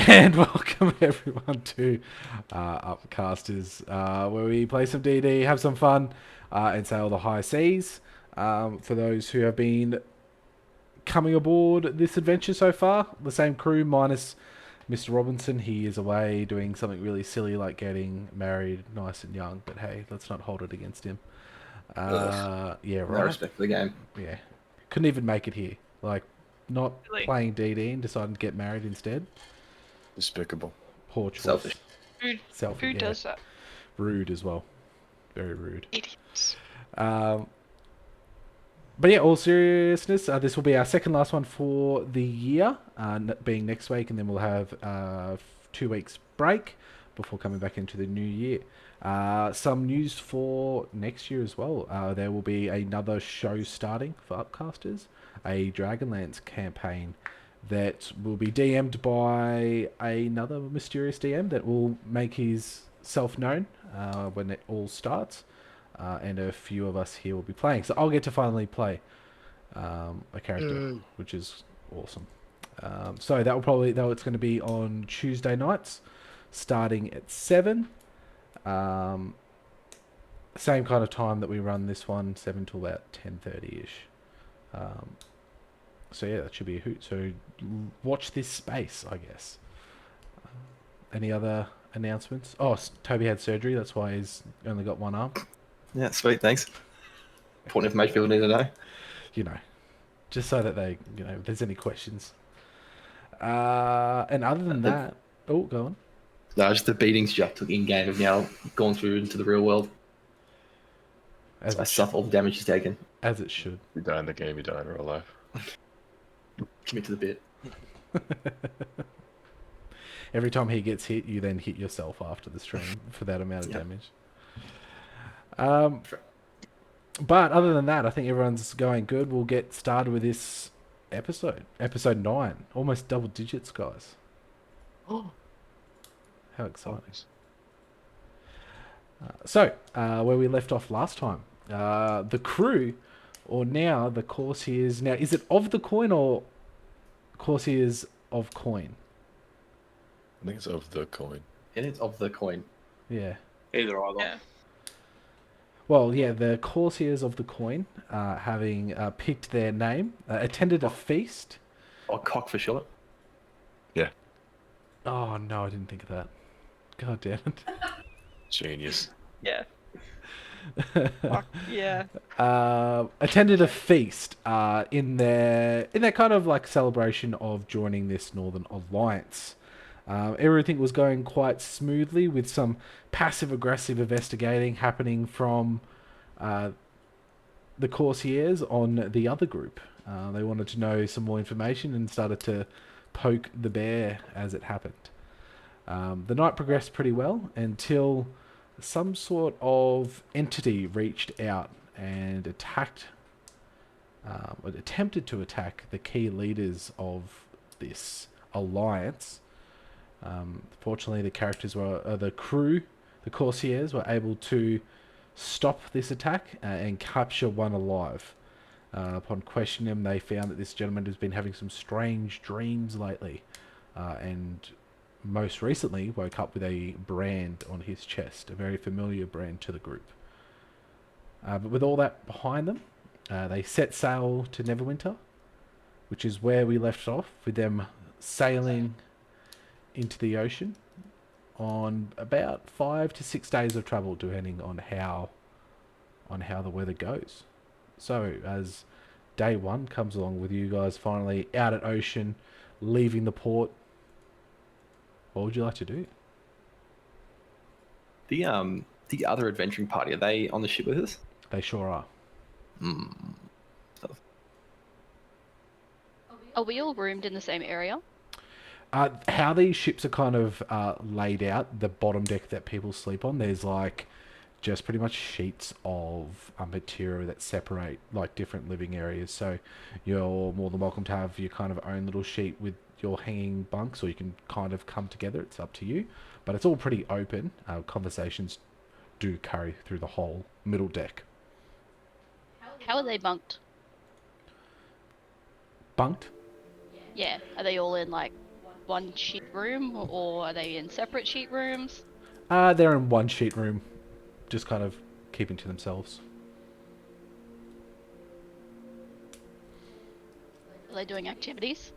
And welcome everyone to Upcasters, where we play some D&D, have some fun, and sail the high seas. For those who have been coming aboard this adventure so far, the same crew minus Mr. Robinson. He is away doing something really silly like getting married nice and young, but hey, let's not hold it against him. Yeah, No right? respect for the game. Yeah. Couldn't even make it here. Like, not Really? playing D&D and deciding to get married instead. Despicable. Poor choice. Selfish. Selfish, Who yeah. does that? Rude as well. Very rude. Idiots. Um, but yeah, all seriousness, this will be our second last one for the year, being next week, and then we'll have 2 weeks break before coming back into the new year. Some news for next year as well. There will be another show starting for Upcasters, a Dragonlance campaign that will be DM'd by another mysterious DM that will make his self known when it all starts. And a few of us here will be playing. So I'll get to finally play a character, which is awesome. So that will probably, though, it's going to be on Tuesday nights, starting at 7. Same kind of time that we run this one, 7 to about 10:30ish. So yeah, that should be a hoot. So watch this space, I guess. Any other announcements? Oh, Toby had surgery. That's why he's only got one arm. Yeah, sweet, thanks. Important information people need to know. You know, just so that they, if there's any questions. And other than that, oh, go on. No, just the beatings Jack took in game have now gone through into the real world. As So I it, suffer all the damage he's taken. as it should. You die in the game, you die in real life. Commit to the bit. Every time he gets hit, you then hit yourself after the stream for that amount of Yep. damage. But other than that, I think everyone's going good. We'll get started with this episode. Episode 9. Almost double digits, guys. Oh, How exciting. nice. So, where we left off last time, the crew, or now the Courtiers. Now, is it of the coin or Courtiers of coin? I think it's of the coin. And it's of the coin. Yeah. Either either. Yeah. Well, yeah, the Courtiers of the coin, having picked their name, attended a feast. Or cock for short. Yeah. Oh, no, I didn't think of that. God damn it. Genius. Yeah. Fuck, yeah. Attended a feast in their kind of like celebration of joining this Northern Alliance. Everything was going quite smoothly with some passive-aggressive investigating happening from the Courtiers on the other group. They wanted to know some more information and started to poke the bear as it happened. The night progressed pretty well until some sort of entity reached out and attempted to attack the key leaders of this alliance. Fortunately, the characters the crew, the Courtiers, were able to stop this attack and capture one alive. Upon questioning him, they found that this gentleman has been having some strange dreams lately, and most recently woke up with a brand on his chest, a very familiar brand to the group. But with all that behind them, they set sail to Neverwinter, which is where we left off, with them sailing into the ocean on about 5 to 6 days of travel, depending on how the weather goes. So, as day 1 comes along with you guys finally out at ocean, leaving the port, what would you like to do? The other adventuring party, are they on the ship with us? They sure are. Are we all roomed in the same area? How these ships are kind of laid out, the bottom deck that people sleep on, there's like just pretty much sheets of material that separate like different living areas. So you're more than welcome to have your kind of own little sheet with your hanging bunks, or you can kind of come together. It's up to you. But it's all pretty open. Conversations do carry through the whole middle deck. How are they bunked? Bunked? Yeah, are they all in like one sheet room, or are they in separate sheet rooms? They're in one sheet room, just kind of keeping to themselves. Are they doing activities?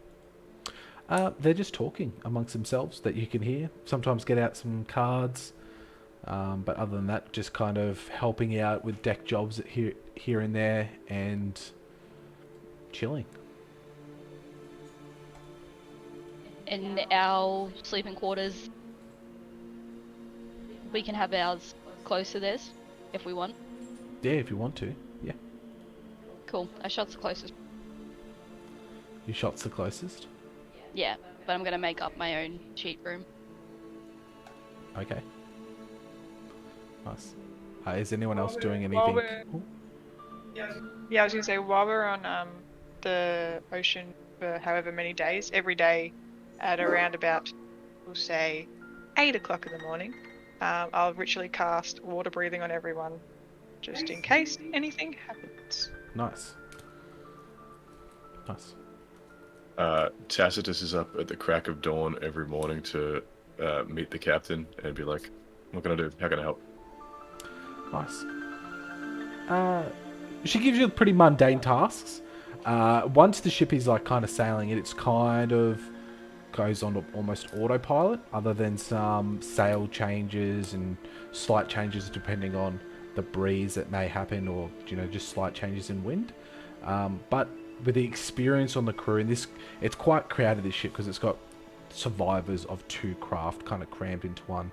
They're just talking amongst themselves that you can hear. Sometimes get out some cards, but other than that, just kind of helping out with deck jobs here and there, and chilling. In our sleeping quarters, we can have ours close to theirs if we want. Yeah, if you want to. Yeah, Cool. Our shot's the closest. your shot's the closest. Yeah, but I'm gonna make up my own sheet room. Okay. Nice. Is anyone else doing While anything? we're- Oh, Yeah, I was gonna say, while we're on the ocean for however many days, every day at around about, we'll say, 8 o'clock in the morning, I'll ritually cast water breathing on everyone, just in case anything happens. nice. Nice. Tacitus is up at the crack of dawn every morning to meet the captain and be like, "What can I do? How can I help?" Nice. She gives you pretty mundane tasks. Once the ship is like kind of sailing it's kind of goes on to almost autopilot, other than some sail changes and slight changes depending on the breeze that may happen, or just slight changes in wind. But with the experience on the crew, and it's quite crowded, this ship, because it's got survivors of two craft kind of crammed into one.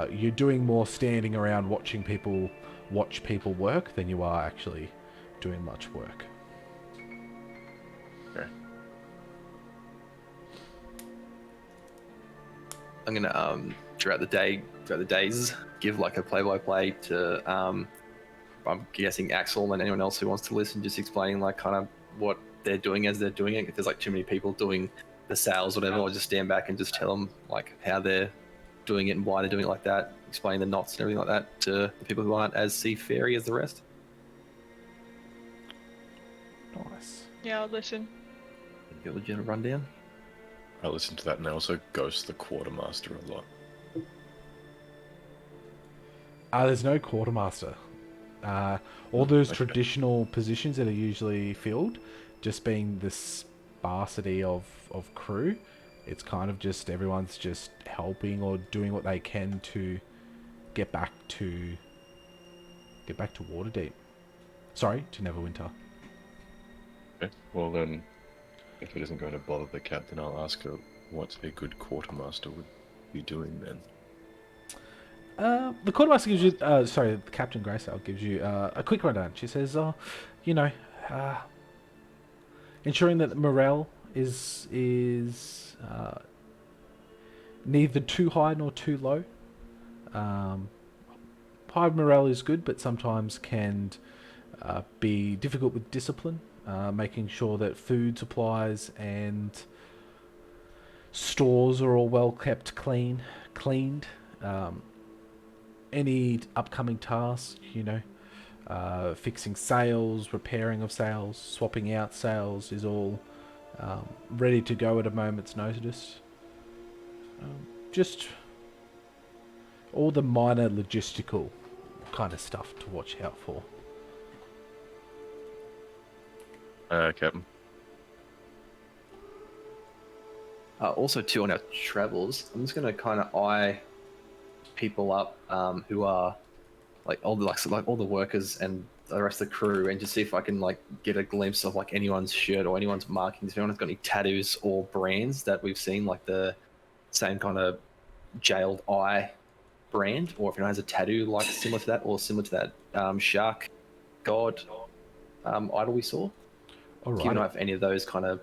You're doing more standing around watch people work than you are actually doing much work. Okay. I'm gonna throughout the days, give like a play-by-play to I'm guessing Axel and anyone else who wants to listen, just explaining like kind of what they're doing as they're doing it. If there's like too many people doing the sales, whatever, I'll just stand back and just tell them like how they're doing it and why they're doing it like that, explaining the knots and everything like that to the people who aren't as seafaring as the rest. Nice. Yeah, I'll listen. Get a legit rundown. I listen to that, and I also ghost the quartermaster a lot. There's no quartermaster. All those Okay. traditional positions that are usually filled, just being the sparsity of crew, it's kind of just everyone's just helping or doing what they can to get back to Waterdeep. Sorry, to Neverwinter. Okay. Well then, if it isn't going to bother the captain, I'll ask her what a good quartermaster would be doing then. The quartermaster gives you, the Captain Graysale gives you a quick rundown. She says, ensuring that morale is neither too high nor too low. High morale is good, but sometimes can be difficult with discipline. Making sure that food supplies and stores are all well kept cleaned. Any upcoming tasks, fixing sails, repairing of sails, swapping out sails is all ready to go at a moment's notice. Just all the minor logistical kind of stuff to watch out for. Captain. Also, too, on our travels, I'm just gonna kind of eye people up who are like all the workers and the rest of the crew, and just see if I can like get a glimpse of like anyone's shirt or anyone's markings. If anyone's got any tattoos or brands that we've seen, like the same kind of jailed eye brand, or if anyone has a tattoo like similar to that, or similar to that shark god idol we saw. All Keep an eye right. out for any of those kind of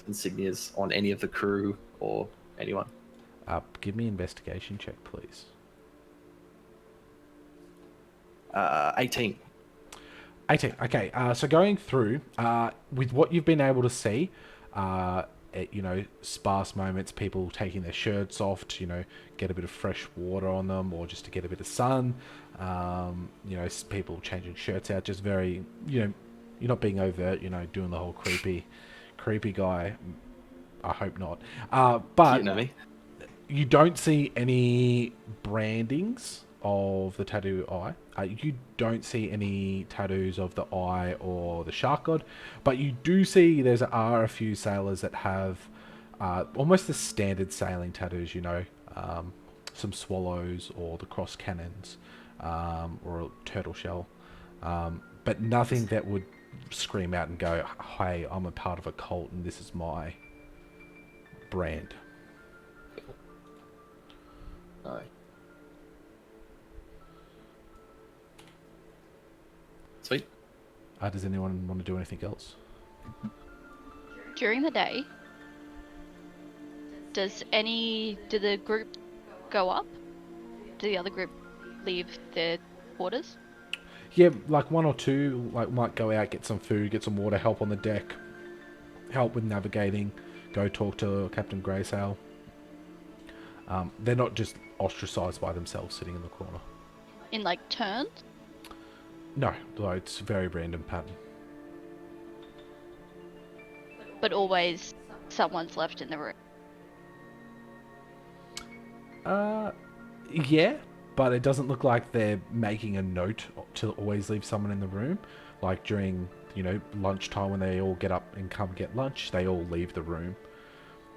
insignias on any of the crew or anyone. Give me an investigation check, please. 18. 18. Okay. So going through, with what you've been able to see, sparse moments, people taking their shirts off to, get a bit of fresh water on them, or just to get a bit of sun. People changing shirts out, just very, you're not being overt, doing the whole creepy guy. I hope not. You But know me. you don't see any brandings of the tattoo eye. You don't see any tattoos of the eye or the shark god, but you do see are a few sailors that have almost the standard sailing tattoos. Some swallows or the cross cannons, or a turtle shell, but nothing that would scream out and go, "Hey, I'm a part of a cult and this is my brand." No. Sweet. Does anyone want to do anything else? During the day, do the group go up? Do the other group leave their quarters? Yeah, like one or two might go out, get some food, get some water, help on the deck, help with navigating, go talk to Captain Greysail. They're not just ostracized by themselves sitting in the corner. In like turns? No, like it's very random pattern. But always someone's left in the room. Yeah, but it doesn't look like they're making a note to always leave someone in the room. Like during, lunchtime when they all get up and come get lunch, they all leave the room.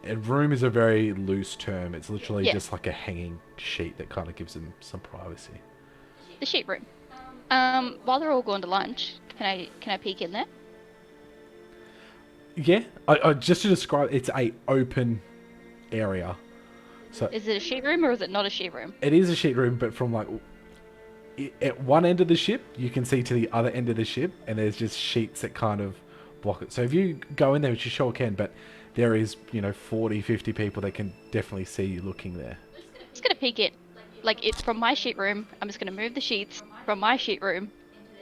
A room is a very loose term. It's literally Yeah. just like a hanging sheet that kind of gives them some privacy. The sheet room. While they're all going to lunch, can I peek in there? Yeah, I just to describe, it's a open area. So Is it a sheet room or is it not a sheet room? it is a sheet room, but from at one end of the ship, you can see to the other end of the ship, and there's just sheets that kind of block it. So if you go in there, which you sure can, but there is, 40, 50 people that can definitely see you looking there. Just gonna peek in. Like it from my sheet room, I'm just gonna move the sheets from my sheet room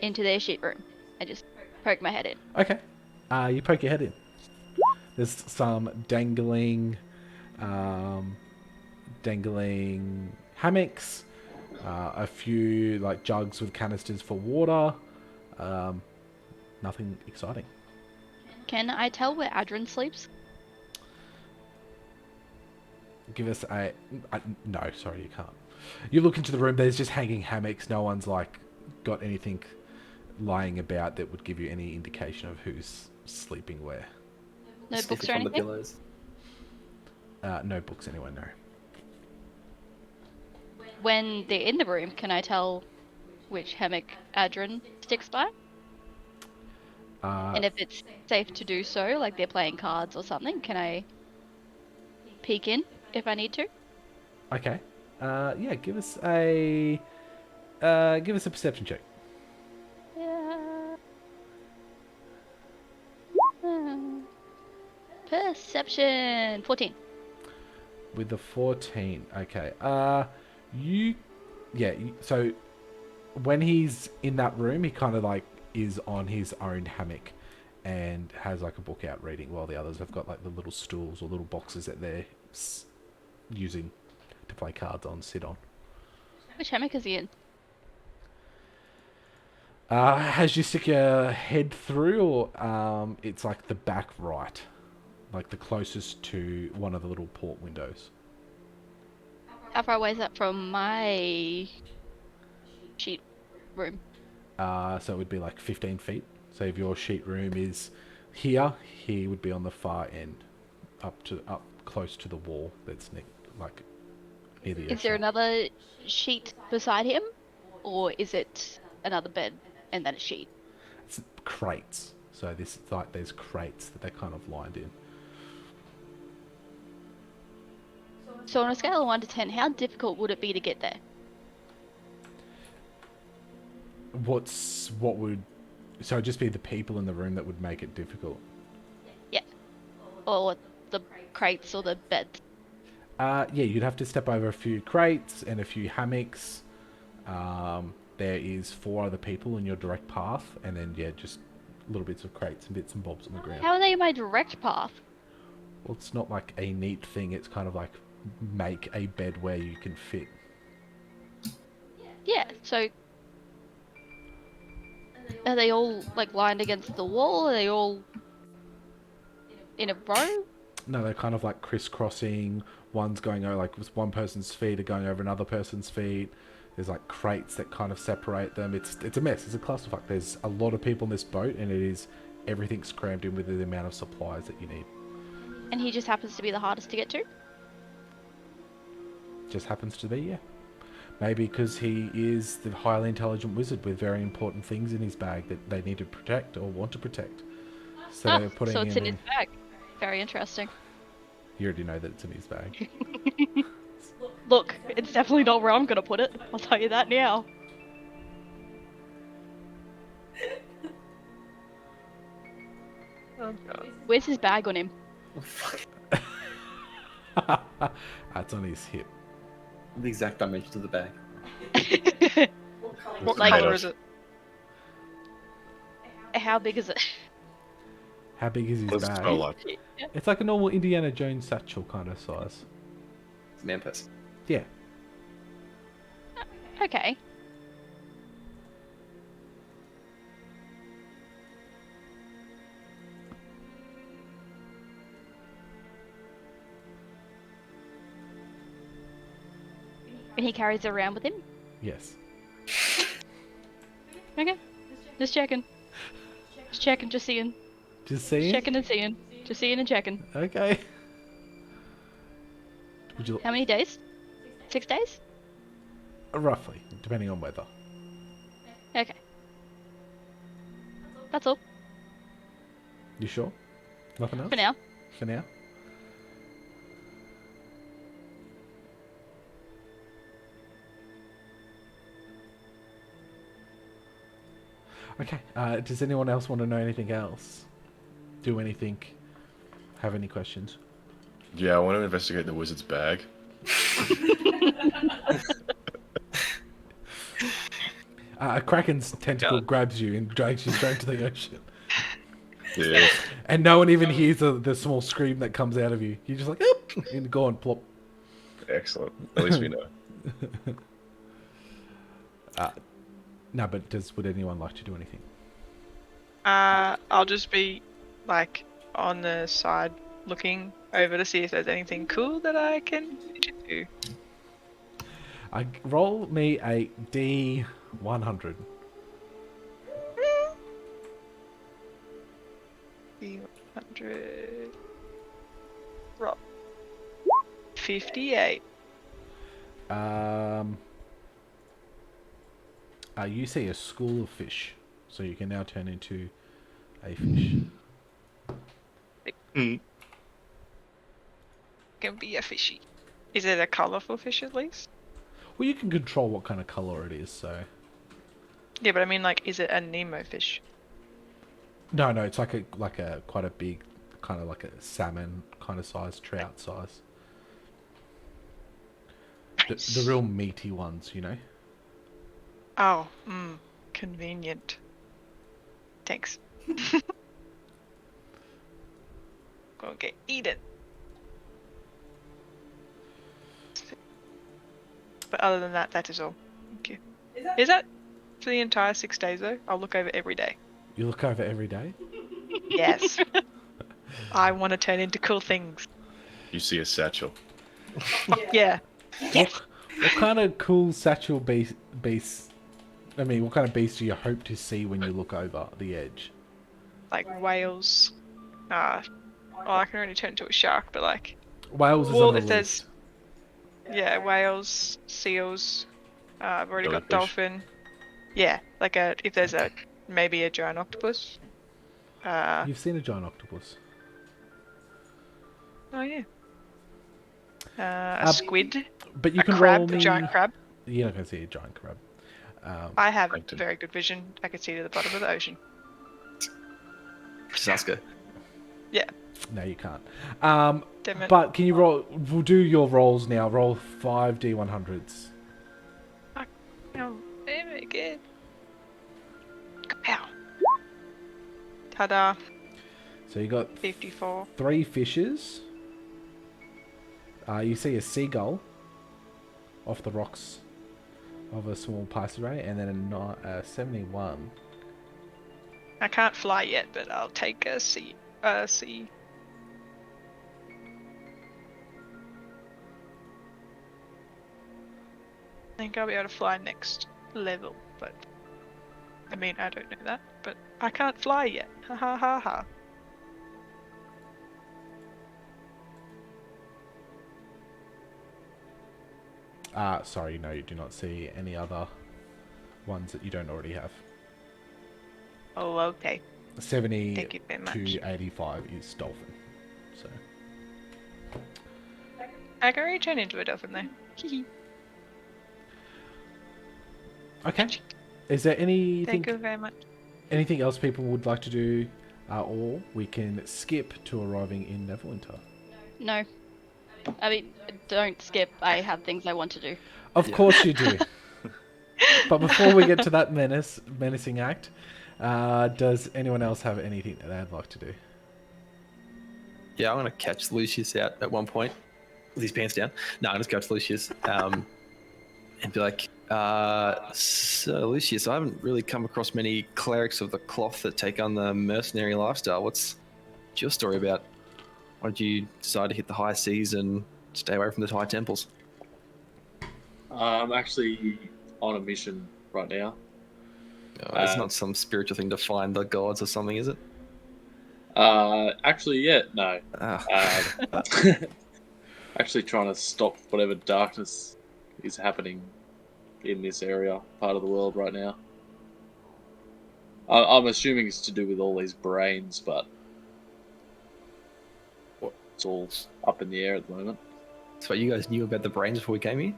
into their sheet room and just poke my head in. Okay. You poke your head in. There's some dangling hammocks, a few like jugs with canisters for water. Nothing exciting. Can I tell where Adrian sleeps? Give us no, sorry, you can't. You look into the room. There's just hanging hammocks. No one's got anything lying about that would give you any indication of who's sleeping where. No Sniffing books or from the anything? pillows. No books anywhere, no. When they're in the room, can I tell which hammock Adrian sticks by? And if it's safe to do so, like they're playing cards or something, can I peek in if I need to? Okay. Yeah, give us a perception check. Yeah. Perception 14. With the 14. Okay. So when he's in that room, he kind of is on his own hammock and has a book out reading, while the others have got the little stools or little boxes that they're using to play cards on, sit on. Which hammock is he in? As you stick your head through, or it's the back right, the closest to one of the little port windows. How far away is that from my sheet room? So it would be 15 feet. So if your sheet room is here, he would be on the far end, up close to the wall that's near the edge. Is there another sheet beside him? Or is it another bed and then a sheet? It's crates. So this there's crates that they're kind of lined in. So on a scale of 1 to 10, how difficult would it be to get there? So it'd just be the people in the room that would make it difficult. Yeah. Or the crates or the beds? Yeah, you'd have to step over a few crates and a few hammocks. There is 4 other people in your direct path, and then just little bits of crates and bits and bobs on the ground. How are they in my direct path? Well, it's not a neat thing. It's kind of make a bed where you can fit. Yeah, so are they all lined against the wall? Are they all in a row? No, they're kind of like crisscrossing. One's going over like one person's feet are going over another person's feet. There's like crates that kind of separate them. It's a mess. It's a clusterfuck. There's a lot of people in this boat, and it is everything's crammed in with the amount of supplies that you need. And he just happens to be the hardest to get to. Just happens to be, yeah. Maybe because he is the highly intelligent wizard with very important things in his bag that they need to protect or want to protect. So they're putting so it's him in his bag. Very interesting. You already know that it's in his bag. Look, it's definitely not where I'm gonna put it. I'll tell you that now. Oh god. Where's his bag on him? Oh, fuck. That's on his hip. The exact dimensions of the bag. What Like- color is it? How big is it? How big is his What does it bag? smell like? It's like a normal Indiana Jones satchel kind of size. It's a man person. Yeah. Okay. And he carries it around with him? Yes. Okay. Just checking. Just checking, just seeing. Just seeing? Checking and seeing. Just seeing and checking. Okay. Would you How many days? 6 days? roughly, depending on weather. Okay. That's all. You sure? Nothing else? For now. For now? Okay. Does anyone else want to know anything else? Do anything? Have any questions? Yeah, I want to investigate the wizard's bag. A kraken's tentacle grabs you and drags you straight to the ocean. Yeah. And no one even hears the small scream that comes out of you. You're just like, oop, and go on, plop. Excellent. At least we know. No, but would anyone like to do anything? I'll just be like on the side looking over to see if there's anything cool that I can do. Roll me a D100. D100. Roll. 58. You see a school of fish, so you can now turn into a fish. Can be a fishy. Is it a colourful fish at least? Well, you can control what kind of color it is, so... Yeah, but I mean, like, is it a Nemo fish? No, it's like a quite a big, kind of like a salmon kind of size, trout size. The real meaty ones, you know? Oh, convenient. Thanks. Go get eaten. But other than that, that is all. Thank you. Is that for the entire 6 days though? I'll look over every day. You look over every day? Yes. I want to turn into cool things. You see a satchel. Yeah. What kind of cool satchel beast... I mean, what kind of beast do you hope to see when you look over the edge? Like whales. Well, I can only turn into a shark, but like... Whales is Well, on the if there's- list. Yeah, whales, seals. I've already got Jellyfish. dolphin. Yeah, like if there's maybe a giant octopus. You've seen a giant octopus. Oh yeah. A squid, But you a can crab, roll me... a giant crab. You're not going to see a giant crab. I have Plankton. very good vision. I can see to the bottom of the ocean. Just ask her. No, you can't. Damn it. But can you roll... We'll do your rolls now. Roll 5 D100s. Oh, damn it again. Kapow. Ta-da. So you got 54. 3 fishes. You see a seagull off the rocks of a small passageway, and then a 71. I can't fly yet, but I'll take a sea. think I'll be able to fly next level, but I mean, I don't know that, but I can't fly yet. Ha ha ha ha. Sorry, no, you do not see any other ones that you don't already have. Oh, okay. 70 Thank you very much. to 85 is dolphin. So I can return into a dolphin though. Hee okay. Is there Thank you very much. anything else people would like to do, or we can skip to arriving in Neverwinter? No. I mean, don't skip. I have things I want to do. Of course you do. But before we get to that menacing act, does anyone else have anything that they'd like to do? Yeah, I'm gonna catch Lucius out at one point with his pants down. No, I'm just catch Lucius and be like, "So Lucius, I haven't really come across many clerics of the cloth that take on the mercenary lifestyle. What's your story about? Why did you decide to hit the high seas and stay away from the high temples?" I'm actually on a mission right now. It's not some spiritual thing to find the gods or something, is it? Actually, yeah, no. Ah. Actually trying to stop whatever darkness is happening in this area, part of the world right now. I'm assuming it's to do with all these brains, but it's all up in the air at the moment. So you guys knew about the brains before we came here?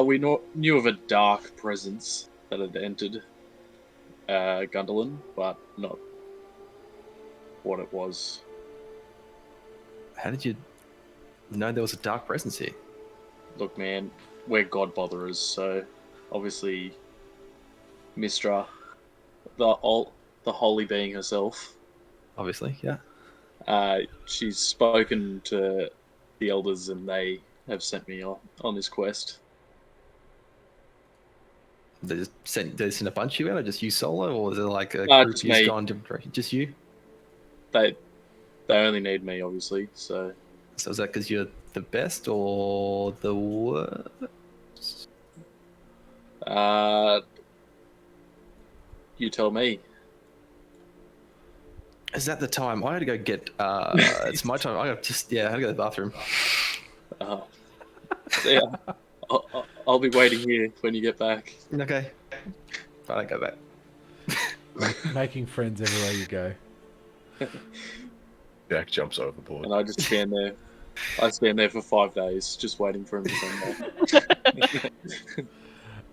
We knew of a dark presence that had entered Gunderlin, but not what it was. How did you know there was a dark presence here? Look, man, we're god botherers, so obviously Mistra, the holy being herself, Obviously, yeah. she's spoken to the elders and they have sent me on this quest. They just sent a bunch of you out, or just you solo, or is it like a No, group just who's me. gone different directions? Just you? They only need me, obviously, so So is that because you're the best or the worst? you tell me. Is that the time? I had to go get. It's my time. I got I had to go to the bathroom. So yeah, I'll be waiting here when you get back. Okay. I don't go back. Making friends everywhere you go. Jack jumps overboard. And I just stand there. I stand there for 5 days, just waiting for him to come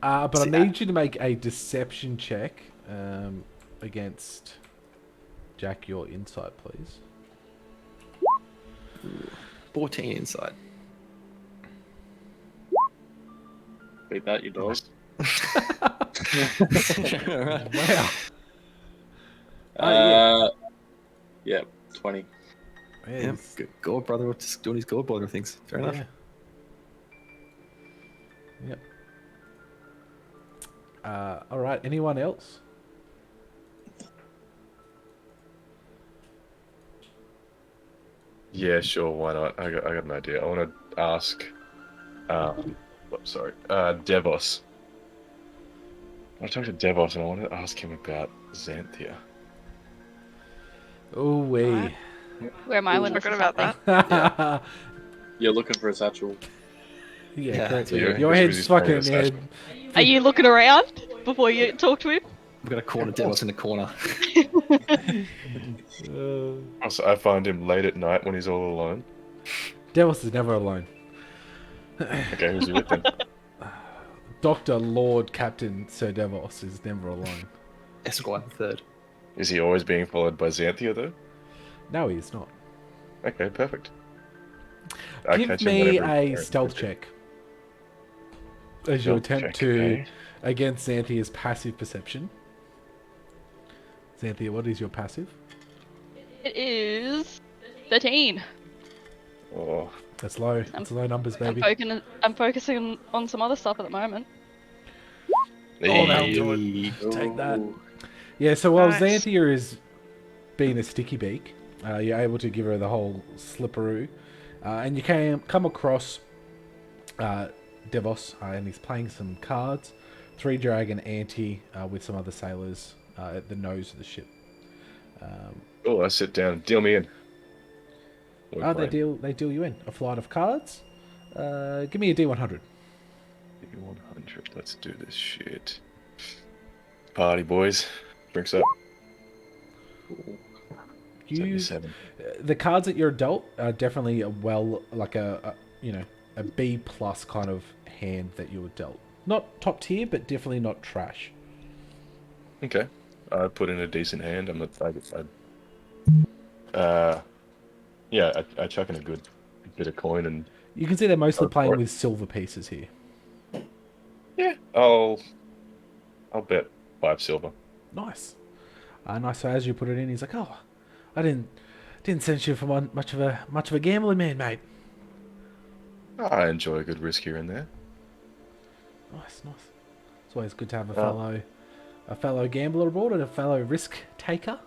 back. But I need you to make a deception check against Jack, your insight, please. 14 inside. Beat that, you dog. Alright. Wow. Yeah, 20. Yeah, Yeah, good god brother, just doing his god brother things. Fair enough. yeah. Yep. All right. Anyone else? Yeah, sure, why not? I got an idea. I want to ask, Devos. I talked to Devos and I want to ask him about Xanthia. Oh, wee. Where am I when I this forgot is about happening? that. You're looking for a satchel. Yeah, correct. so you're- Your he's head's just fucking playing in your this head. Are you looking around before you talk to him? We've got a corner Devos in the corner. Also, I find him late at night when he's all alone. Devos is never alone. Okay, who's he with then? Dr. Lord Captain Sir Devos is never alone. Esquire the Third. Is he always being followed by Xanthia though? No, he is not. Okay, perfect. Give me a stealth check as you Stealth attempt check, to okay. against Xanthia's passive perception. Xanthia, what is your passive? It is 13. Oh, That's low. That's low numbers, baby. I'm focusing on some other stuff at the moment. Oh, that'll hey. do it. Take that. Yeah, so while Nice. Xanthia is being a sticky beak, you're able to give her the whole slipperoo. And you can come across Devos, and he's playing some cards. 3 dragon ante with some other sailors at the nose of the ship. Oh, I sit down. Deal me in. What are we They deal you in a flight of cards. Give me a D100. playing? 100. Let's do this shit. Party, boys. Drinks up. You 77. the cards that you're dealt are definitely a a B plus kind of hand that you were dealt. Not top tier, but definitely not trash. Okay. I put in a decent hand. I'm not. I chuck in a good bit of coin and You can see they're mostly Go for playing it. with silver pieces here. yeah, I'll bet 5 silver. Nice. Nice. So as you put it in, he's like, "Oh, I didn't send you for much of a gambling man, mate." I enjoy a good risk here and there. Nice. It's always good to have a fellow gambler aboard and a fellow risk taker.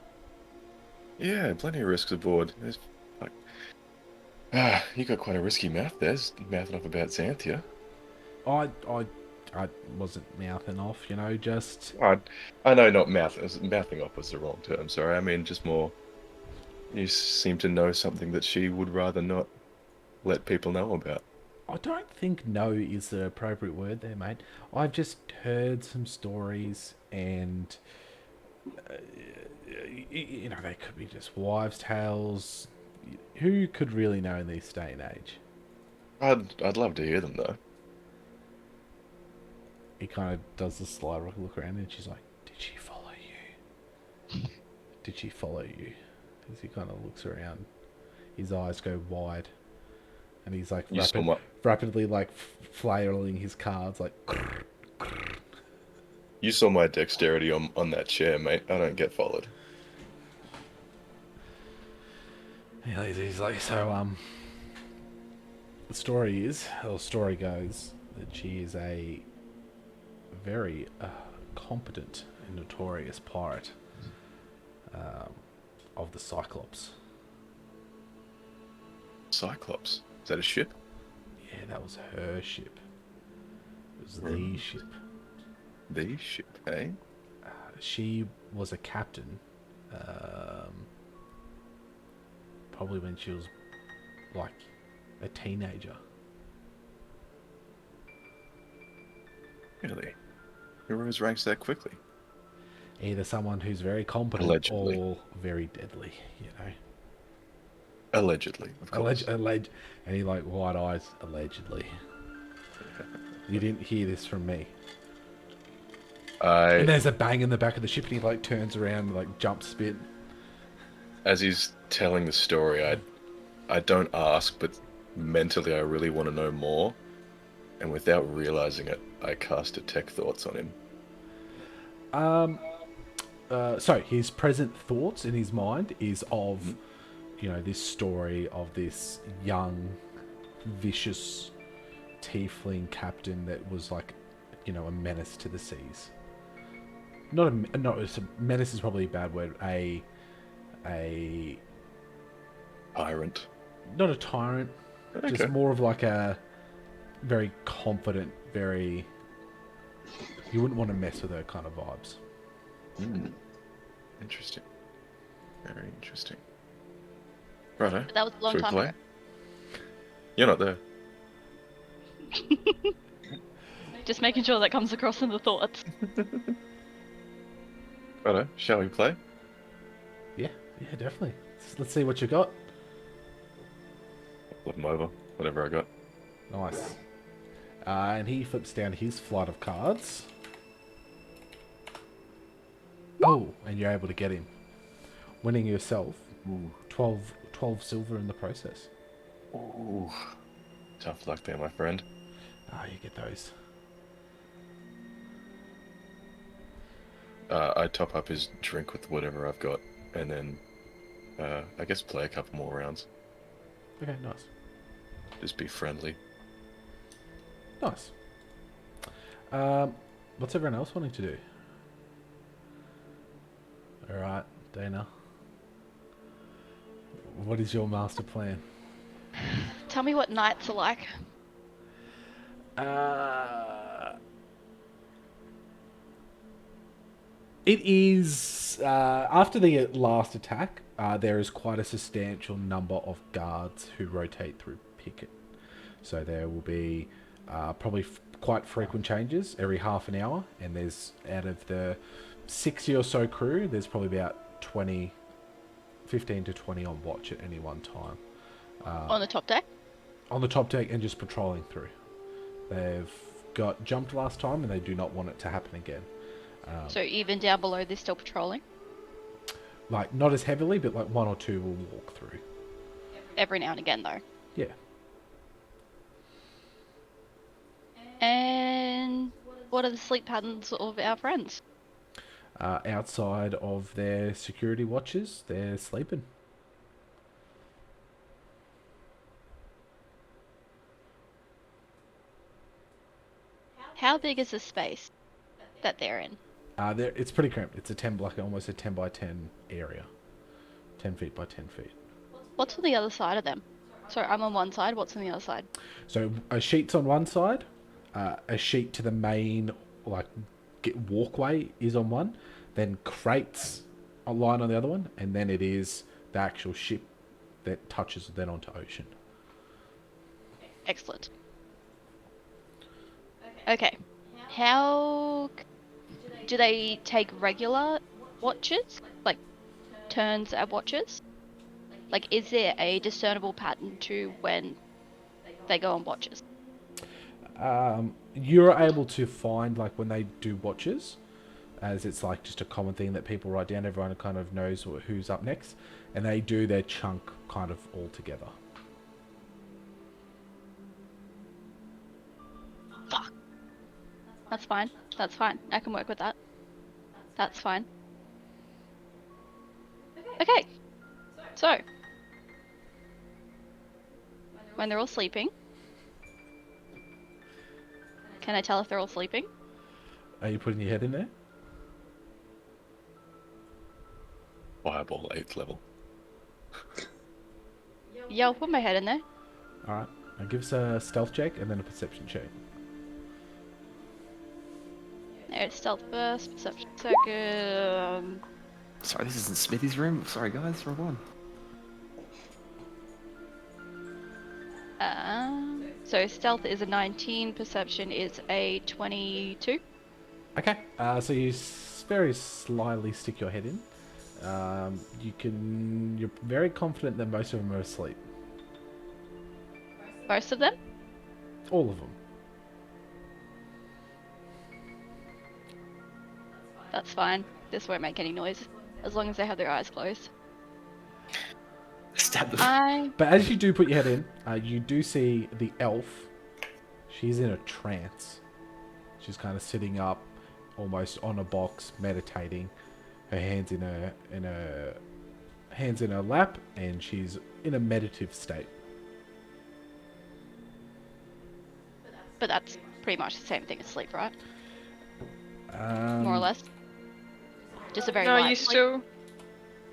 Yeah, plenty of risks aboard. There's like, you got quite a risky mouth. There's mouthing off about Xanthia. I wasn't mouthing off, just I know not mouthing off was the wrong term. Sorry, I mean just more. You seem to know something that she would rather not let people know about. I don't think no is the appropriate word there, mate. I've just heard some stories and they could be just wives' tales. Who could really know in this day and age? I'd love to hear them though. He kind of does the sly look around and she's like, "Did she follow you? Did she follow you?" As he kind of looks around, his eyes go wide, and he's like rapidly like flailing his cards like. You saw my dexterity on that chair, mate. I don't get followed. Yeah, he's like, so the story goes that she is a very competent and notorious pirate of the Cyclops. Cyclops? Is that a ship? Yeah, that was her ship. It was the ship. The ship, eh? She was a captain, probably when she was like a teenager. Really? Who rose ranks that quickly? Either someone who's very competent Allegedly. or very deadly, Allegedly, of course. And he like wide eyes, allegedly. You didn't hear this from me. And there's a bang in the back of the ship, and he like turns around and like jumps a bit. As he's telling the story, I don't ask, but mentally I really want to know more. And without realizing it, I cast Detect Thoughts on him. So his present thoughts in his mind is of, this story of this young, vicious tiefling captain that was like, a menace to the seas. Not a menace is probably a bad word. A Tyrant. not a tyrant, Okay. just more of like a very confident, you wouldn't want to mess with her kind of vibes. Interesting. Very interesting. Righto. That was a long Should we time play? ago. You're not there. Just making sure that comes across in the thoughts. Righto. Shall we play? Yeah, definitely. Let's see what you got. Flip them over. Whatever I got. Nice. And he flips down his flight of cards. Oh, and you're able to get him. Winning yourself 12 silver in the process. Ooh. Tough luck there, my friend. You get those. I top up his drink with whatever I've got, and then I guess play a couple more rounds. Okay, nice. Just be friendly. Nice. What's everyone else wanting to do? Alright, Dana. What is your master plan? Tell me what nights are like. It is after the last attack. There is quite a substantial number of guards who rotate through picket, so there will be probably quite frequent changes every half an hour. And there's out of the 60 or so crew, there's probably about 15 to 20 on watch at any one time. On the top deck? On the top deck and just patrolling through. They've got jumped last time and they do not want it to happen again. So even down below, they're still patrolling? Like, not as heavily, but like one or two will walk through. Every now and again, though. Yeah. And what are the sleep patterns of our friends? Outside of their security watches, they're sleeping. How big is the space that they're in? It's pretty cramped. It's almost a 10 by 10 area. 10 feet by 10 feet. What's on the other side of them? So I'm on one side, what's on the other side? So a sheet's on one side, a sheet to the main walkway is on one, then crates a line on the other one, and then it is the actual ship that touches then onto ocean. Excellent. Okay. How do they take regular watches? Like turns at watches? Like, is there a discernible pattern to when they go on watches? You're able to find, like, when they do watches, as it's like just a common thing that people write down. Everyone kind of knows who's up next, and they do their chunk kind of all together. Fuck. That's fine. That's fine. I can work with that. That's fine. Okay. So, when they're all sleeping, can I tell if they're all sleeping? Are you putting your head in there? Fireball 8th level. Yeah, I'll put my head in there. Alright. Now give us a stealth check and then a perception check. There's stealth first, perception second. Sorry, this isn't Smithy's room. Sorry, guys, wrong one. So stealth is a 19, perception is a 22. Okay. So you very slyly stick your head in. You're very confident that most of them are asleep. Most of them? All of them. That's fine. This won't make any noise, as long as they have their eyes closed. Stab them. But as you do put your head in, you do see the elf. She's in a trance. She's kind of sitting up, almost on a box, meditating. Her hands in her lap, and she's in a meditative state. But that's pretty much the same thing as sleep, right? Um, More or less. Just a very No, light you sleep. still.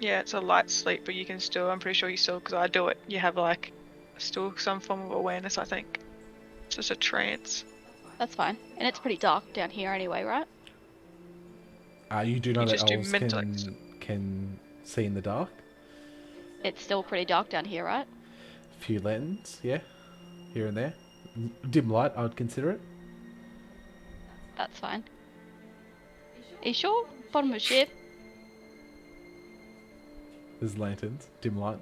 Yeah, it's a light sleep, but you can still. I'm pretty sure you still, because I do it. You have like still some form of awareness. I think it's just a trance. That's fine. And it's pretty dark down here anyway, right? You do know You that just do elves mental can see in the dark. It's still pretty dark down here, right? A few lanterns, yeah, here and there. Dim light, I would consider it. That's fine. Are you sure? Bottom of ship? There's lanterns, dim light.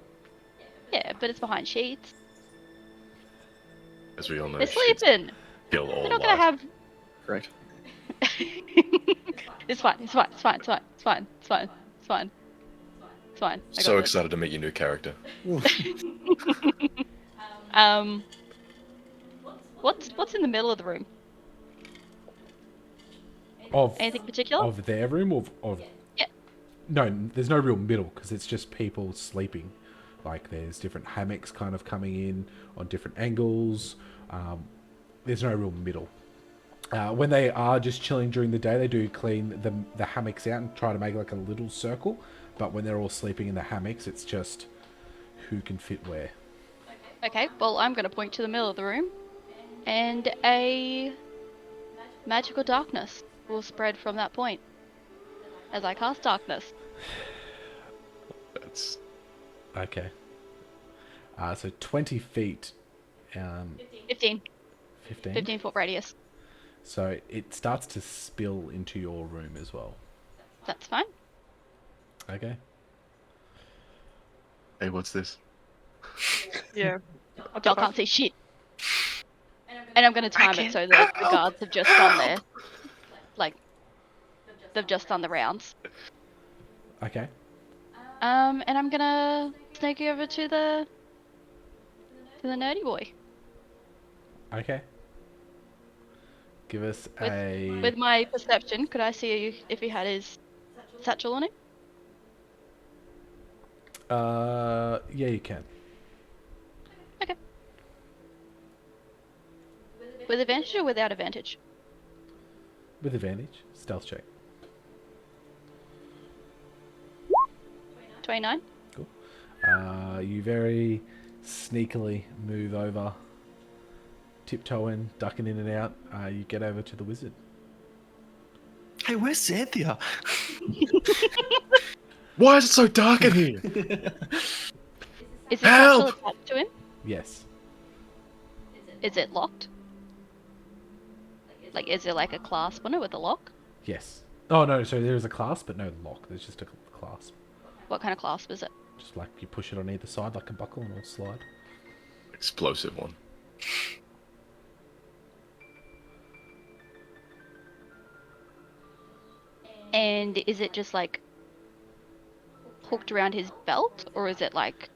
Yeah, but it's behind sheets. As we all know, They're sheets sleeping! kill all They're not life. gonna have... Correct. It's fine, it's fine, it's fine, it's fine, it's fine, it's fine, it's fine. It's fine. I got So this. excited to meet your new character. What's in the middle of the room? Of Anything particular? of their room, of Yeah. No, there's no real middle because it's just people sleeping. Like there's different hammocks kind of coming in on different angles. There's no real middle. When they are just chilling during the day, they do clean the hammocks out and try to make like a little circle. But when they're all sleeping in the hammocks, it's just who can fit where. Okay, well I'm gonna point to the middle of the room And a magical darkness will spread from that point as I cast darkness. That's Okay. So 20 feet, 15. 15. 15-foot radius. So it starts to spill into your room as well. That's fine. Okay. hey, what's this? Yeah. Y'all can't see shit. And I'm gonna time it Bracken, so that the help! guards have just done their, like, they've just done the rounds. Okay. And I'm gonna snake over to the nerdy boy Okay. Give us with a. my perception. Could I see if he had his satchel on him? Yeah, you can. Okay. With advantage or without advantage? With advantage. Stealth check. 29. You very sneakily move over, tiptoeing, ducking in and out. You get over to the wizard. Hey, where's Cynthia? Why is it so dark in here? Is his Help! satchel attached to him? Yes. Is it locked? Like, is there like a clasp on it with a lock? Yes. Oh no, so there is a clasp, but no lock. There's just a clasp. What kind of clasp is it? Just like you push it on either side like a buckle and it'll slide. Explosive one. And is it just like hooked around his belt, or is it like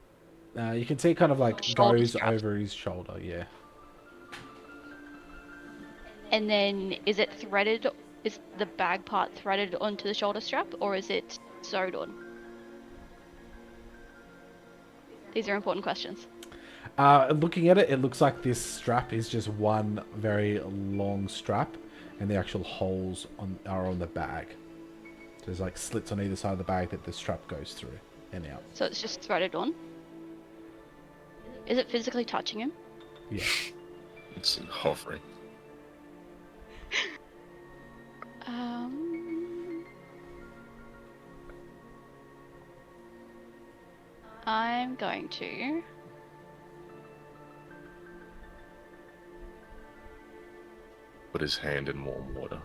You can see it kind of like Shoulder goes straps. over his shoulder, yeah. and then is it threaded? Is the bag part threaded onto the shoulder strap, or is it sewed on? These are important questions. Looking at it, it looks like this strap is just one very long strap, and the actual holes are on the bag. There's like slits on either side of the bag that the strap goes through and out. So it's just threaded on. Is it physically touching him? Yeah. It's hovering. I'm going to Put his hand in warm water.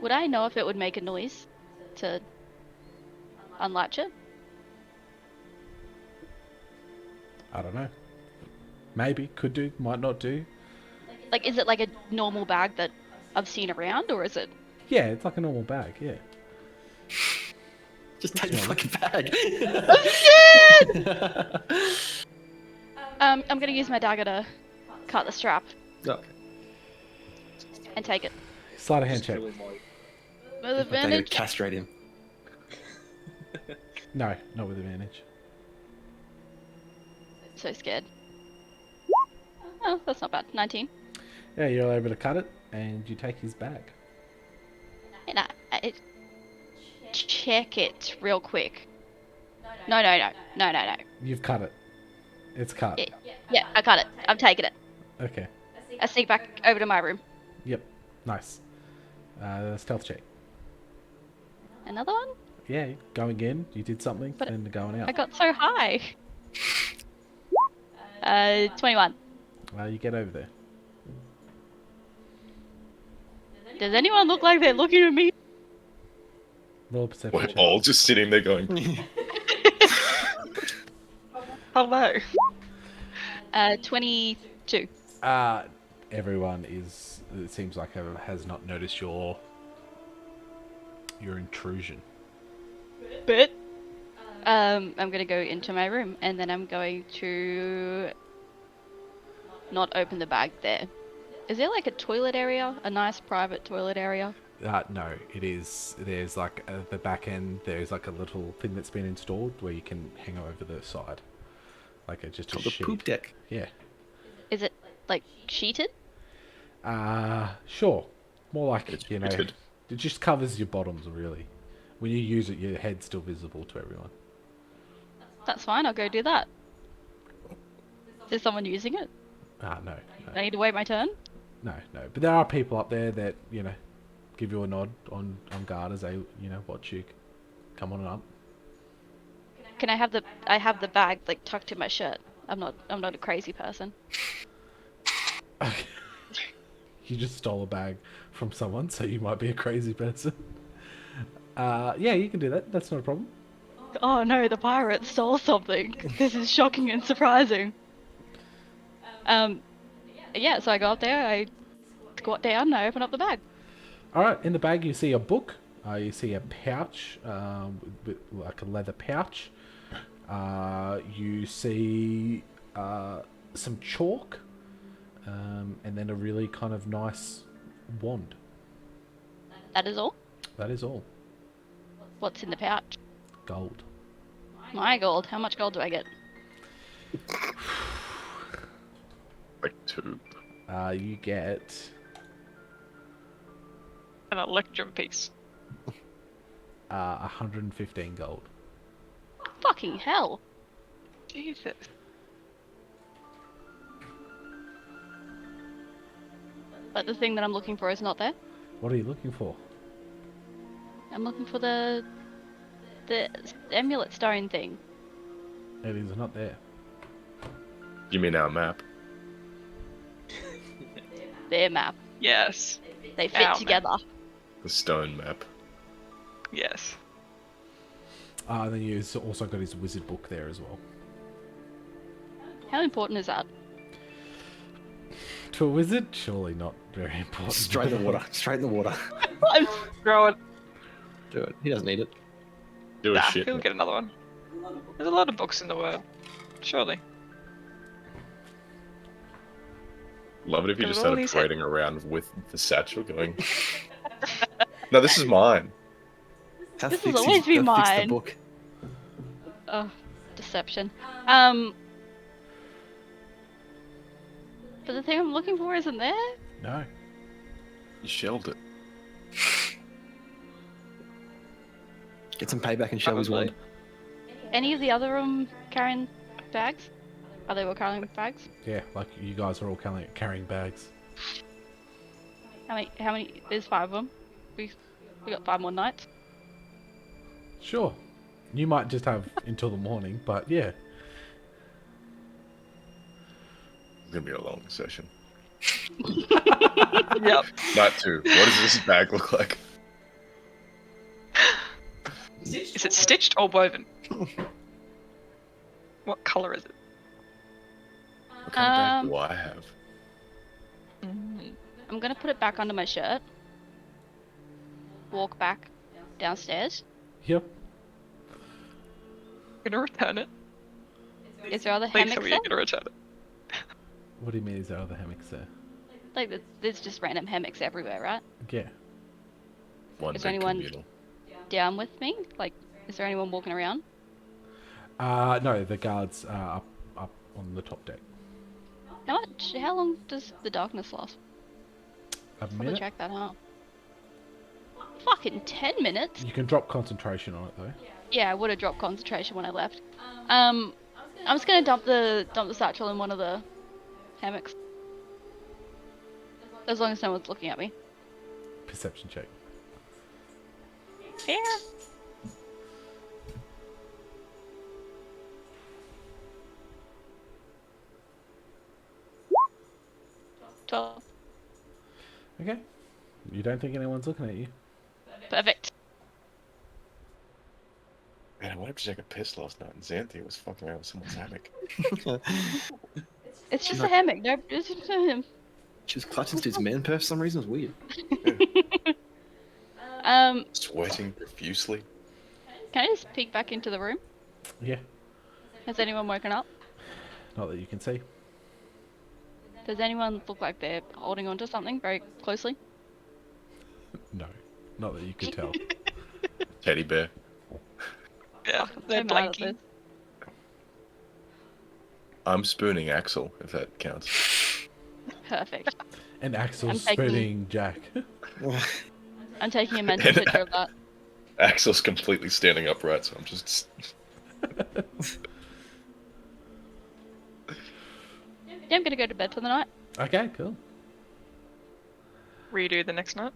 Would I know if it would make a noise to unlatch it? I don't know. Maybe, could do, might not do. Like, is it like a normal bag that I've seen around, or is it? Yeah, it's like a normal bag, yeah. Just take the fucking bag. I'm gonna use my dagger to cut the strap Okay. and take it. Sleight of hand check. With My dagger advantage. castrate him. No, not with advantage. So scared. Oh, that's not bad. 19. Yeah, you're able to cut it, and you take his bag. And I check it real quick. No. You've cut it. It's cut. Yeah, I cut it. I'm taking it. Okay. I sneak back over to my room. Yep. Nice. Stealth check. Another one? Yeah, going in. You did something, But and going I out. got so high. 21. You get over there. Does anyone look like they're looking at me? Roll a perception We're check. all just sitting there going, Hello. 22. Everyone is. It seems like has not noticed your intrusion. But I'm gonna go into my room and then I'm going to not open the bag there. Is there like a toilet area? A nice private toilet area? No, it is. There's like at the back end. There's like a little thing that's been installed where you can hang over the side, like just a Called the sheet. poop deck. Yeah. Is it like sheeted? Sure. More like It's you know, fitted. it just covers your bottoms really. When you use it, your head's still visible to everyone. That's fine, I'll go do that. Is someone using it? No, Do I need to wait my turn? no. But there are people up there that, give you a nod on guard as they, watch you come on up. Can I have the bag like tucked in my shirt? I'm not a crazy person. You just stole a bag from someone, so you might be a crazy person. Yeah, you can do that. That's not a problem. Oh no, the pirate stole something. This is shocking and surprising. Yeah, so I go up there, I squat down, I open up the bag. All right, in the bag you see a book. You see a pouch, like a leather pouch. You see some chalk, and then a really kind of nice wand. That is all? That is all. What's in the pouch? Gold. My gold. How much gold do I get? Like 2. You get An electrum piece. 115 gold. Fucking hell. Jesus. But the thing that I'm looking for is not there. What are you looking for? I'm looking for the amulet stone thing. It is not there. You mean our map? Their map. Yes. They Our fit map. together. The stone map. Yes. Then you also got his wizard book there as well. How important is that? To a wizard, surely not very important. Straight in the water. Straight in the water. I'm Throw it. Do it. He doesn't need it. Do a Nah, shit. he'll get another one. There's a lot of books in the world. Surely. Love it if you Got just all started these- parading around with the satchel going. No, this is mine. Have This will fixed always be have fixed the mine. book. Oh, deception. But the thing I'm looking for isn't there? No. You shelved it. Get some payback and show his Probably. wand. Any of the other carrying bags? Are they all carrying bags? Yeah, like you guys are all carrying bags. How many? There's 5 of them. We got 5 more nights. Sure. You might just have until the morning, but yeah. It's gonna be a long session. Yep. Night 2. What does this bag look like? Is it stitched or woven? What color is it? What kind of bag do I have? I'm gonna put it back under my shirt. Walk back downstairs. Yep. Gonna return it. Is there other Please tell hammocks me there? you're gonna return it. What do you mean is there other hammocks there? Like there's just random hammocks everywhere, right? Yeah. One Is big there anyone- communal. Down with me? Like, is there anyone walking around? No, the guards are up on the top deck. How long does the darkness last? A Probably minute? check that out. Fucking 10 minutes? You can drop concentration on it though. Yeah, I would have dropped concentration when I left. I'm just gonna dump the satchel in one of the hammocks. As long as no one's looking at me. Perception check. Yeah. Twelve. Okay. You don't think anyone's looking at you? Perfect. Man, I wanted to take a piss last night and Xanthi was fucking around with someone's hammock. It's just a hammock. No, it's just him. She was clutching to his man purse for some reason. It was weird. Sweating profusely. Can I just peek back into the room? Yeah. Has anyone woken up? Not that you can see. Does anyone look like they're holding onto something very closely? No. Not that you could tell. Teddy bear. Yeah, I'm they're so mad at blanking. this. I'm spooning Axel, if that counts. Perfect. And Axel's I'm taking- spooning Jack. I'm taking a mental picture of that. Axel's completely standing upright, so I'm just. Yeah, I'm gonna go to bed for the night. Okay, cool. Redo the next night.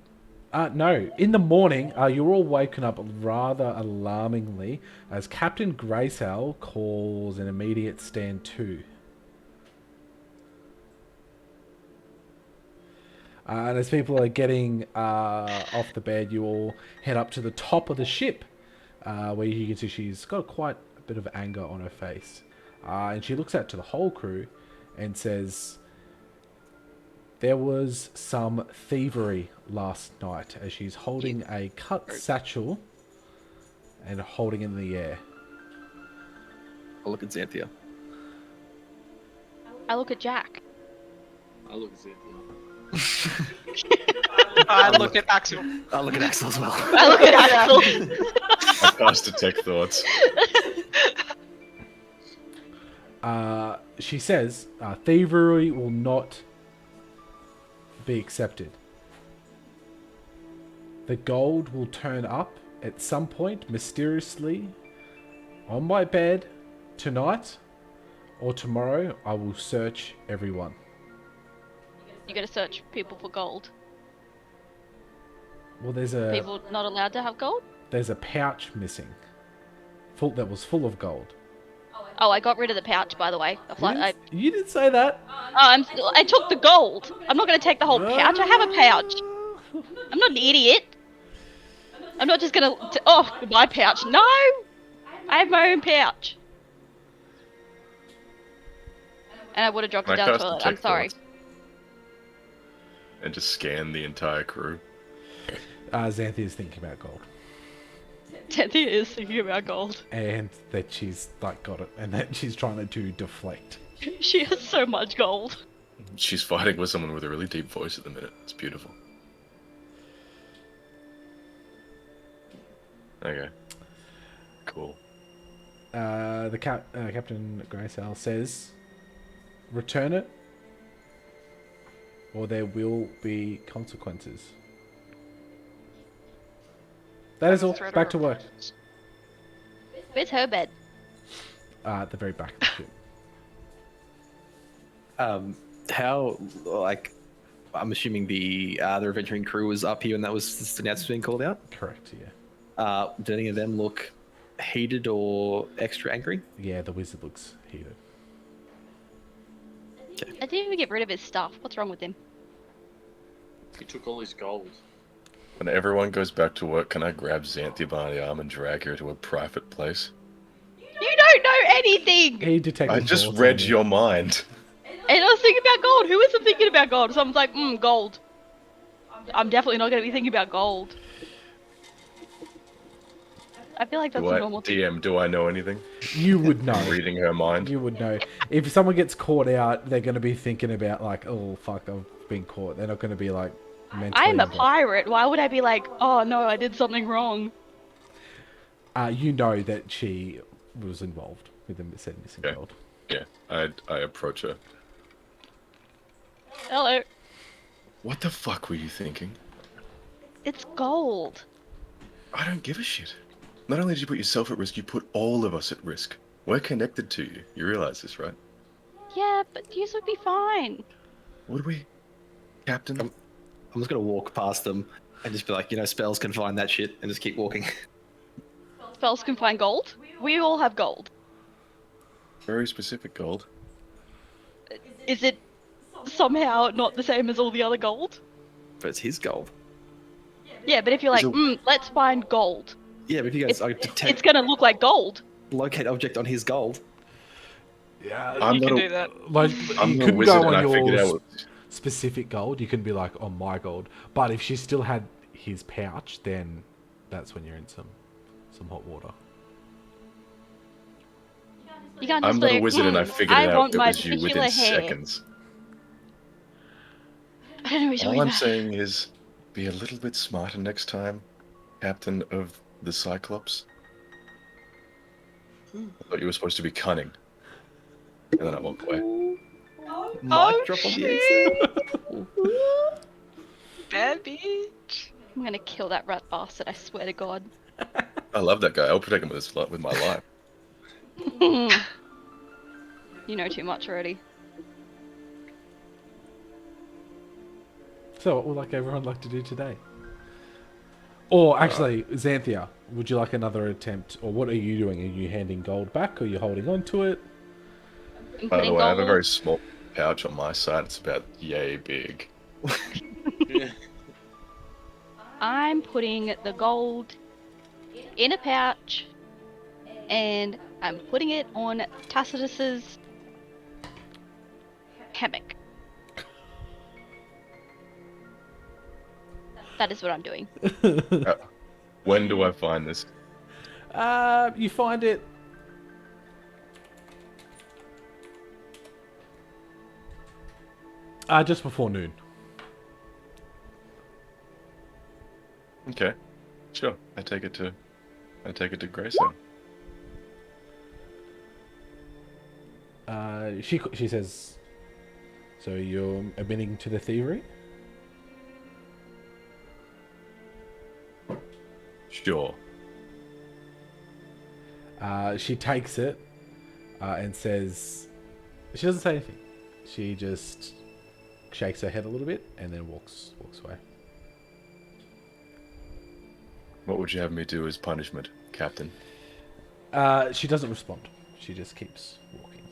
No. In the morning, you're all woken up rather alarmingly as Captain Graysell calls an immediate stand to. And as people are getting off the bed, you all head up to the top of the ship, where you can see she's got quite a bit of anger on her face. And she looks out to the whole crew and says, there was some thievery last night, as she's holding a cut satchel and holding it in the air. I'll look at Xanthia. I look at Jack. I look at Xanthia. I look at Axel. I'll look at Axel as well. I look at Axel. I cast detect thoughts. She says, thievery will not be accepted. The gold will turn up at some point mysteriously on my bed tonight or tomorrow. I will search everyone. You gotta search people for gold. Well, People not allowed to have gold? there's a pouch missing. That was full of gold. Oh, I got rid of the pouch, by the way. You didn't say that. I took the gold. I'm not gonna take the whole pouch. I have a pouch. I'm not an idiot. I'm not just gonna. My pouch. No! I have my own pouch. And I would have dropped it I down the cast toilet. I'm detect sorry. thoughts. And just scan the entire crew. Xanthia is thinking about gold. Cynthia is thinking about gold. And that she's got it, and that she's trying to deflect. She has so much gold. She's fighting with someone with a really deep voice at the minute. It's beautiful. Okay. Cool. The Captain Graysell says, return it, or there will be consequences. That is all. Threat Back or to work. violence. Where's her bed? At the very back of the ship. How, like, I'm assuming the adventuring crew was up here and that was this announcement being called out? Correct, yeah. Did any of them look heated or extra angry? Yeah, the wizard looks heated. I didn't even get rid of his stuff. What's wrong with him? He took all his gold. When everyone goes back to work, can I grab Xanthia by the arm and drag her to a private place? You don't know anything! He detected I just thoughts read on you. your mind. And I was thinking about gold. Who isn't thinking about gold? Someone's like, gold. I'm definitely not going to be thinking about gold. I feel like that's a normal thing. DM, do I know anything? You would know. I'm reading her mind. You would know. If someone gets caught out, they're going to be thinking about, like, oh, fuck, I've been caught. They're not going to be, like, mentally I'm a involved. pirate. Why would I be like, oh no, I did something wrong? You know that she was involved with the said missing Okay. gold. Yeah, I approach her. Hello. What the fuck were you thinking? It's gold. I don't give a shit. Not only did you put yourself at risk, you put all of us at risk. We're connected to you. You realize this, right? Yeah, but you would be fine. Would we? Captain? I'm just gonna walk past them and just be like, spells can find that shit, and just keep walking. Spells can find gold. We all have gold. Very specific gold. Is it somehow not the same as all the other gold? But it's his gold. Yeah, but if you're like, Is let's find gold. Yeah, but if you guys It's gonna look like gold. locate object on his gold. Yeah, I'm You not can a, do that. like, I'm you not a couldn't wizard go and on I figured your out... specific gold. You can be like, on my gold. But if she still had his pouch, then that's when you're in some hot water. You can't just I'm be not a like, wizard and I figured I it out. want It my was you particular within hair. seconds. I don't know what you're All talking I'm about. saying is, be a little bit smarter next time, Captain of the Cyclops. I thought you were supposed to be cunning. And then I walk away. Mic drop on the exit. Bad bitch. I'm gonna kill that rat bastard, I swear to God. I love that guy. I'll protect him with my life. You know too much already. So what would like everyone like to do today? Or actually, Xanthia, would you like another attempt? Or what are you doing? Are you handing gold back? Or are you holding on to it? I'm By the putting way, I have a gold. very small pouch on my side. It's about yay big. I'm putting the gold in a pouch, and I'm putting it on Tacitus's hammock. That is what I'm doing. When do I find this? You find it. Just before noon. Okay, sure. I take it to Grayson. She says, so you're admitting to the thievery? Sure. She takes it and says, she doesn't say anything. She just shakes her head a little bit and then walks away. What would you have me do as punishment, Captain? She doesn't respond. She just keeps walking.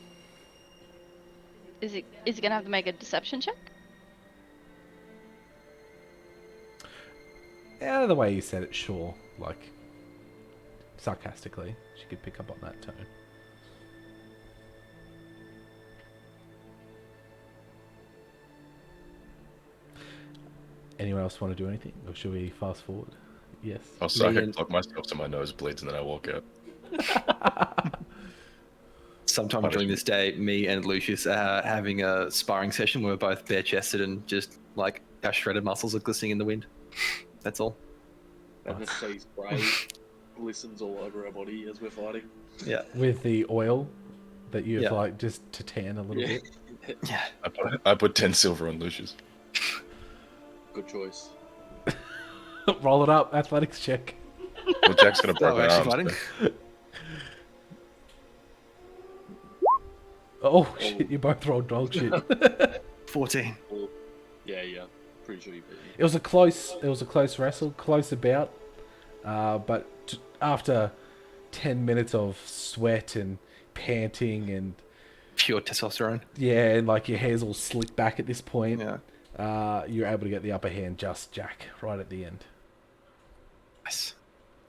Is he gonna have to make a deception check? Yeah, the way you said it, sure. Like, sarcastically. She could pick up on that tone. Anyone else want to do anything? Or should we fast forward? Yes. I'll psychic and- block myself so my nose bleeds and then I walk out. Sometime during this day, me and Lucius are having a sparring session where we're both bare-chested and just like our shredded muscles are glistening in the wind. That's all. And the sea spray glistens all over our body as we're fighting. Yeah. With the oil that you have Yeah. like just to tan a little Yeah. bit. Yeah. I put 10 silver on Lucius. Good choice. Roll it up, athletics check. Well, Jack's gonna Oh, broken actually arms. fighting? Oh shit, you both rolled dog shit. 14. Or, yeah. Pretty sure you beat me. It was a close wrestle, close about. But after 10 minutes of sweat and panting and Pure testosterone. yeah, and like your hair's all slicked back at this point, Yeah. you're able to get the upper hand just Jack right at the end. Nice.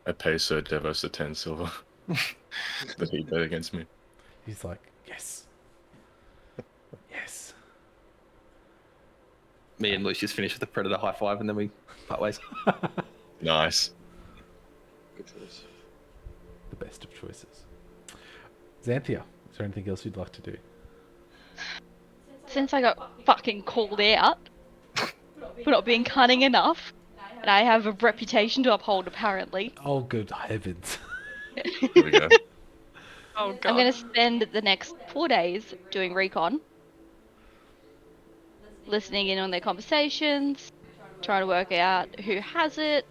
I pay Sir Devos the 10 silver that he bet against me. He's like, yes. Yes. Me and Lucius finish with a predator high five and then we part ways. Nice. Good choice. The best of choices. Xanthia, is there anything else you'd like to do? Since I got fucking called out for not being cunning enough, and I have a reputation to uphold apparently, Oh, good heavens. Here we go. Oh god. I'm gonna spend the next 4 days doing recon, listening in on their conversations, trying to work out who has it,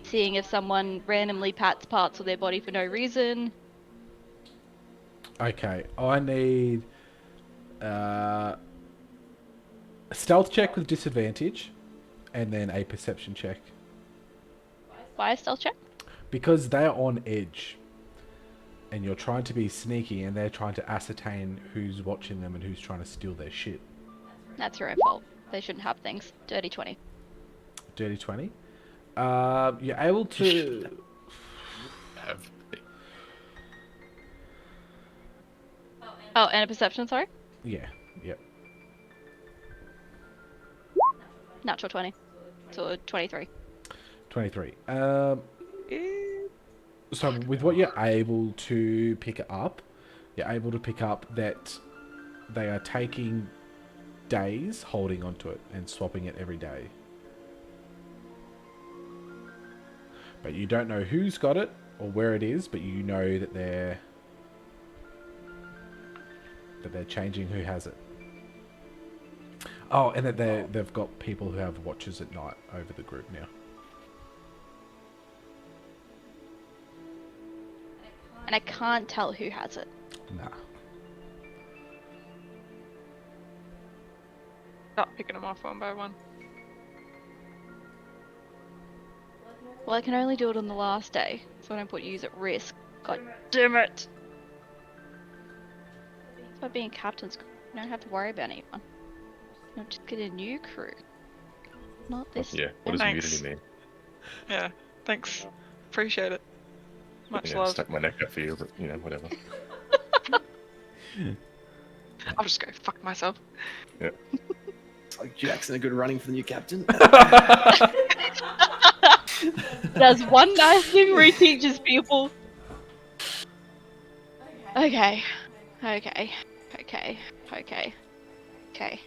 seeing if someone randomly pats parts of their body for no reason. Okay, I need a stealth check with disadvantage, and then a perception check. Why a stealth check? Because they're on edge, and you're trying to be sneaky, and they're trying to ascertain who's watching them and who's trying to steal their shit. That's your own fault. They shouldn't have things. Dirty 20. Dirty 20. You're able to... Have Oh, and a perception, sorry? Yeah, yep. Natural 20. So 23. 23. So with what you're able to pick up, you're able to pick up that they are taking days holding onto it and swapping it every day. But you don't know who's got it or where it is, but you know that they're changing who has it. Oh, and that they've got people who have watches at night over the group now. And I can't tell who has it. Nah. Start picking them off one by one. Well, I can only do it on the last day, so I don't put yous at risk. God damn it! That's why being captain's crew, you don't have to worry about anyone. You'll just get a new crew. Not this. Yeah, what does Thanks. mutiny mean? Yeah, thanks. Appreciate it. Much Yeah, love. stuck my neck out for you, but whatever. I'll just go fuck myself. It's like Jackson, a good running for the new captain. Does one nice thing where he teaches people. Okay. Okay. Okay. Okay. Okay.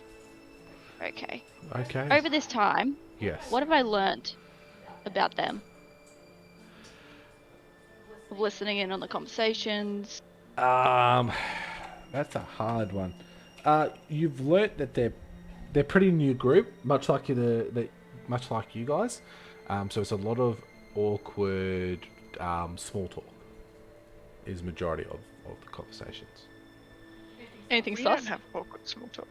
Okay. Okay. Over this time, Yes. what have I learnt about them? Of listening in on the conversations. That's a hard one. You've learnt that they're pretty new group, much like much like you guys. So it's a lot of awkward small talk. Is majority of the conversations. Anything We sus? don't have awkward small talk.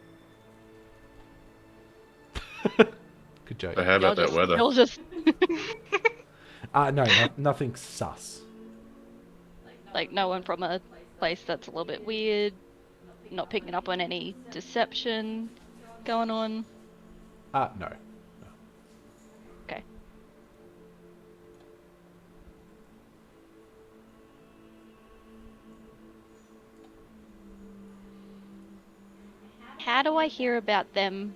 Good joke. So how about that weather? You'll just No, nothing sus. like no one from a place that's a little bit weird, not picking up on any deception going on. No. Okay. How do I hear about them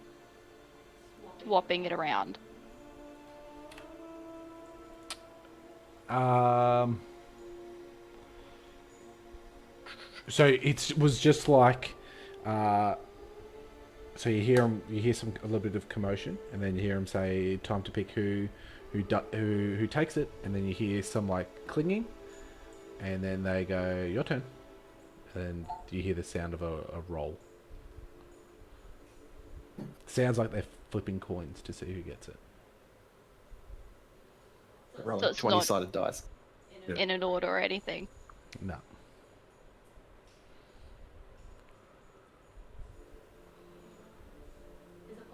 swapping it around? So it was just like, so you hear a little bit of commotion, and then you hear him say, "Time to pick who takes it," and then you hear some like clinging, and then they go, "Your turn," and then you hear the sound of a roll. Sounds like they're flipping coins to see who gets it. Rolling So it's 20-sided dice. In an order or anything. No.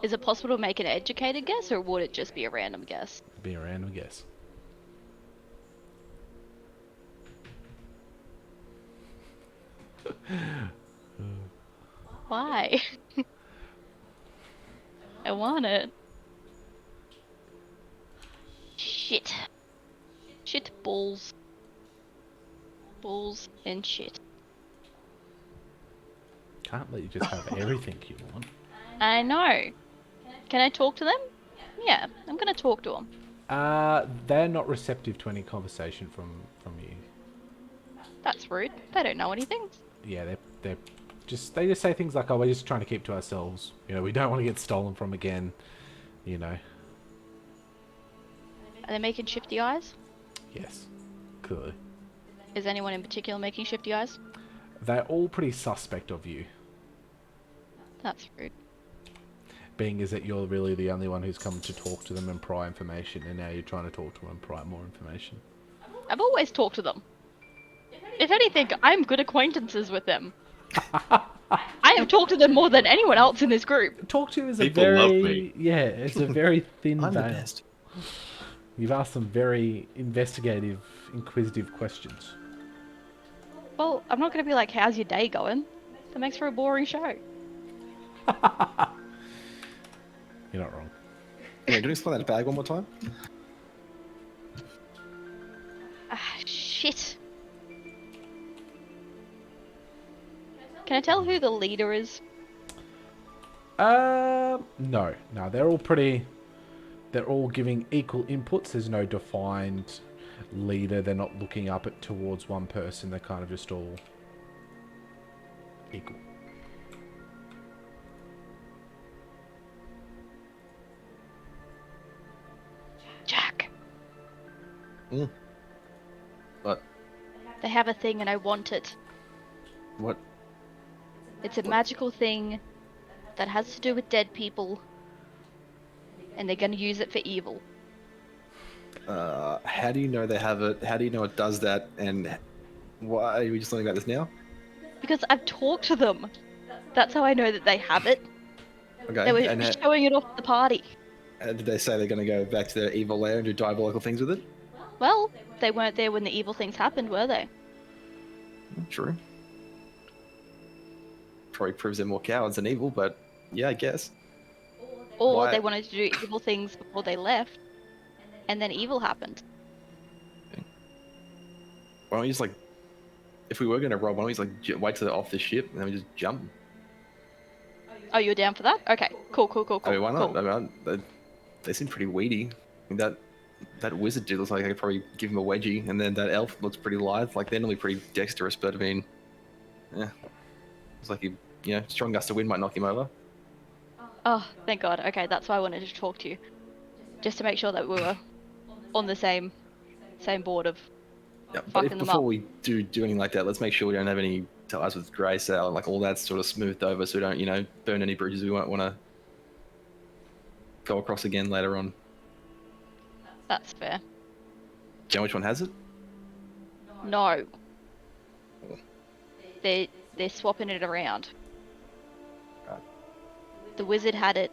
Is it possible to make an educated guess, or would it just be a random guess? It'd be a random guess. Why? I want it. Shit. Shit balls. Balls and shit. Can't let you just have everything you want. I know. Can I talk to them? Yeah, I'm gonna talk to them. They're not receptive to any conversation from you. That's rude. They don't know anything. Yeah, they just say things like, "Oh, we're just trying to keep to ourselves. We don't want to get stolen from again." Are they making shifty eyes? Yes, clearly. Is anyone in particular making shifty eyes? They're all pretty suspect of you, That's rude. being as that you're really the only one who's come to talk to them and pry information, and now you're trying to talk to them and pry more information. I've always talked to them. If anything, I'm good acquaintances with them. I have talked to them more than anyone else in this group. Talk to is People love me. Yeah, it's a very thin I'm the veil. best. You've asked some very investigative, inquisitive questions. Well, I'm not going to be like, how's your day going? That makes for a boring show. You're not wrong. Yeah, can you explain that bag one more time? Ah, shit. Can I tell who the leader is? No, they're all pretty. They're all giving equal inputs. There's no defined leader. They're not looking up towards one person. They're kind of just all equal. Jack. What? They have a thing and I want it. What? It's a magical thing that has to do with dead people. And they're going to use it for evil. How do you know they have it? How do you know it does that? And why are we just learning about this now? Because I've talked to them. That's how I know that they have it. Okay. They were and showing it off at the party. did they say they're going to go back to their evil lair and do diabolical things with it? Well, they weren't there when the evil things happened, were they? True. Probably proves they're more cowards than evil, but yeah, I guess. Or Why- they wanted to do evil things before they left, and then evil happened. Why don't we just like, if we were going to rob, why don't we just like wait till they're off the ship and then we just jump? Oh, you're down for that? Okay, cool. I mean, why not? Cool. I mean, they seem pretty weedy. I mean, that wizard dude looks like I could probably give him a wedgie, and then that elf looks pretty lithe. Like they're normally pretty dexterous, but I mean, yeah, it's like strong gust of wind might knock him over. Oh, thank God. Okay, that's why I wanted to talk to you. Just to make sure that we were on the same board of Yeah, but fucking them before up. we do anything like that, let's make sure we don't have any ties with Grey Sail, like all that's sort of smoothed over, so we don't burn any bridges we won't want to go across again later on. That's fair. Do you know which one has it? No. They're swapping it around. Right. The wizard had it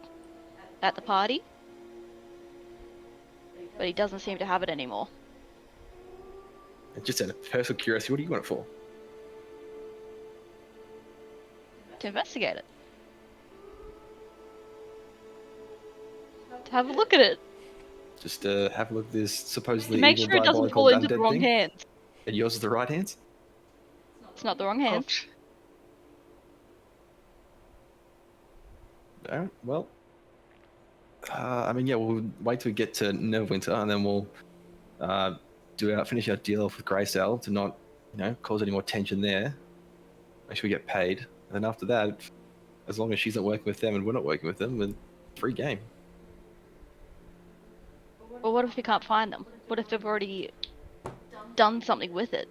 at the party, but he doesn't seem to have it anymore. Just out of personal curiosity, what do you want it for? To investigate it. To have a look at it. Just have a look at this supposedly To make evil sure it doesn't diabolical fall into the undead wrong thing. hands. And yours is the right hands? It's not the wrong hands. Ouch. Alright, well. I mean, yeah, we'll wait till we get to Neverwinter, and then we'll finish our deal off with Grey Sail to not, cause any more tension there. Make sure we get paid. And then after that, as long as she's not working with them and we're not working with them, then free game. Well, what if we can't find them? What if they've already done something with it?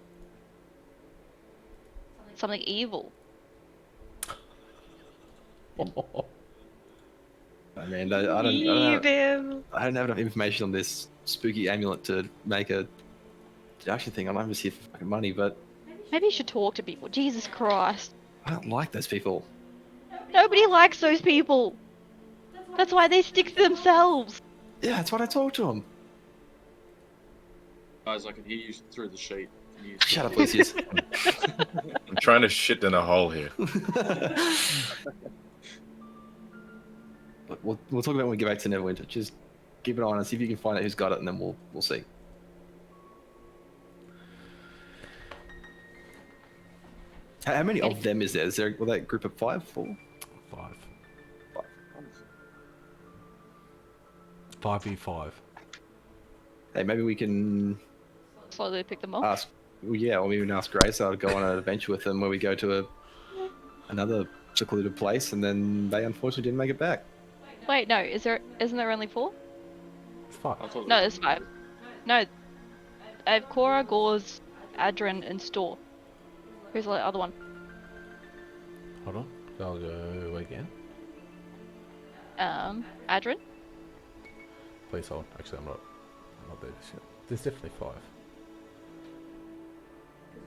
Something evil. I mean, I don't Evil. have enough information on this spooky amulet to make a deduction thing. I'm just here for fucking money, but Maybe you should talk to people. Jesus Christ. I don't like those people. Nobody likes those people. That's why they stick to themselves. Yeah, that's what I told to them. Guys, I can hear you through the sheet. Can you- Shut up, Lucius. I'm trying to shit in a hole here. Look, we'll talk about it when we get back to Neverwinter. Just keep an eye on it, see if you can find out who's got it, and then we'll see. How many of them is there? Is there that group of 5, 4? 5. 5. 5v5. Hey, maybe we can Slowly pick them up. ask. Well, yeah, or maybe we can ask Grace. I'll go on an adventure with them where we go to another secluded place, and then they unfortunately didn't make it back. Wait, no, isn't there only 4? It's 5. I thought No, there's 5. No. I have Cora, Gauze, Adrin, and Store. Who's the other one? Hold on. I'll go again. Adrin? Please hold. Actually, I'm not there just yet. There's definitely 5.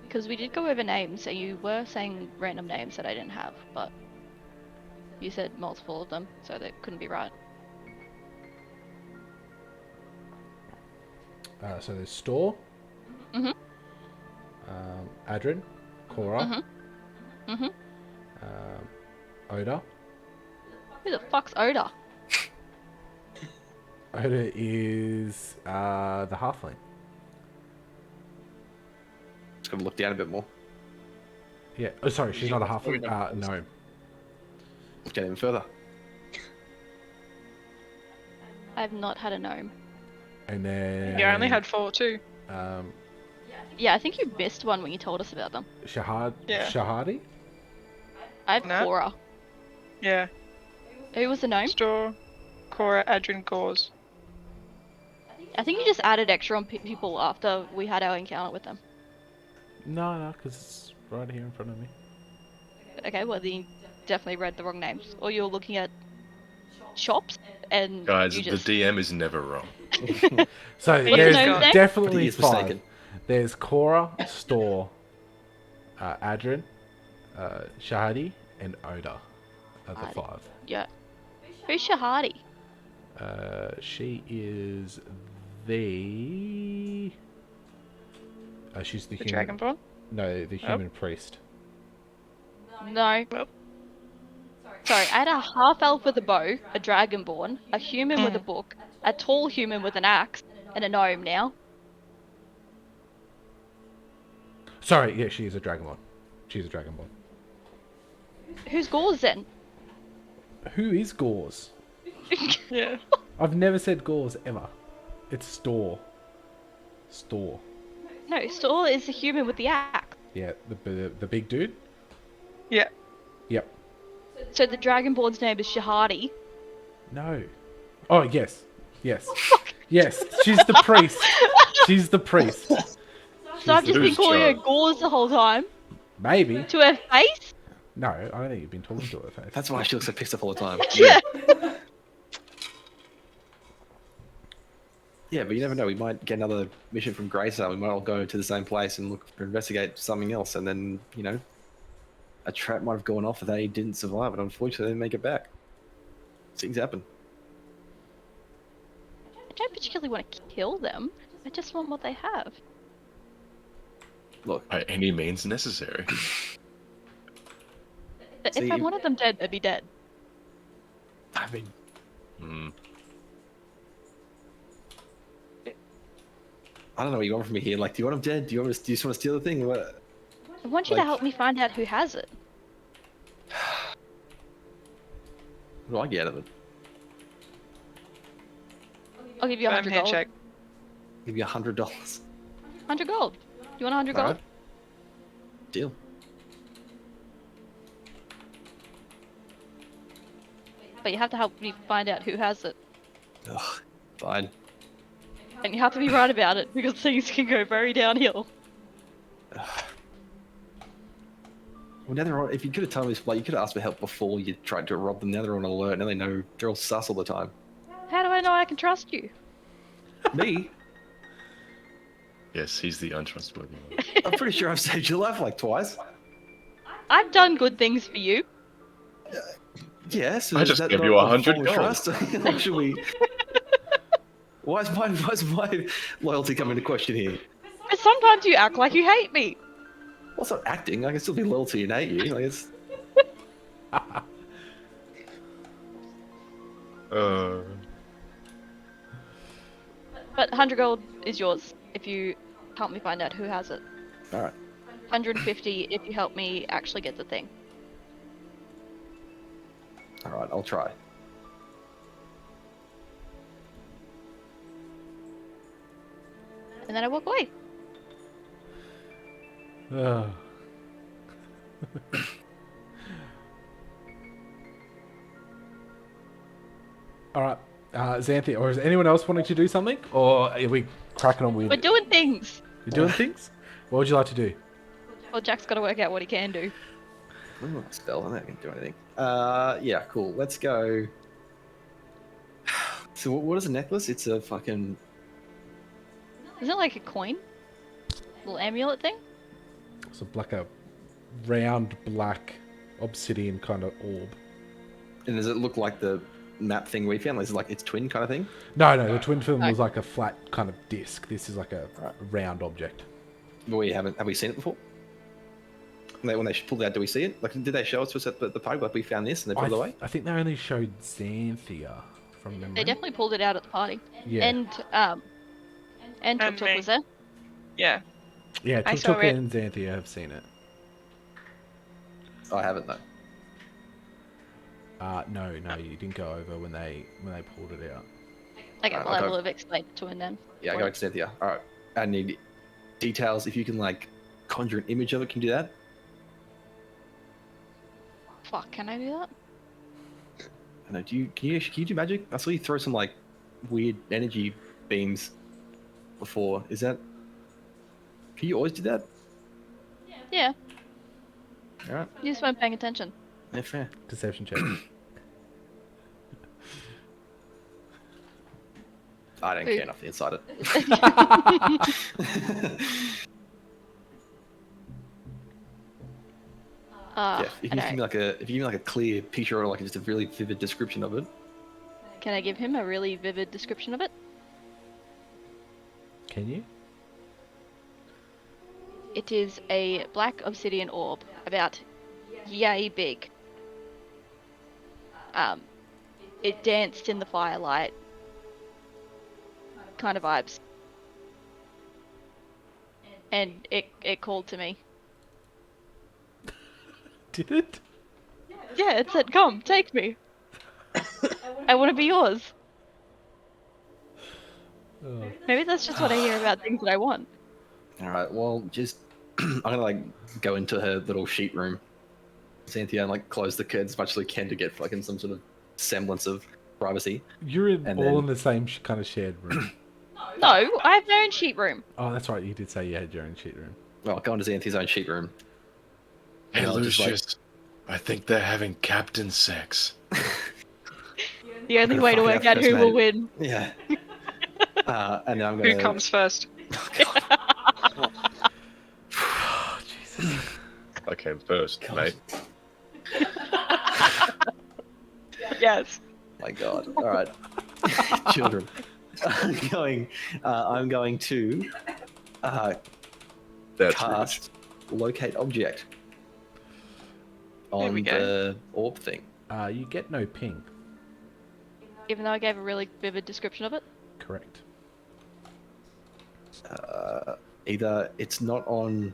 Because we did go over names, and you were saying random names that I didn't have, but you said multiple of them, so that couldn't be right. So there's Store. Mhm. Adrin. Cora. Mhm. Oda. Who the fuck's Oda? Oda is the halfling. Just gotta look down a bit more. Yeah. Oh, sorry, she's not a halfling. Oh, Gnome. Let's get even further. I've not had a gnome. And then Yeah, I only had 4 too. Yeah, I think you missed one when you told us about them. Yeah. Shahadi. I have No. Cora. Yeah. Who was the gnome? Store, Cora, Adrian, Gauze. I think you just added extra on people after we had our encounter with them. No, because it's right here in front of me. Okay, well then you definitely read the wrong names. Or you're looking at shops and Guys, you the just... DM is never wrong. So He there's is gone. But definitely he is 5. mistaken. There's Cora, Store, Adrin, Shahadi, and Oda are the Shahadi. 5. Yeah. Who's Shahadi? She is the She's the The human. Dragonborn? No, the human priest. No. Well. Sorry, I had a half elf with a bow, a dragonborn, a human with a Mm. book, a tall human with an axe, and a gnome now. Sorry, yeah, she is a dragonborn. She's a dragonborn. Who's Gauze then? Who is Gauze? Yeah. I've never said Gauze ever. It's Store. Store. No, Saul is the human with the axe. Yeah, the big dude. Yeah. Yep. So the dragonborn's name is Shahadi. No. Oh yes, yes, yes. She's the priest. She's the priest. So I've just been Who's calling her Joe? Gauze the whole time. Maybe. To her face? No, I don't think you've been talking to her face. That's why she looks so pissed off all the time. Yeah. Yeah, but you never know. We might get another mission from Graystar. We might all go to the same place and look for investigate something else, and then a trap might have gone off and they didn't survive, and unfortunately they didn't make it back. Things happen. I don't particularly want to kill them. I just want what they have. Look, By any means necessary. But See, if I wanted them dead, they'd be dead. I mean, Hmm. I don't know what you want from me here. Like, do you want him dead? Do you just want to steal the thing? What? I want you Like- to help me find out who has it. What do I get out of it? I'll give you Firm 100 gold. handshake. Give you $100. 100 gold. You want 100 gold? Alright. Deal. But you have to help me find out who has it. Ugh, fine. And you have to be right about it, because things can go very downhill. Well, now they're on. If you could have told me, like, you could have asked for help before you tried to rob them. Now they're on alert. Now they know they're all sus all the time. How do I know I can trust you? Me? Yes, he's the untrustworthy one. I'm pretty sure I've saved your life like twice. I've done good things for you. Yes. I is just that gave not you a 100 form of gold. trust? Or should we? Why is my loyalty coming into question here? But sometimes you act like you hate me. Well, it's not acting. I can still be loyal to you and hate you. Like, it's... But 100 gold is yours if you help me find out who has it. All right. 150 if you help me actually get the thing. All right. I'll try. And then I walk away. Ugh. All right, Xanthia, or is anyone else wanting to do something, or are we cracking on with? We're doing things. You're doing things. What would you like to do? Well, Jack's got to work out what he can do. Ooh, spell. I don't think I can do anything. Yeah, cool. Let's go. So what is a necklace? It's a fucking. Isn't it like a coin? Little amulet thing? It's like a round black obsidian kind of orb. And does it look like the map thing we found? Is it like its twin kind of thing? No, the twin film Okay. was like a flat kind of disc. This is like a Right. round object. Have we seen it before? When they pulled it out, do we see it? Like, did they show us at the party? Like, we found this and they put it away? I think they only showed Xanthia from memory. They definitely pulled it out at the party. Yeah, And And Tuk Tuk me. was there. Yeah. yeah. I Tuk saw Tuk it. and Xanthia have seen it. I haven't though. No, you didn't go over when they pulled it out. Okay, Alright, well, I okay. will have explained it to him then. Yeah, I got Cynthia. All right. I need details. If you can like conjure an image of it, can you do that? Fuck, can I do that? I know. Can you do magic? I saw you throw some like weird energy beams before. Is that? Can you always do that? Yeah, All right. you just weren't paying attention. Yeah, fair. Deception check. I don't Ooh. care enough inside it. Uh, Yeah, if you give me like a clear picture or like just a really vivid description of it. Can I give him a really vivid description of it? Can you? It is a black obsidian orb, about yay big. It danced in the firelight. Kind of vibes. And it called to me. Did it? Yeah, it said, "Come, take me. I want to be yours." Oh. Maybe that's just what I hear about things that I want. All right. Well, just I'm gonna like go into her little sheet room, Cynthia, and like close the curtains as much as I can to get fucking some sort of semblance of privacy. You're in And all then- in the same kind of shared room. No, I have my own sheet room. Oh, that's right. You did say you had your own sheet room. Well, go into Xanthia's own sheet room. Hey, And I'll just, like- Lucius, I think they're having captain sex. The only Gonna way to fuck work out out first, who will mate. win. Yeah. And then I'm gonna. Who comes first? Oh, God. Oh, Jesus. I came first, God. mate. Yes. My God. All right. Children. I'm going to That's cast locate object on we go. the orb thing. You get no ping. Even though I gave a really vivid description of it. Correct. Either it's not on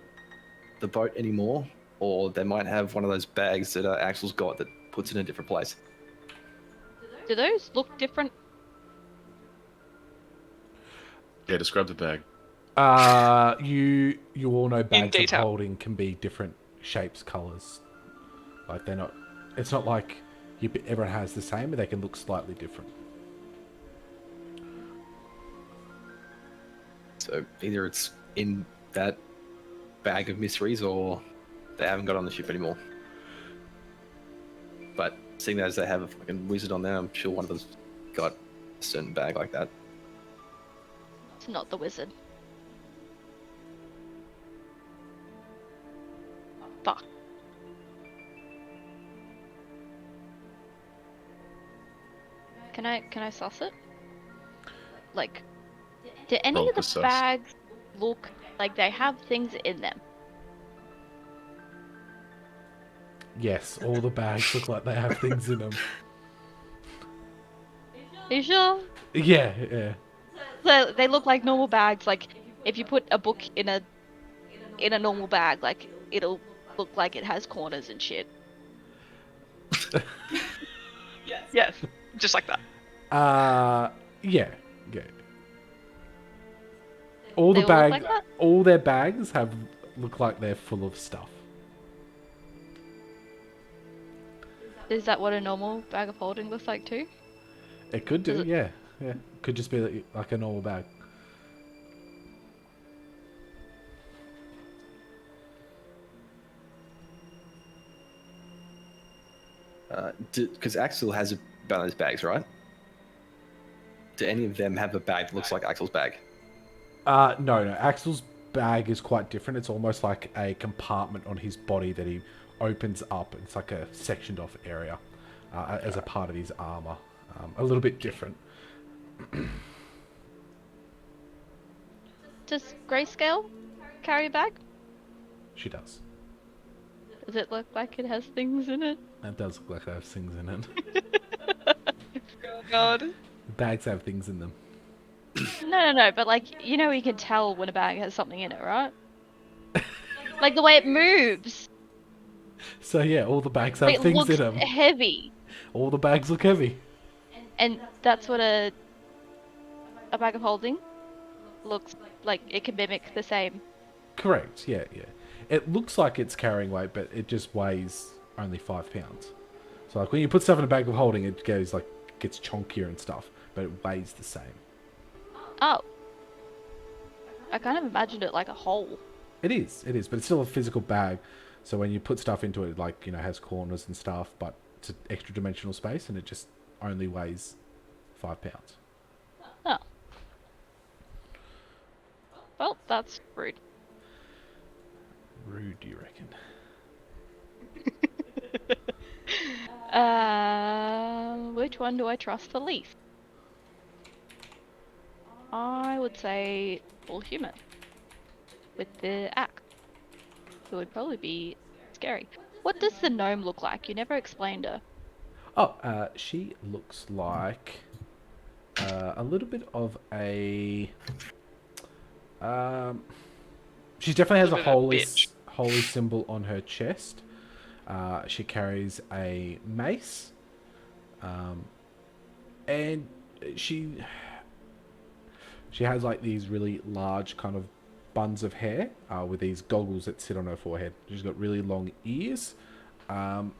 the boat anymore, or they might have one of those bags that Axel's got that puts it in a different place. Do those look different? Yeah, describe the bag. You all know bags of detail. holding can be different shapes, colors. Like they're not. It's not like everyone has the same, but they can look slightly different. So either it's in that bag of mysteries, or they haven't got it on the ship anymore. But seeing as they have a fucking wizard on there, I'm sure one of them's got a certain bag like that. It's not the wizard. Fuck. Can I suss it? Like, do any Roll of for the sus. bags look like they have things in them? Yes, all the bags look like they have things in them. Are you sure? Yeah, yeah. They look like normal bags. Like, if you put a book in a normal bag, like it'll look like it has corners and shit. Yes. Just like that. Yeah, yeah. All They the all look bag, like that? all their bags look like they're full of stuff. Is that what a normal bag of holding looks like too? It could do, Does it- yeah, yeah. Could just be like a normal bag. Because Axel has a one of those bags, right? Do any of them have a bag that looks like Axel's bag? No. Axel's bag is quite different. It's almost like a compartment on his body that he opens up. It's like a sectioned off area as a part of his armor. A little bit different. Does Grayscale carry a bag? She does. Does it look like it has things in it? It does look like it has things in it. God. Bags have things in them. No. But like, you know, you can tell when a bag has something in it, right? Like the way it moves. So yeah, all the bags have Like, it things looks in them. heavy, All the bags look heavy. and that's what a bag of holding looks like. It can mimic the same. Correct. Yeah, yeah. It looks like it's carrying weight, but it just weighs only 5 pounds. So like when you put stuff in a bag of holding, it gets chonkier and stuff, but it weighs the same. Oh. I kind of imagined it like a hole. It is, but it's still a physical bag. So when you put stuff into it, like, has corners and stuff, but it's an extra dimensional space, and it just only weighs 5 pounds. Oh. Well, that's rude. Rude, do you reckon? Which one do I trust the least? I would say full human with the axe. it would probably be scary. What does the gnome look like? You never explained her. Oh, she looks like a little bit of a. She definitely has a Little bit of a holy bitch. holy symbol on her chest. She carries a mace, and she she has like these really large kind of buns of hair with these goggles that sit on her forehead. She's got really long ears, and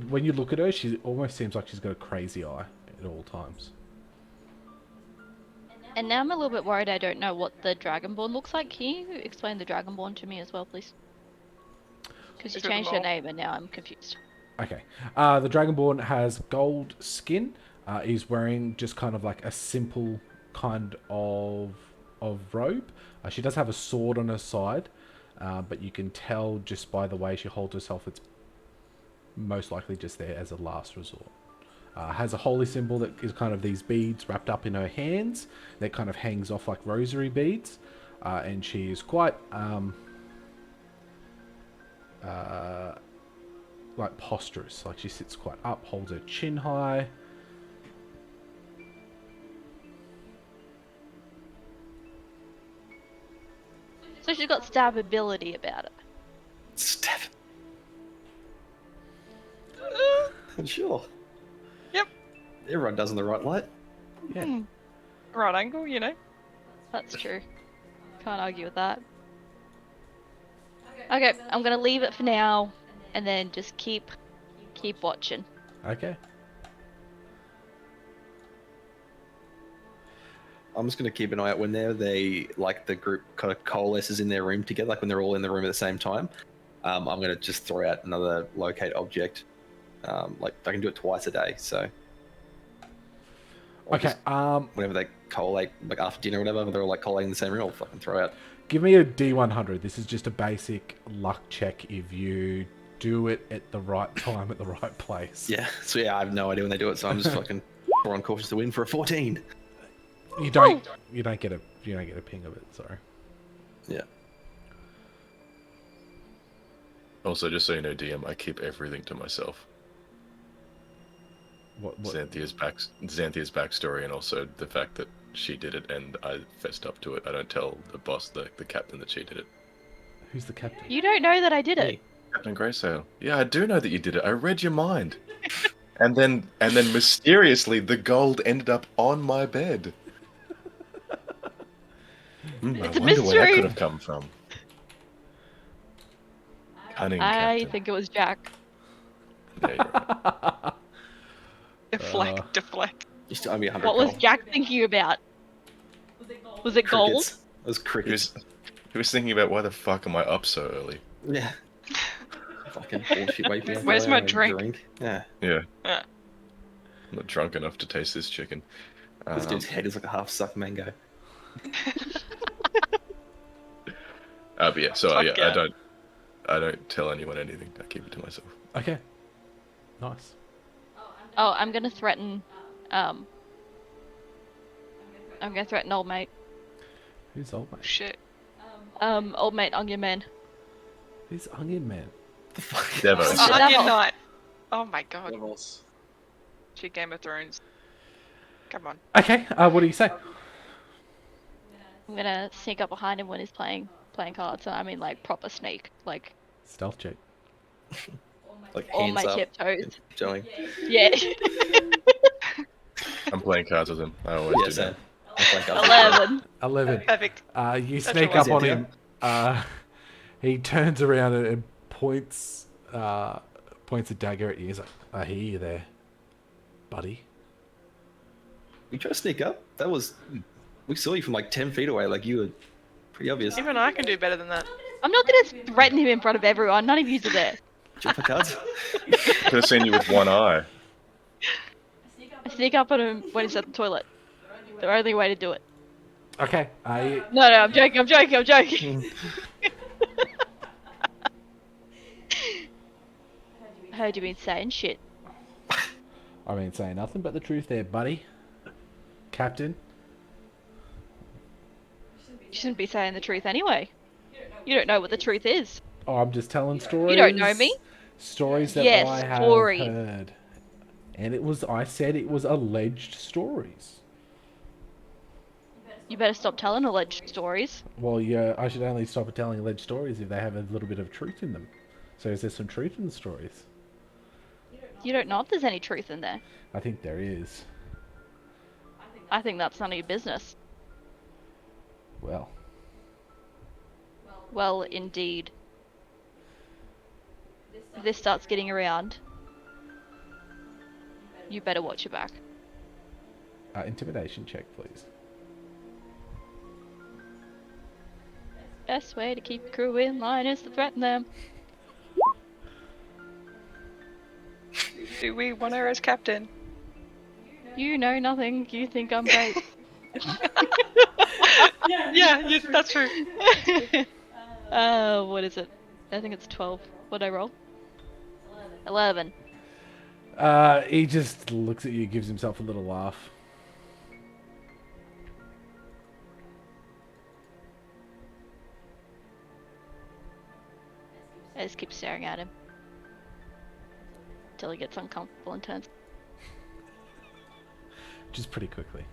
when you look at her, she almost seems like she's got a crazy eye at all times. And now I'm a little bit worried I don't know what the Dragonborn looks like. Can you explain the Dragonborn to me as well, please? Because you Look at them changed her all. name and now I'm confused. Okay. The Dragonborn has gold skin. He's wearing just kind of like a simple kind of robe. She does have a sword on her side, but you can tell just by the way she holds herself, it's most likely just there as a last resort. Has a holy symbol that is kind of these beads wrapped up in her hands that kind of hangs off like rosary beads. And she is quite like posturous. Like she sits quite up, holds her chin high. So she's got stab ability about it. Stab. Sure. Yep. Everyone does in the right light. Yeah. Right angle, you know. That's true. Can't argue with that. Okay, I'm gonna leave it for now, and then just keep watching. Okay. I'm just gonna keep an eye out when they like the group kind of coalesces in their room together, like when they're all in the room at the same time. I'm gonna just throw out another locate object. Like I can do it twice a day, so. Or Okay. just whenever they collate, like after dinner or whatever, they're all like collating in the same room, I'll fucking throw out. Give me a D100. This is just a basic luck check if you do it at the right time at the right place. Yeah. So yeah, I have no idea when they do it, so I'm just fucking on cautious to win for a 14. You don't get a ping of it. Sorry. Yeah. Also, just so you know, DM, I keep everything to myself. What? Xanthia's backstory, and also the fact that she did it and I fessed up to it. I don't tell the boss, the captain, that she did it. Who's the captain? You don't know that I did it. Hey. Captain Greysail. Yeah, I do know that you did it. I read your mind. And then mysteriously, the gold ended up on my bed. I It's a wonder where that mystery. could have come from. Cunning I captain. think it was Jack. Yeah, you're right. Deflect, deflect. You still owe me 100. What was Cole. Jack thinking about? Was it gold? Crickets. It was He crickets. was thinking about why the fuck am I up so early? Yeah. Fucking bullshit. Wait, Where's my drink? Yeah. Yeah. Yeah. I'm not drunk enough to taste this chicken. This dude's head is like a half-sucked mango. But yeah, so Fuck yeah, yeah. I don't tell anyone anything. I keep it to myself. Okay. Nice. Oh, I'm gonna threaten. I'm gonna threaten old mate. Who's old mate? Shit. Old mate Onion Man. Who's Onion Man? Devos. Oh, Onion Devil. Knight. Oh my god. Levels. Shit, Game of Thrones. Come on. Okay. What do you say? I'm gonna sneak up behind him when he's playing cards. And I mean like proper sneak, like Stealth check. Like on hands my up. tiptoes. Showing. Yeah. I'm playing cards with him. I always Yeah, do same. that. I'm playing cards with you. 11. 11. Perfect. You That's sneak what up I on did, him. He turns around and points a dagger at you. He's like, "I hear you there, buddy." You try to sneak up? That was. We saw you from like 10 feet away. Like you were pretty obvious. Even I can do better than that. I'm not gonna threaten him in front of everyone. None of you are there. Do you play cards? Could have seen you with one eye. I sneak up on him when he's at the toilet. The only way to do it. Okay. No, I'm joking. I'm joking. I heard you been saying shit. I mean, saying nothing but the truth there, buddy. Captain. You shouldn't be saying the truth anyway. You don't know what the truth is. Oh, I'm just telling stories. You don't know me. Stories that Yes, I have stories. heard. And I said it was alleged stories. You better stop telling alleged stories. Well, yeah, I should only stop telling alleged stories if they have a little bit of truth in them. So is there some truth in the stories? You don't know if there's any truth in there. I think there is. I think that's none of your business. Well, Well, indeed. If this starts getting around, you better watch your back. intimidation check, please. Best way to keep your crew in line is to threaten them. Do we want her as captain? You know nothing. You think I'm great. Yeah, that's true. What is it? I think it's 12. What'd I roll? 11. He just looks at you, gives himself a little laugh. I just keep staring at him. Till he gets uncomfortable and turns. Just pretty quickly.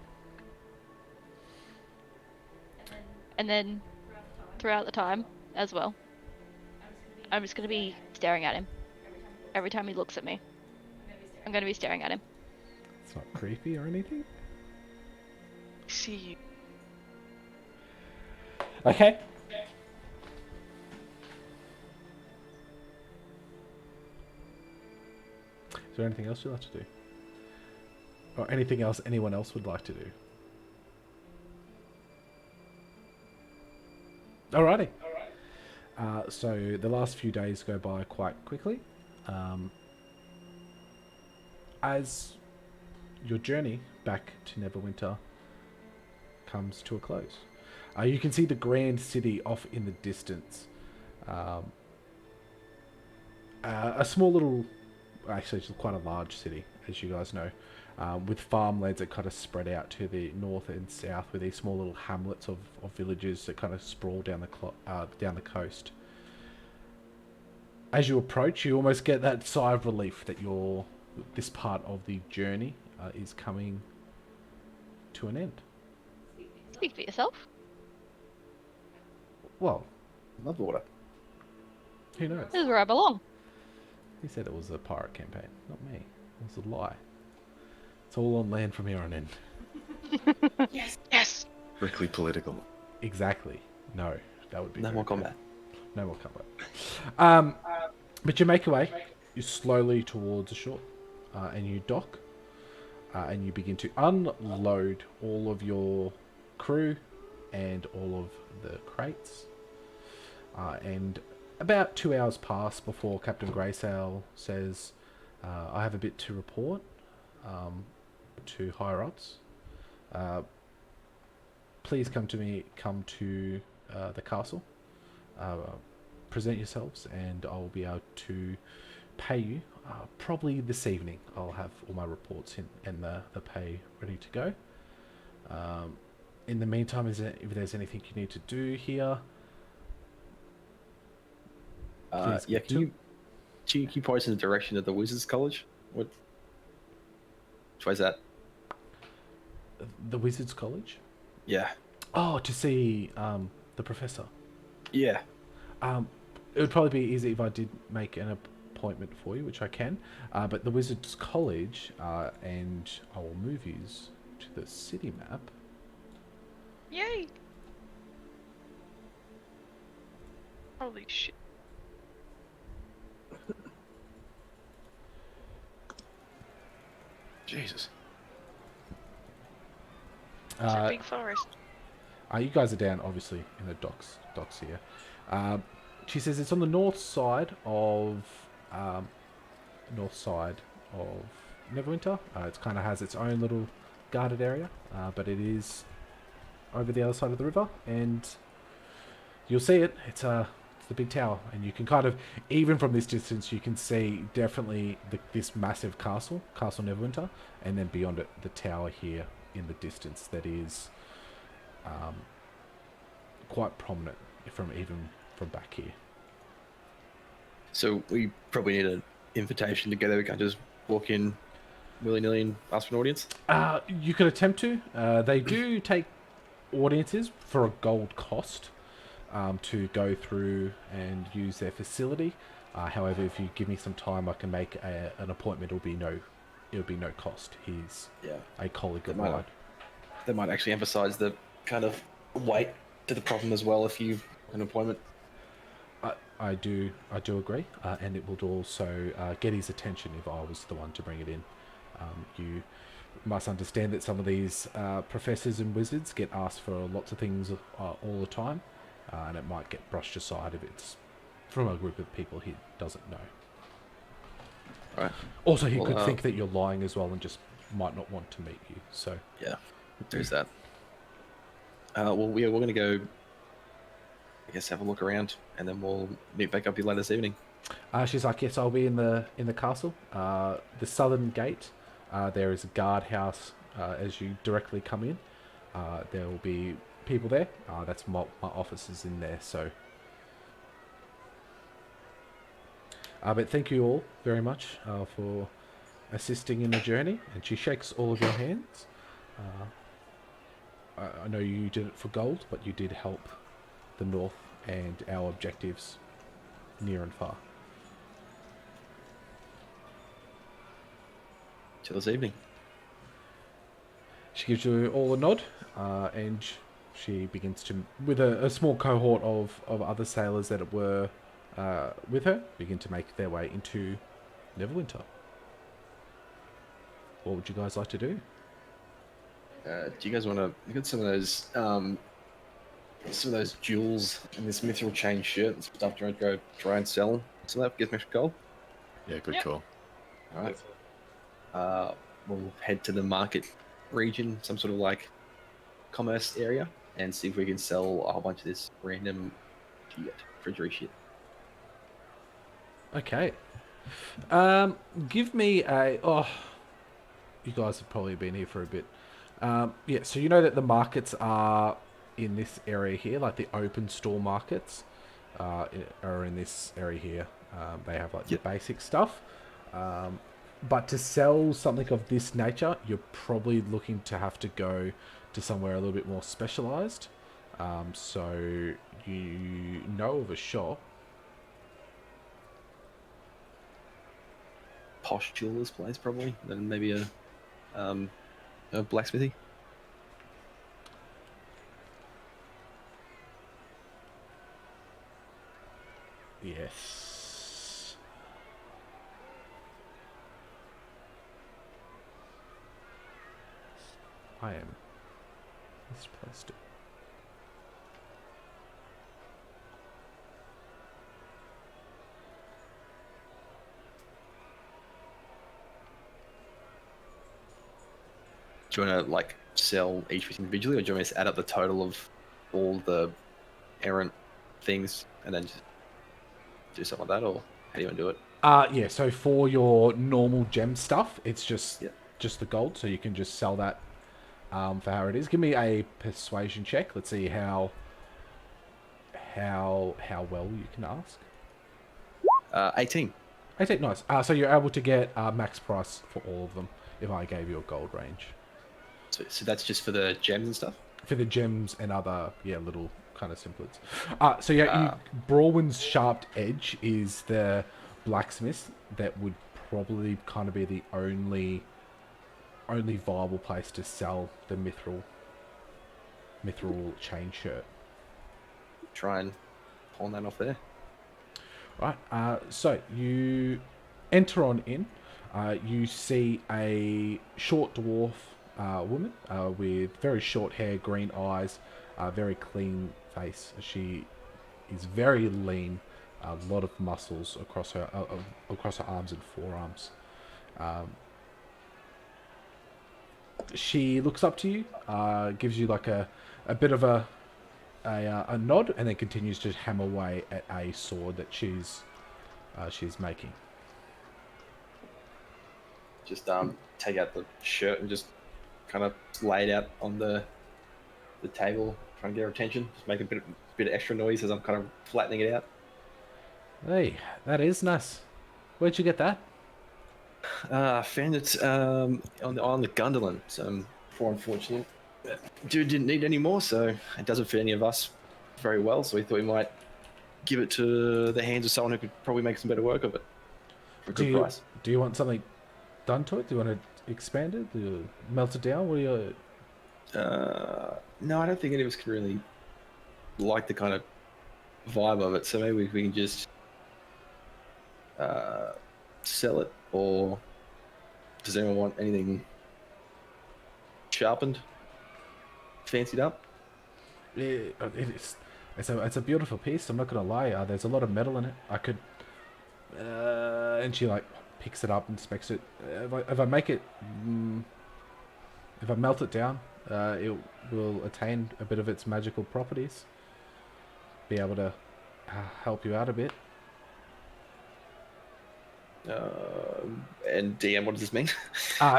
And then, throughout the time, as well, I'm just gonna be staring at him. Every time he looks at me, I'm gonna be staring at him. It's not creepy or anything. See you. Okay. Is there anything else you'd like to do? Or anything else anyone else would like to do? Alrighty. So the last few days go by quite quickly. As your journey back to Neverwinter comes to a close, you can see the grand city off in the distance. A small little, actually it's quite a large city, as you guys know, with farmlands that kind of spread out to the north and south, with these small little hamlets of villages that kind of sprawl down the coast. As you approach, you almost get that sigh of relief that this part of the journey is coming to an end. Speak for yourself. Well, Love water. who knows? This is where I belong. He said it was a pirate campaign, not me. It was a lie. It's all on land from here on in. Yes. Strictly political. Exactly. No, that would be No very more bad. combat. No more combat. But you make your way. You slowly towards the shore, and you dock, and you begin to unload all of your crew and all of the crates. And about 2 hours pass before Captain Greysail says, "I have a bit to report to higher ups. Please come to the castle. Present yourselves, and I'll be able to pay you. Probably this evening. I'll have all my reports in and the pay ready to go. In the meantime, if there's anything you need to do here, please Yeah, do." can you point us in the direction of the Wizards College? Which way is that? The Wizards College? Yeah. Oh, to see the professor. Yeah. It would probably be easy if I did make an appointment for you, which I can. But the Wizards College, and I will move you to the city map. Yay. Holy shit. Jesus. It's a big forest. You guys are down, obviously, in the docks here. She says it's on the north side of Neverwinter. It kind of has its own little guarded area, but it is over the other side of the river, and you'll see it. It's the big tower, and you can kind of, even from this distance, you can see definitely this massive Castle Neverwinter, and then beyond it, the tower here in the distance that is quite prominent from back here. So we probably need an invitation together. We can't just walk in willy-nilly and ask for an audience. You could attempt to. They do take audiences for a gold cost to go through and use their facility. However, if you give me some time, I can make an appointment. It'll be no cost. He's Yeah. a colleague That of might, mine. that might actually emphasize the kind of weight to the problem as well if you book an appointment. I do agree, and it would also get his attention if I was the one to bring it in. You must understand that some of these professors and wizards get asked for lots of things all the time, and it might get brushed aside if it's from a group of people he doesn't know. Right. Also, he Well, could think that you're lying as well and just might not want to meet you. So Yeah, there's that. We're going to go, I guess, have a look around, and then we'll meet back up here later this evening. she's like, yes, I'll be in the castle. The southern gate. There is a guardhouse as you directly come in. There will be people there. That's my office is in there. So, but thank you all very much for assisting in the journey. And she shakes all of your hands. I know you did it for gold, but you did help the North and our objectives near and far. Till this evening. She gives you all a nod, and she begins to, with a small cohort of other sailors that were with her, begin to make their way into Neverwinter. What would you guys like to do? Do you guys want to look at some of those jewels and this mithril chain shirt and stuff? Do you want to go try and sell some of that? Get some extra gold. Yeah, good Yep. call. All right. We'll head to the market region, some sort of like commerce area, and see if we can sell a whole bunch of this random shit, treasury shit. Okay. Give me a. Oh, you guys have probably been here for a bit. Yeah, so you know that the markets are in this area here, like the open store markets are in this area here. They have like Yep. the basic stuff. But to sell something of this nature, you're probably looking to have to go to somewhere a little bit more specialized. So you know of a shop. Posh jeweler's place, probably. Then maybe a blacksmithy. Yes. I am misplaced. Do you want to like sell each piece individually, or do you want me to add up the total of all the errant things and then just do something like that, or how do you want to do it? Yeah, so for your normal gem stuff, it's just Yep. just the gold, so you can just sell that for how it is. Give me a persuasion check. Let's see how well you can ask. 18. 18, nice. So you're able to get max price for all of them if I gave you a gold range. So that's just for the gems and stuff? For the gems and other, little kind of simplets. So Brawwin's Sharp Edge is the blacksmith that would probably kind of be the only viable place to sell the mithril chain shirt. Try and pawn that off there. Right. So you enter on in. You see a short dwarf woman with very short hair, green eyes, very clean face. She is very lean, a lot of muscles across her arms and forearms. She looks up to you, gives you like a bit of a nod, and then continues to hammer away at a sword that she's making. Just take out the shirt and just kind of lay it out on the table, trying to get her attention. Just make a bit of extra noise as I'm kind of flattening it out. Hey, that is nice. Where'd you get that? I found it on the island of Gunderlin. So poor unfortunate. Dude didn't need any more, so it doesn't fit any of us very well. So we thought we might give it to the hands of someone who could probably make some better work of it for a Do good you price. do you want something done to it? Do you want to expand it? Do you melt it down? What do you? No, I don't think any of us can really like the kind of vibe of it. So maybe we can just sell it, or does anyone want anything sharpened, fancied up? It is. It's a beautiful piece. I'm not gonna lie. There's a lot of metal in it. I could. And she like picks it up and specs it. If I make it, if I melt it down, it will attain a bit of its magical properties. Be able to help you out a bit. And DM, what does this mean?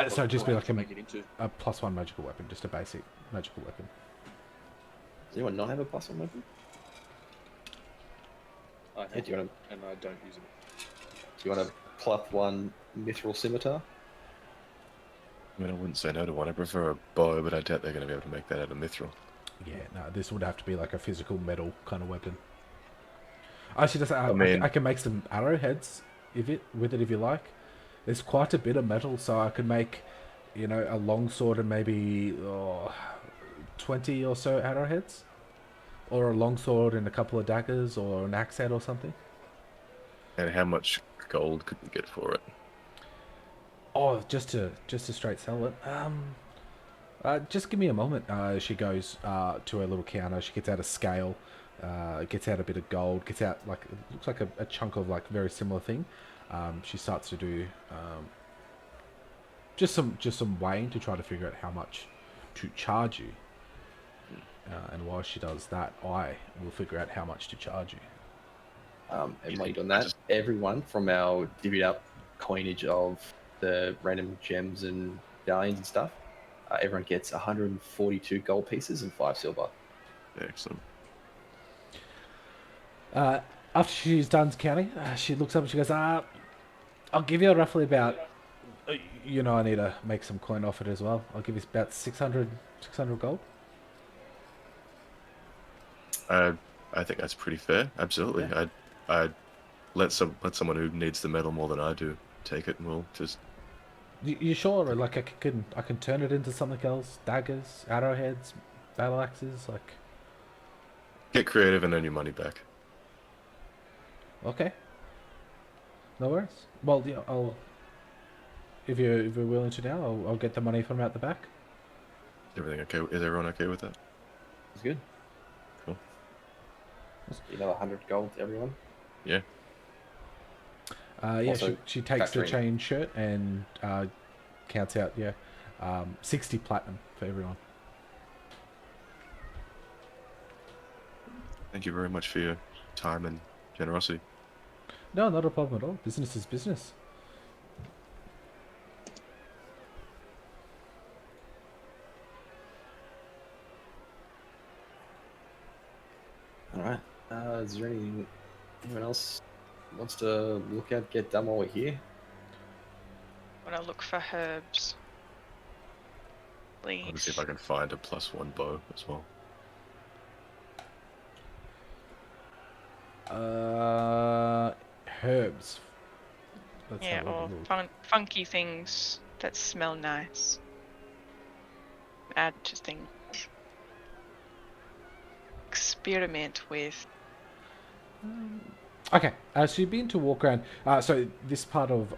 So just be What like to make it into. a +1 magical weapon, just a basic magical weapon. Does anyone not have a +1 weapon? I have, Yeah, do you want and I don't use it. Do you want a +1 mithril scimitar? I mean, I wouldn't say no to one. I prefer a bow, but I doubt they're going to be able to make that out of mithril. Yeah, no, this would have to be like a physical metal kind of weapon. Actually, just mean- I can make some arrowheads with it if you like. There's quite a bit of metal, so I could make, a long sword and maybe 20 or so arrowheads, or a long sword and a couple of daggers, or an axe head or something. And how much gold could we get for it? Oh, just to straight sell it. Just give me a moment. She goes to her little counter. She gets out a scale, gets out a bit of gold, gets out like it looks like a chunk of like very similar thing. She starts to do just some weighing to try to figure out how much to charge you. And while she does that, I will figure out how much to charge you. And You while think you're doing I that, just- everyone from our divvied up coinage of the random gems and medallions and stuff, everyone gets 142 gold pieces and 5 silver. Excellent. After she's done counting, she looks up and she goes, I'll give you roughly about, I need to make some coin off it as well. I'll give you about 600 gold. I think that's pretty fair. Absolutely. Yeah. I'd let someone who needs the metal more than I do take it, and we'll just You sure? Or, like I can turn it into something else? Daggers, arrowheads, battle axes, like. get creative and earn your money back. Okay. No worries. Well, yeah, I'll. If you're willing to now, I'll get the money from out the back. Everything okay? Is everyone okay with that? It's good. Cool. Another 100 gold to everyone. Yeah. Yeah, Also, she takes the factoring- chain shirt and counts out 60 platinum for everyone. Thank you very much for your time and generosity. No, not a problem at all. Business is business. All right. Is there anyone else wants to look at, get done while we're here? Want to look for herbs. I'll just see Please. if I can find a +1 bow as well. Herbs. Let's Yeah, have a or look. funky things that smell nice. Add to things. Experiment with. Okay, so you've been to walk around. So this part of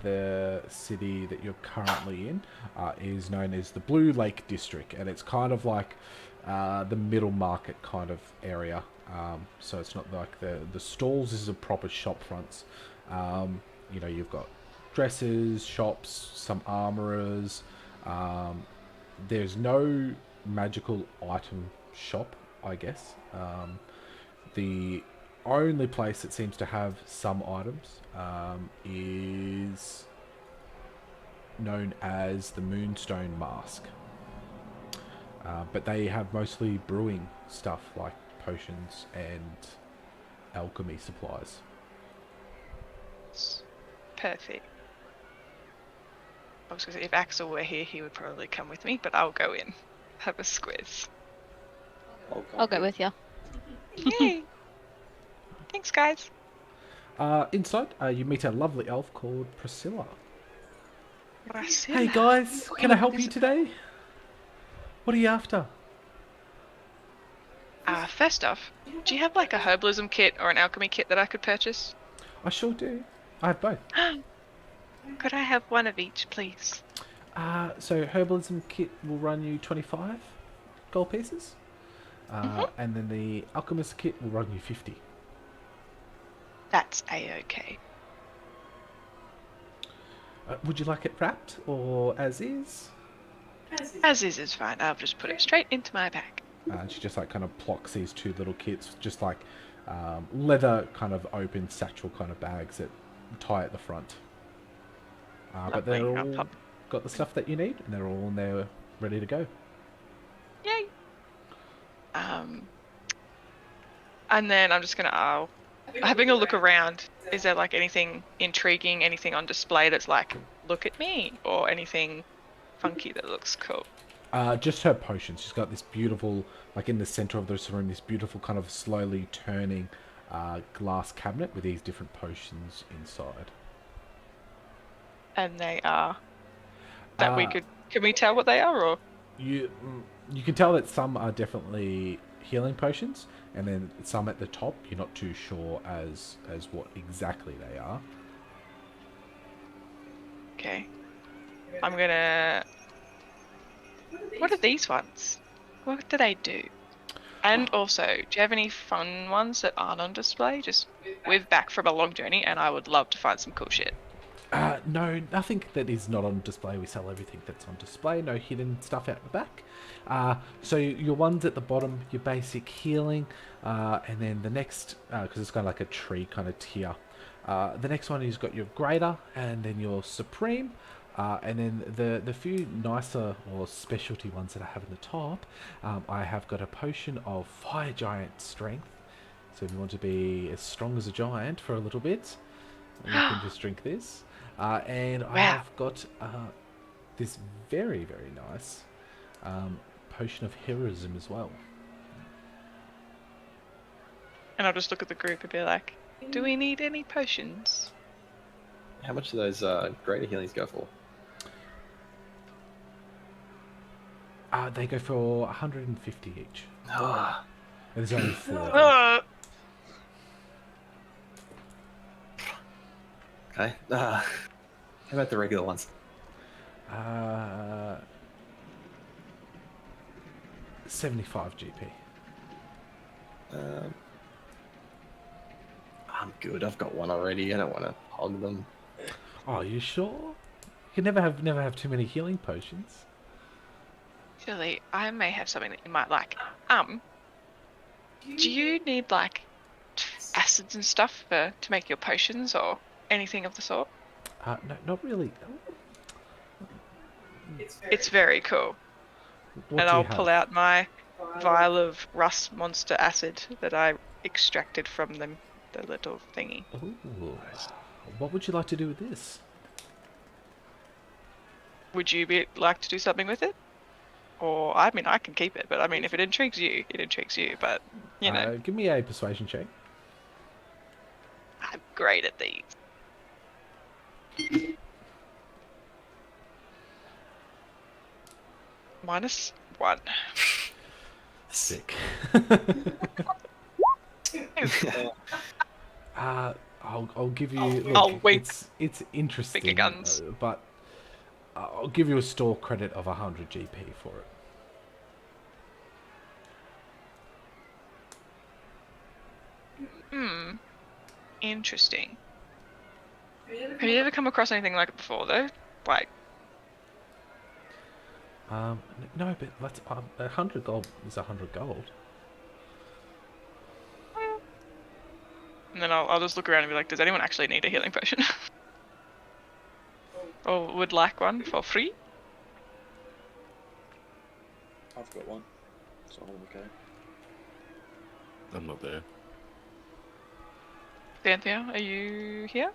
the city that you're currently in is known as the Blue Lake District, and it's kind of like the middle market kind of area. So it's not like the stalls. This is a proper shop fronts. You've got dresses, shops, some armorers. There's no magical item shop, I guess. The only place that seems to have some items is known as the Moonstone Mask. But they have mostly brewing stuff like potions and alchemy supplies. That's perfect. I was going to say, if Axel were here, he would probably come with me, but I'll go in. Have a squiz. I'll go with you. Yay! Thanks, guys. Inside, you meet a lovely elf called Priscilla. Priscilla. Hey guys, can I help you Is- today? What are you after? First off, do you have like a herbalism kit or an alchemy kit that I could purchase? I sure do. I have both. Could I have one of each, please? So herbalism kit will run you 25 gold pieces. And then the alchemist kit will run you 50. That's a-okay. Would you like it wrapped or as is? As is fine. I'll just put it straight into my bag. And she just like kind of plocks these two little kits, just like leather kind of open satchel kind of bags that tie at the front. But they're Lovely. I'll all pop- got the stuff that you need, and they're all in there ready to go. Yay! And then I'm just gonna having a look around. Is there like anything intriguing, anything on display that's like, look at me, or anything funky that looks cool? Just her potions. She's got this beautiful, like in the center of this room, this beautiful kind of slowly turning glass cabinet with these different potions inside. And they are that we Uh, could. Can we tell what they are, or You can tell that some are definitely healing potions, and then some at the top you're not too sure as what exactly they are. okay? I'm gonna. What are these ones? What do they do? And also, do you have any fun ones that aren't on display? Just we're back from a long journey, and I would love to find some cool shit. No, nothing that is not on display. We sell everything that's on display. No hidden stuff out the back. So your ones at the bottom, your basic healing, and then the next, because it's kind of like a tree kind of tier. The next one is got your greater, and then your supreme, and then the few nicer or specialty ones that I have in the top. I have got a potion of fire giant strength. So if you want to be as strong as a giant for a little bit, you can just drink this. And I Wow. have got this very, very nice potion of heroism as well. And I'll just look at the group and be like, do we need any potions? How much do those greater healings go for? They go for 150 each. Ah, And there's only 4 of them. okay. How about the regular ones? 75 GP. I'm good. I've got one already. I don't want to hog them. Oh, you sure? You can never have too many healing potions. Surely, I may have something that you might like. Do you need like acids and stuff to make your potions or anything of the sort? No, not really. It's very cool. What And do you I'll have? pull out my vial of rust monster acid that I extracted from the little thingy. Ooh. What would you like to do with this? Would you like to do something with it? Or, I mean, I can keep it, but I mean, if it intrigues you, it intrigues you, but, you know, Give me a persuasion check. I'm great at these. -1. Sick. I'll give you. Look, I'll wink. It's interesting, guns. but I'll give you a store credit of 100 GP for it. Interesting. Have you ever come across anything like it before, though? Like, No, but let's. 100 gold is 100 gold. and then I'll just look around and be like, does anyone actually need a healing potion? Or would like one for free? I've got one, so I'm okay. I'm not there. Xanthia, are you here?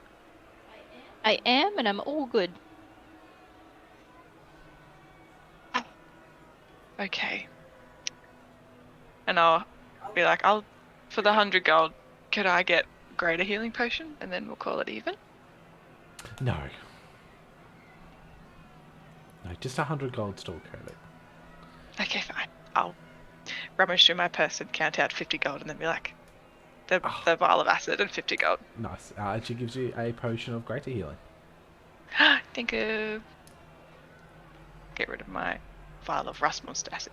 I am, and I'm all good. Okay. And I'll be like, for the 100 gold, could I get greater healing potion? And then we'll call it even. No. No, just 100 gold still, Curly. Okay, fine. I'll rummage through my purse and count out 50 gold and then be like, the vial of acid and 50 gold. Nice. And she gives you a potion of greater healing. Think of... Get rid of my vial of rust monster acid.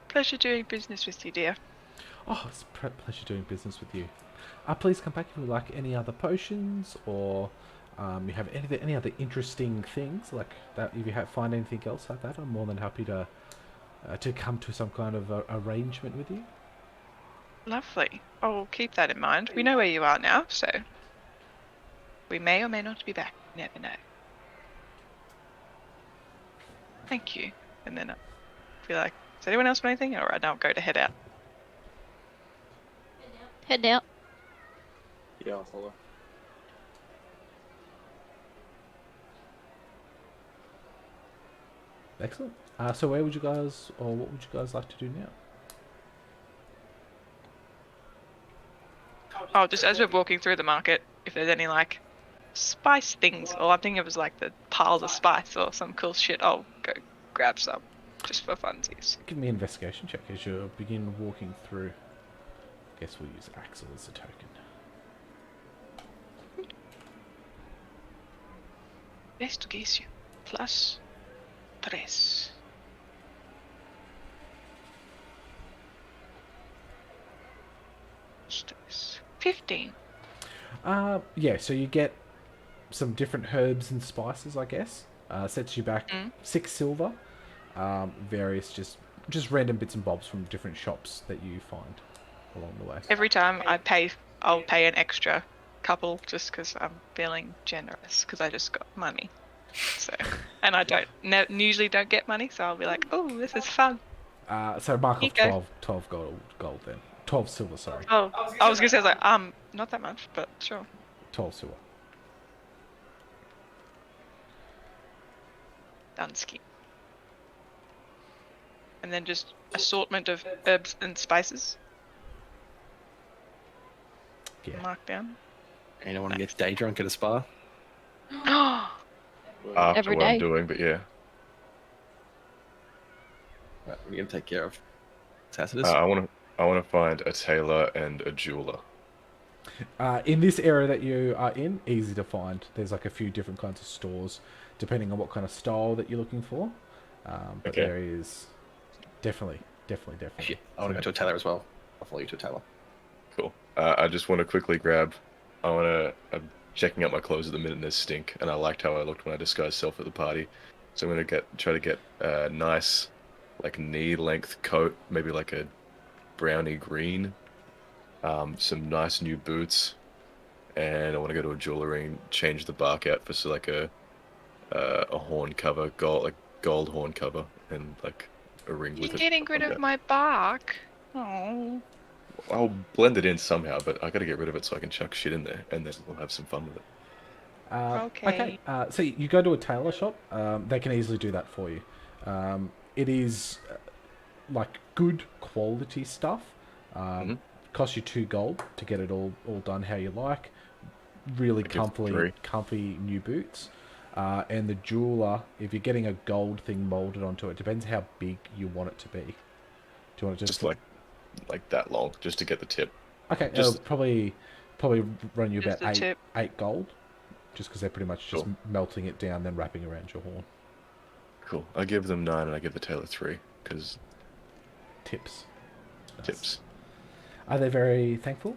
Pleasure doing business with you, dear. Oh, it's a pleasure doing business with you. Please come back if you like any other potions, or you have any other interesting things like that. If you find anything else like that, I'm more than happy to come to some kind of arrangement with you. Lovely. I'll keep that in mind. We know where you are now, so we may or may not be back. You never know. Thank you. And then I'll be like, does anyone else want anything? Alright, now I'll go to head out. Head out. Yeah, I'll follow. Excellent. So where would you guys, or what would you guys like to do now? Oh, just as we're walking through the market, if there's any like spice things, all I'm thinking of is like the piles of spice or some cool shit, I'll go grab some just for funsies. Give me an investigation check as you begin walking through. Guess we'll use Axel as a token. Investigation plus 3. 15. Yeah, so you get some different herbs and spices, I guess. Sets you back 6 silver. Various just random bits and bobs from different shops that you find along the way. Every time I'll pay an extra couple just because I'm feeling generous because I just got money. So, and I usually don't get money, so I'll be like, oh, this is fun. So mark Here off you go. 12 gold then. 12 silver, sorry. Oh, I was gonna say, I was like, not that much, but sure. 12 silver. Done scheme. And then just assortment of herbs and spices. Yeah. Mark down. Anyone want to get day drunk at a spa? After Every what I'm day. doing, but yeah. Right, we're gonna take care of Tacitus. I want to find a tailor and a jeweler. In this area that you are in, easy to find. There's like a few different kinds of stores, depending on what kind of style that you're looking for. But Okay. there is definitely. Shit, I want to go to a tailor as well. I'll follow you to a tailor. Cool. I just want to quickly grab. I'm checking out my clothes at the minute and they stink, and I liked how I looked when I disguised self at the party. So I'm gonna try to get a nice, like knee-length coat, maybe like a brownie green. Some nice new boots, and I want to go to a jewelry and change the bark out for like a horn cover, gold horn cover, and like a ring You're with it. getting rid like of that. my bark. Oh. I'll blend it in somehow, but I gotta get rid of it so I can chuck shit in there, and then we'll have some fun with it. Okay. So you go to a tailor shop. They can easily do that for you. It is like good quality stuff. Costs you 2 gold to get it all done how you like. Really I give 3. comfy new boots. And the jeweler, if you're getting a gold thing molded onto it, depends how big you want it to be. Do you want it Just like that long, just to get the tip. Okay, just- it'll probably run you Just about the tip. 8 gold, just because they're pretty much just Cool. melting it down, then wrapping around your horn. Cool. I give them 9, and I give the tailor 3 because Tips. Nice. tips. Are they very thankful?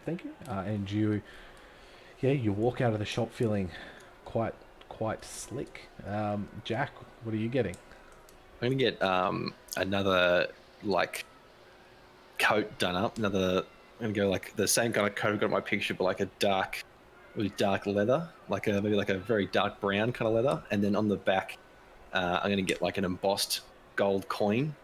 Thank you. And you walk out of the shop feeling quite slick. Jack, what are you getting? I'm gonna get another like coat done up. I'm gonna go like the same kind of coat I've got in my picture, but like a really dark leather, maybe like a very dark brown kind of leather. And then on the back, I'm gonna get like an embossed gold coin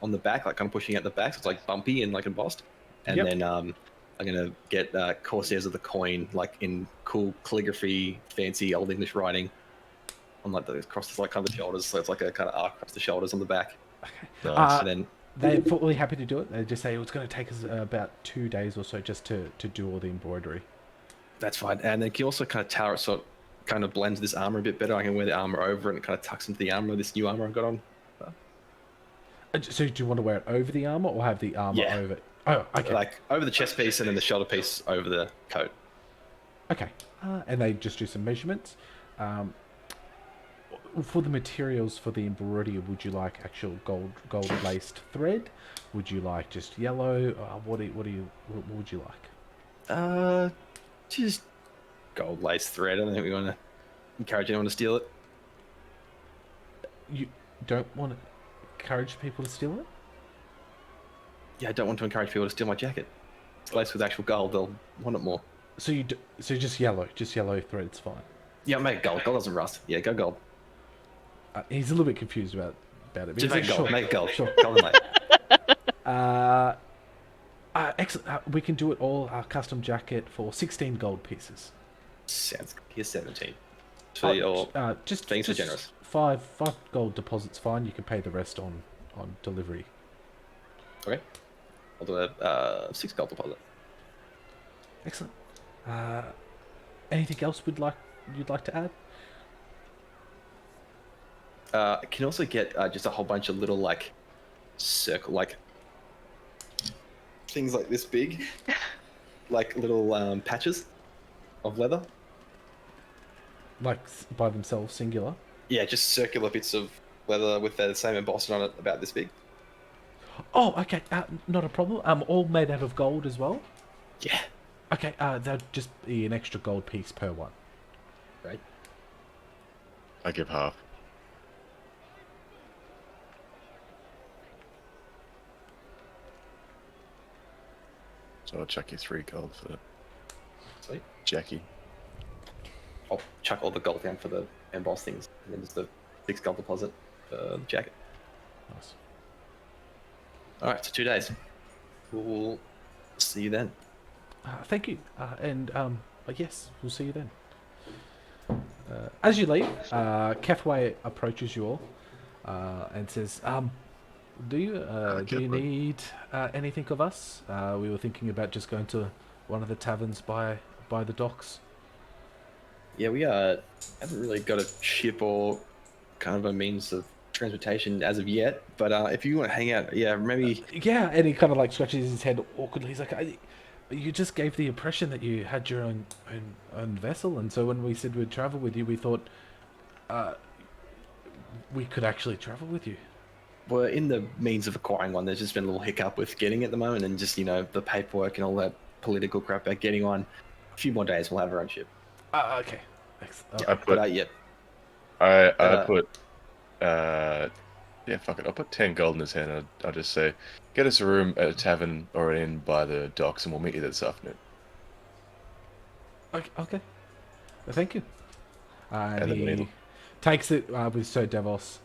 on the back, like kind of pushing out the back, so it's like bumpy and like embossed. And Yep. then I'm gonna get Corsairs of the Coin, like in cool calligraphy, fancy old English writing, on like the across the, like kind of the shoulders, so it's like a kind of arc across the shoulders on the back. Nice. And then They're fully happy to do it. They just say it's going to take us about 2 days or so just to do all the embroidery. that's fine. And then can you also kind of tailor it so it kind of blends this armor a bit better. I can wear the armor over it and it kind of tucks into the armor, this new armor I've got on. So do you want to wear it over the armor or have the armor Yeah. over? Oh, okay. Like over the chest piece and then the shoulder piece over the coat. Okay. And they just do some measurements. For the materials for the embroidery, would you like actual gold laced thread? Would you like just yellow? What would you like? Just gold lace thread. I don't think we want to encourage anyone to steal it. You don't want to encourage people to steal it? Yeah, I don't want to encourage people to steal my jacket. It's laced with actual gold. They'll want it more. So so just yellow thread's fine. Yeah, make it gold. Gold doesn't rust. Yeah, go gold. He's a little bit confused about it. Just make it gold. Sure. Make it gold. Sure. Gold and lace. Excellent. We can do it all. Custom jacket for 16 gold pieces. Sounds good. Here's 17. For your Just being so generous. Five gold deposits fine. You can pay the rest on delivery. Okay. I'll do a 6 gold deposit. Excellent. Anything else you'd like to add? I can also get just a whole bunch of little like circle like things like this big, like little patches of leather. Like by themselves, singular. Yeah, just circular bits of leather with the same embossing on it, about this big. Oh, okay. Not a problem. All made out of gold as well. Yeah. Okay. That'd just be an extra gold piece per one. Right. I give half. So I'll chuck you 3 gold for Sweet. Jackie. I'll chuck all the gold down for the emboss things, and then just the 6 gold deposit for the jacket. Nice. All right, so 2 days. We'll see you then. Thank you. And yes, we'll see you then. As you leave, Kefway approaches you all and says, do you need anything of us? We were thinking about just going to one of the taverns by the docks. Yeah, we haven't really got a ship or kind of a means of transportation as of yet. But if you want to hang out, yeah, maybe. Yeah, and he kind of like scratches his head awkwardly. He's like, you just gave the impression that you had your own vessel, and so when we said we'd travel with you, we thought we could actually travel with you. We're in the means of acquiring one. There's just been a little hiccup with getting it at the moment, and just the paperwork and all that political crap about getting one. A few more days, we'll have our own ship. Okay. Excellent. Yeah, I put fuck it. I'll put 10 gold in his hand. I'll just say, get us a room at a tavern or an inn by the docks, and we'll meet you this afternoon. Okay. Thank you. And then he takes it with Sir Davos.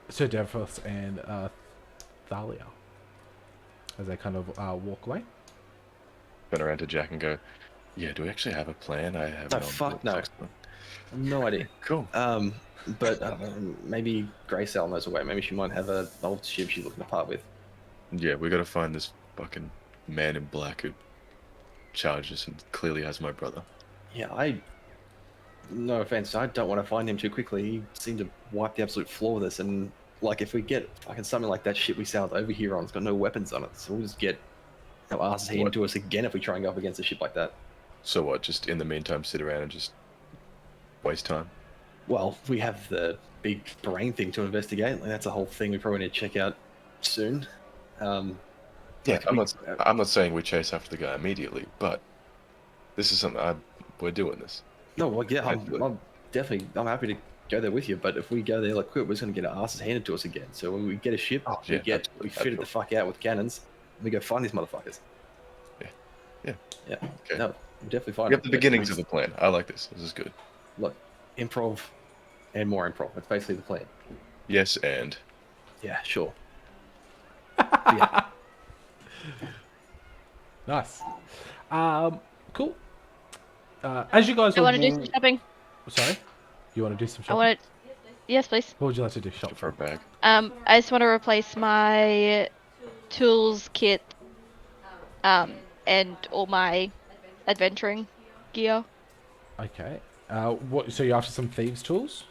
Sir Davos and Thalia as they kind of walk away. Turn around to Jack and go, yeah, do we actually have a plan? I have No idea. Cool. But maybe Graysell knows a way. Maybe she might have an old ship she's looking to part with. Yeah, we gotta find this fucking man in black who charges and clearly has my brother. Yeah, no offense, I don't want to find him too quickly. He seemed to wipe the absolute floor with us, and like if we get fucking something like that ship we sailed over here on, it's got no weapons on it, so we'll just get our asses handed to us again if we try and go up against a ship like that. So what, just in the meantime sit around and just waste time? Well, we have the big brain thing to investigate. Like, that's a whole thing we probably need to check out soon. Yeah, I'm not saying we chase after the guy immediately, but this is something we're doing this. No, well, yeah, I'm happy to go there with you, but if we go there like quick, we're just going to get our asses handed to us again. So when we get a ship, we fit it the fuck out with cannons, and we go find these motherfuckers. Yeah. Okay. No, I'm definitely fine. We have the beginnings of the plan. I like this. This is good. Look, improv and more improv. That's basically the plan. Yes, and Yeah, sure. Yeah. Nice. Cool. As you guys I are want to do some shopping. sorry, you want to do some I shopping? want to. Yes, please. What would you like to do? Shop shop for a for? bag. I just want to replace my tools kit, and all my adventuring gear. Okay. What? So you're after some thieves' tools?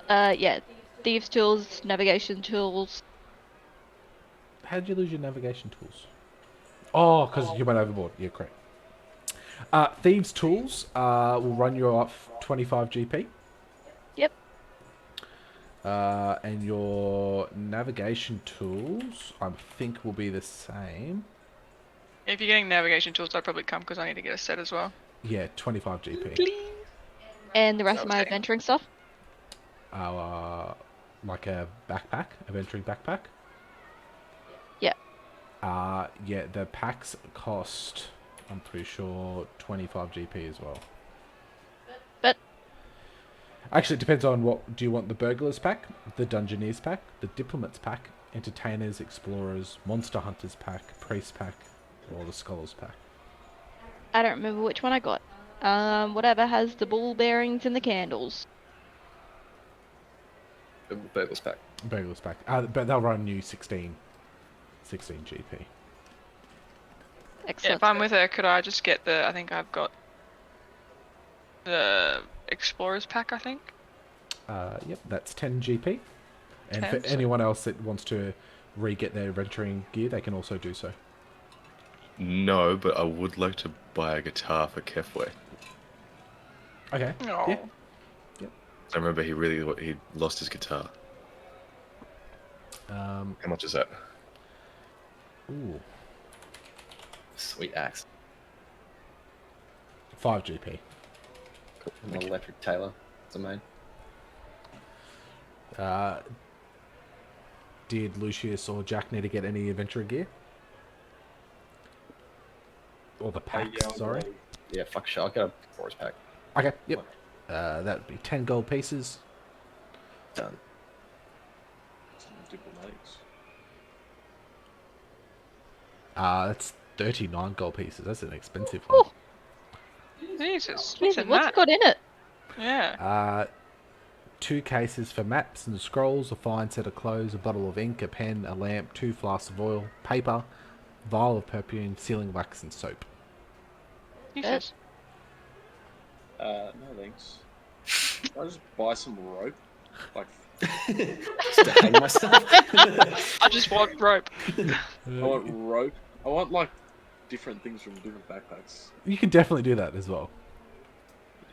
Yeah, thieves' tools, navigation tools. How did you lose your navigation tools? Oh, because you went overboard. Yeah, correct. Thieves' tools will run you off 25 GP. Yep. And your navigation tools, I think, will be the same. If you're getting navigation tools, I'd probably come because I need to get a set as well. Yeah, 25 GP. Please. And the rest So of my okay. adventuring stuff. Like a backpack, adventuring backpack. Yeah. Yeah, the packs cost, I'm pretty sure, 25 GP as well. But Actually, it depends on what. Do you want the Burglars pack, the Dungeoneers pack, the Diplomats pack, Entertainers, Explorers, Monster Hunters pack, Priest pack, or the Scholars pack? I don't remember which one I got. Whatever has the ball bearings and the candles. Burglar's pack. Burglars pack. But they'll run you 16 GP. Yeah, Excellent. if I'm with her, could I just get the? I think I've got the Explorers pack. I think. Yep, that's 10 GP. And 10, for so- anyone else that wants to re-get their adventuring gear, they can also do so. No, but I would like to buy a guitar for Kefwe. Okay. Oh. Yeah. I remember he lost his guitar. How much is that? Ooh, Sweet axe. 5 GP. And an electric tailor. It's a main. Did Lucius or Jack need to get any adventurer gear? Or the packs, sorry. Yeah, fuck sure. I'll get a forest pack. Okay, yep. That would be 10 gold pieces. Done. Some diplomatics. That's 39 gold pieces. That's an expensive one. Jesus. What's Jesus, in what's that? got in it? Yeah. 2 cases for maps and scrolls, a fine set of clothes, a bottle of ink, a pen, a lamp, 2 flasks of oil, paper, vial of perfume, sealing wax, and soap. Jesus. No thanks. Can I just buy some rope? Like, Just to hang myself. I just want rope. I want rope. I want like different things from different backpacks. You can definitely do that as well.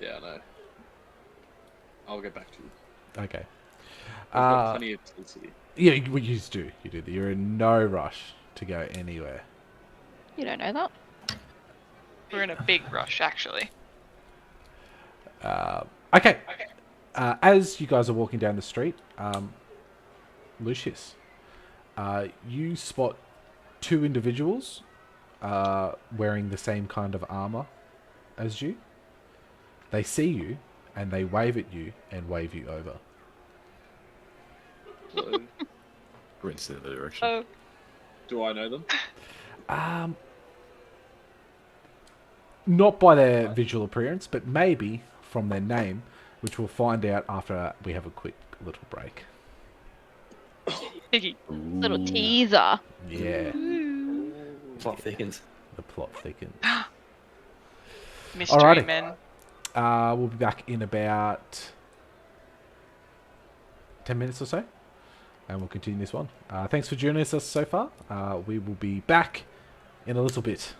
Yeah, I know. I'll get back to you. Okay. I've got plenty of TC. Yeah, you do. You do. You're in no rush to go anywhere. You don't know that. We're in a big rush, actually. Okay. As you guys are walking down the street, Lucius, you spot 2 individuals wearing the same kind of armor as you. They see you, and they wave at you and wave you over. So, Rinse in the other direction. Oh. do I know them? Not by their visual appearance, but maybe from their name, which we'll find out after we have a quick little break. Piggy. Little teaser. Yeah, Plot thickens. the plot thickens. Mystery Alrighty. men. We'll be back in about 10 minutes or so, and we'll continue this one. Thanks for joining us so far. We will be back in a little bit.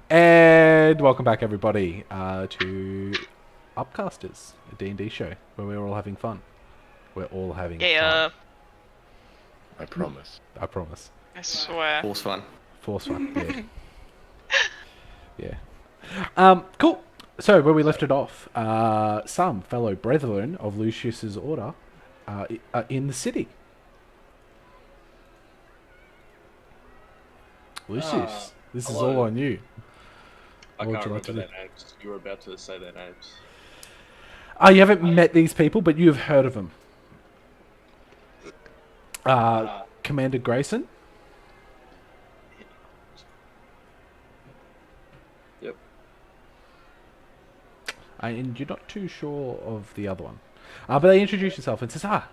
And welcome back, everybody, to Upcasters, a D&D show where we're all having fun. We're all having Yeah, I promise. fun. I promise. I swear. Force fun. Force fun, yeah. Cool. So, where we left it off, some fellow brethren of Lucius's order are in the city. Lucius, this is hello. all on you. I What can't would you like remember to their names. You were about to say their names. You haven't met these people, but you have heard of them. Commander Grayson, Yep. and you're not too sure of the other one. But they introduce yourself and says,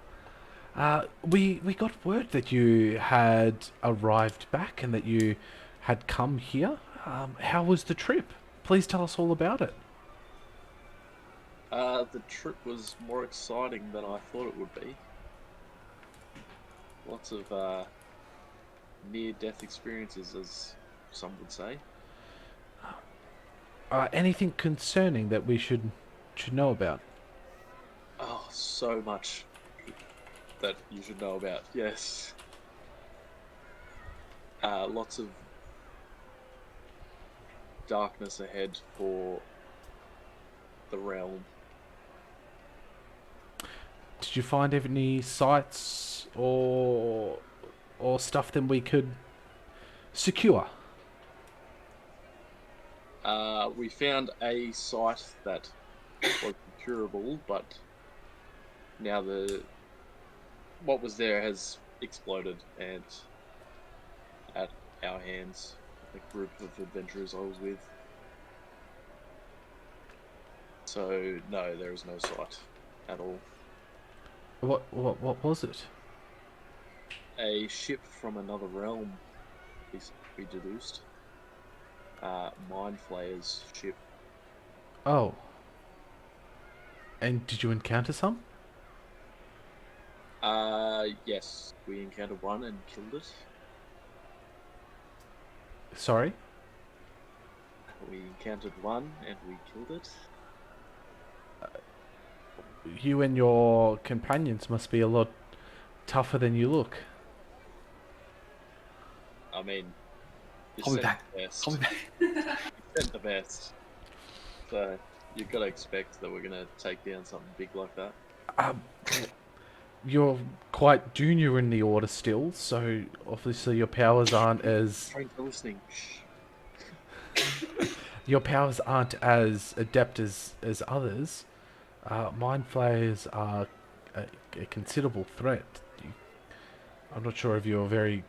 we got word that you had arrived back and that you had come here. How was the trip? Please tell us all about it. The trip was more exciting than I thought it would be. Lots of near-death experiences, as some would say. Anything concerning that we should know about? Oh, so much that you should know about. Yes. Lots of darkness ahead for the realm. Did you find any sites or stuff that we could secure? We found a site that was curable, but now what was there has exploded, and at our hands, the group of adventurers I was with. So no, there is no site at all. What was it? A ship from another realm, we deduced. Mind Flayer's ship. Oh. And did you encounter some? Yes, we encountered one and killed it. Sorry? We encountered one and we killed it. You and your companions must be a lot tougher than you look. I mean, you Call me sent back. the best. Call me back. You sent the best. So you've got to expect that we're gonna take down something big like that. Um, you're quite junior in the order still, so obviously your powers aren't as Friends are listening. adept as others. Mind flayers are a considerable threat. I'm not sure if you're very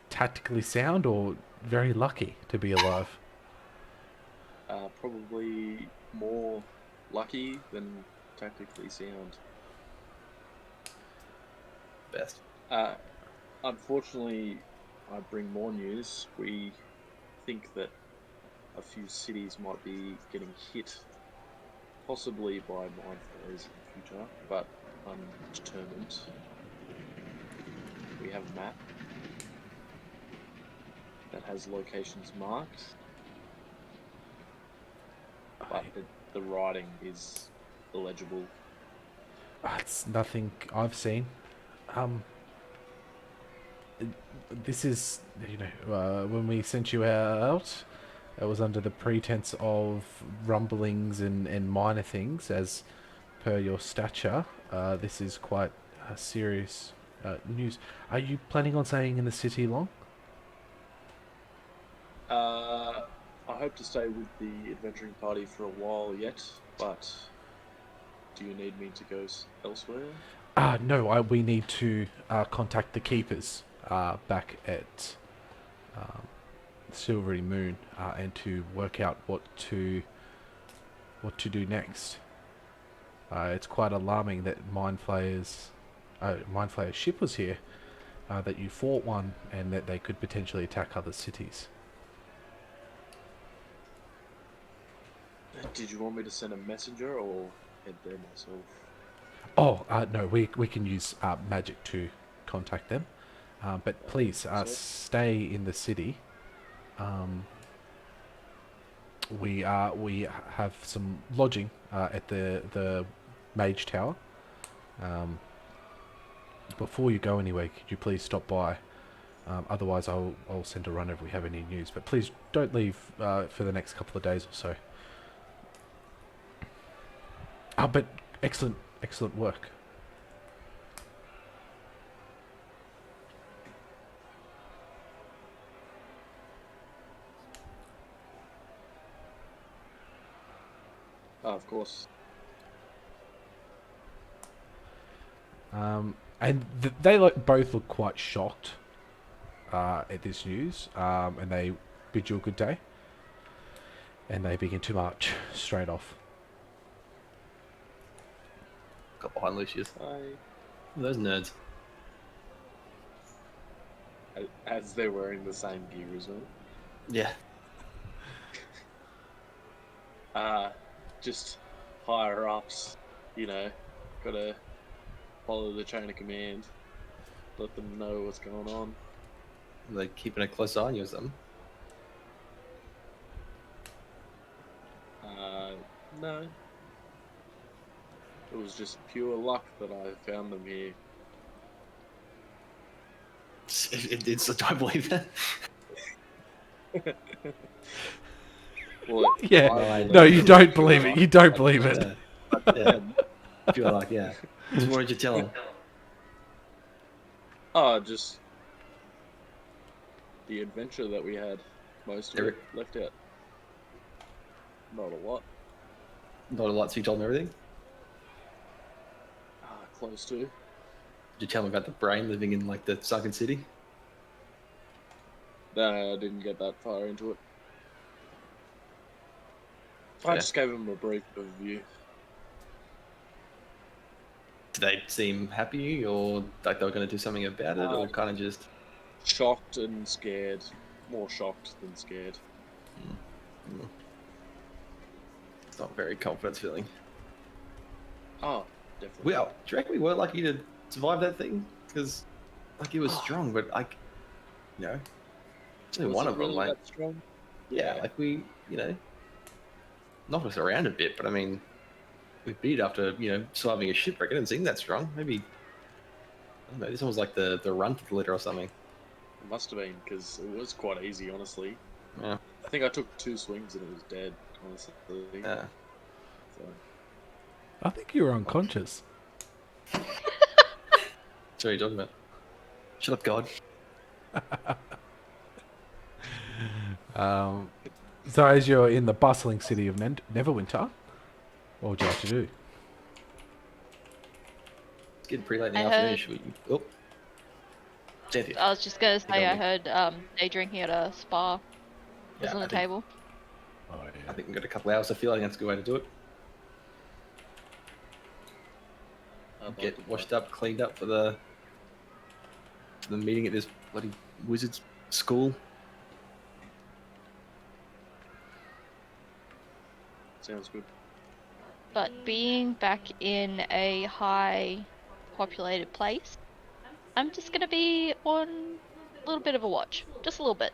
tactically sound or very lucky to be alive. Probably more lucky than tactically sound. Best. Unfortunately, I bring more news. We think that a few cities might be getting hit, possibly by mind flayers in the future, but undetermined. We have a map that has locations marked, but the writing is illegible. It's nothing I've seen. This is, when we sent you out, it was under the pretense of rumblings and minor things, as per your stature. This is quite serious news. Are you planning on staying in the city long? I hope to stay with the adventuring party for a while yet, but do you need me to go elsewhere? No, we need to contact the keepers back at Silvery Moon and to work out what to do next. It's quite alarming that Mind Flayer's ship was here, that you fought one, and that they could potentially attack other cities. Did you want me to send a messenger or head there myself? Oh, no, we can use magic to contact them. But please, So- stay in the city. we have some lodging at the Mage Tower. Before you go anywhere, could you please stop by? Otherwise, I'll send a runner if we have any news. But please don't leave for the next couple of days or so. But excellent work. Of course. And they both look quite shocked at this news, and they bid you a good day, and they begin to march straight off. Got behind Lucius. I, Those nerds. as they're wearing the same gear as well. Yeah. Just higher ups, gotta follow the chain of command, let them know what's going on. Like keeping a close eye on you or something. No. It was just pure luck that I found them here. It's I don't believe that. Well, Yeah. I- No, you don't believe it. You don't believe it. Yeah. Feel like, yeah. So what did you tell him? Oh, just the adventure that we had. Most of it Eric. left out. Not a lot. Not a lot, so you told him everything? Close to. Did you tell him about the brain living in like the sunken city? No, I didn't get that far into it. I Yeah. just gave him a brief overview. Did they seem happy or like they were going to do something about it, or kind of just... Shocked and scared. More shocked than scared. It's not very confidence filling. Oh, definitely. Well, do you reckon we were lucky to survive that thing? Because like it was strong, but like, it's only Was one it of them. really Like, that strong? yeah, like we, knocked us around a bit, but I mean, we beat after surviving a shipwreck. I didn't seem that strong. Maybe I don't know. This one was like the run to the litter or something. It must have been, because it was quite easy, honestly. Yeah. I think I took 2 swings and it was dead, honestly. Yeah. So, I think you were unconscious. So what are you talking about? Shut up, God. So as you're in the bustling city of Neverwinter, what would you like to do? It's getting pretty late in the I afternoon. heard- Should we... Oh. Cynthia. I was just gonna say, on I me. heard day drinking at a spa was Yeah, on the I think- table. Oh, I yeah. think we've got a couple hours. I feel like that's a good way to do it. I'd like Get to washed up, cleaned up for the meeting at this bloody wizard's school. Sounds good. But being back in a high populated place, I'm just gonna be on a little bit of a watch. Just a little bit.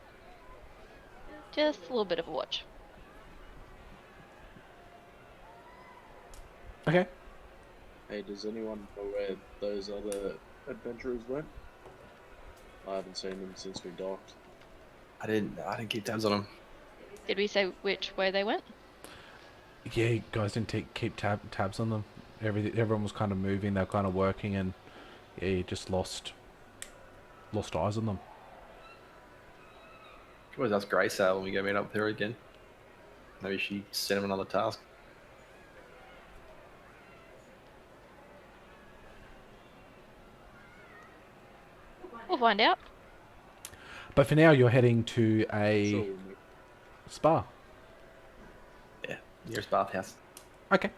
Just a little bit of a watch. Okay. Hey, does anyone know where those other adventurers went? I haven't seen them since we docked. I didn't keep tabs on them. Did we say which way they went? Yeah, you guys didn't keep tabs on them. Everyone was kind of moving. They were kind of working, and yeah, you just lost eyes on them. Always ask Grace when we go meet up with her again. Maybe she sent him another task. We'll find out. But for now, you're heading to Sure, a we'll meet. spa. Yeah, nearest bathhouse. Okay.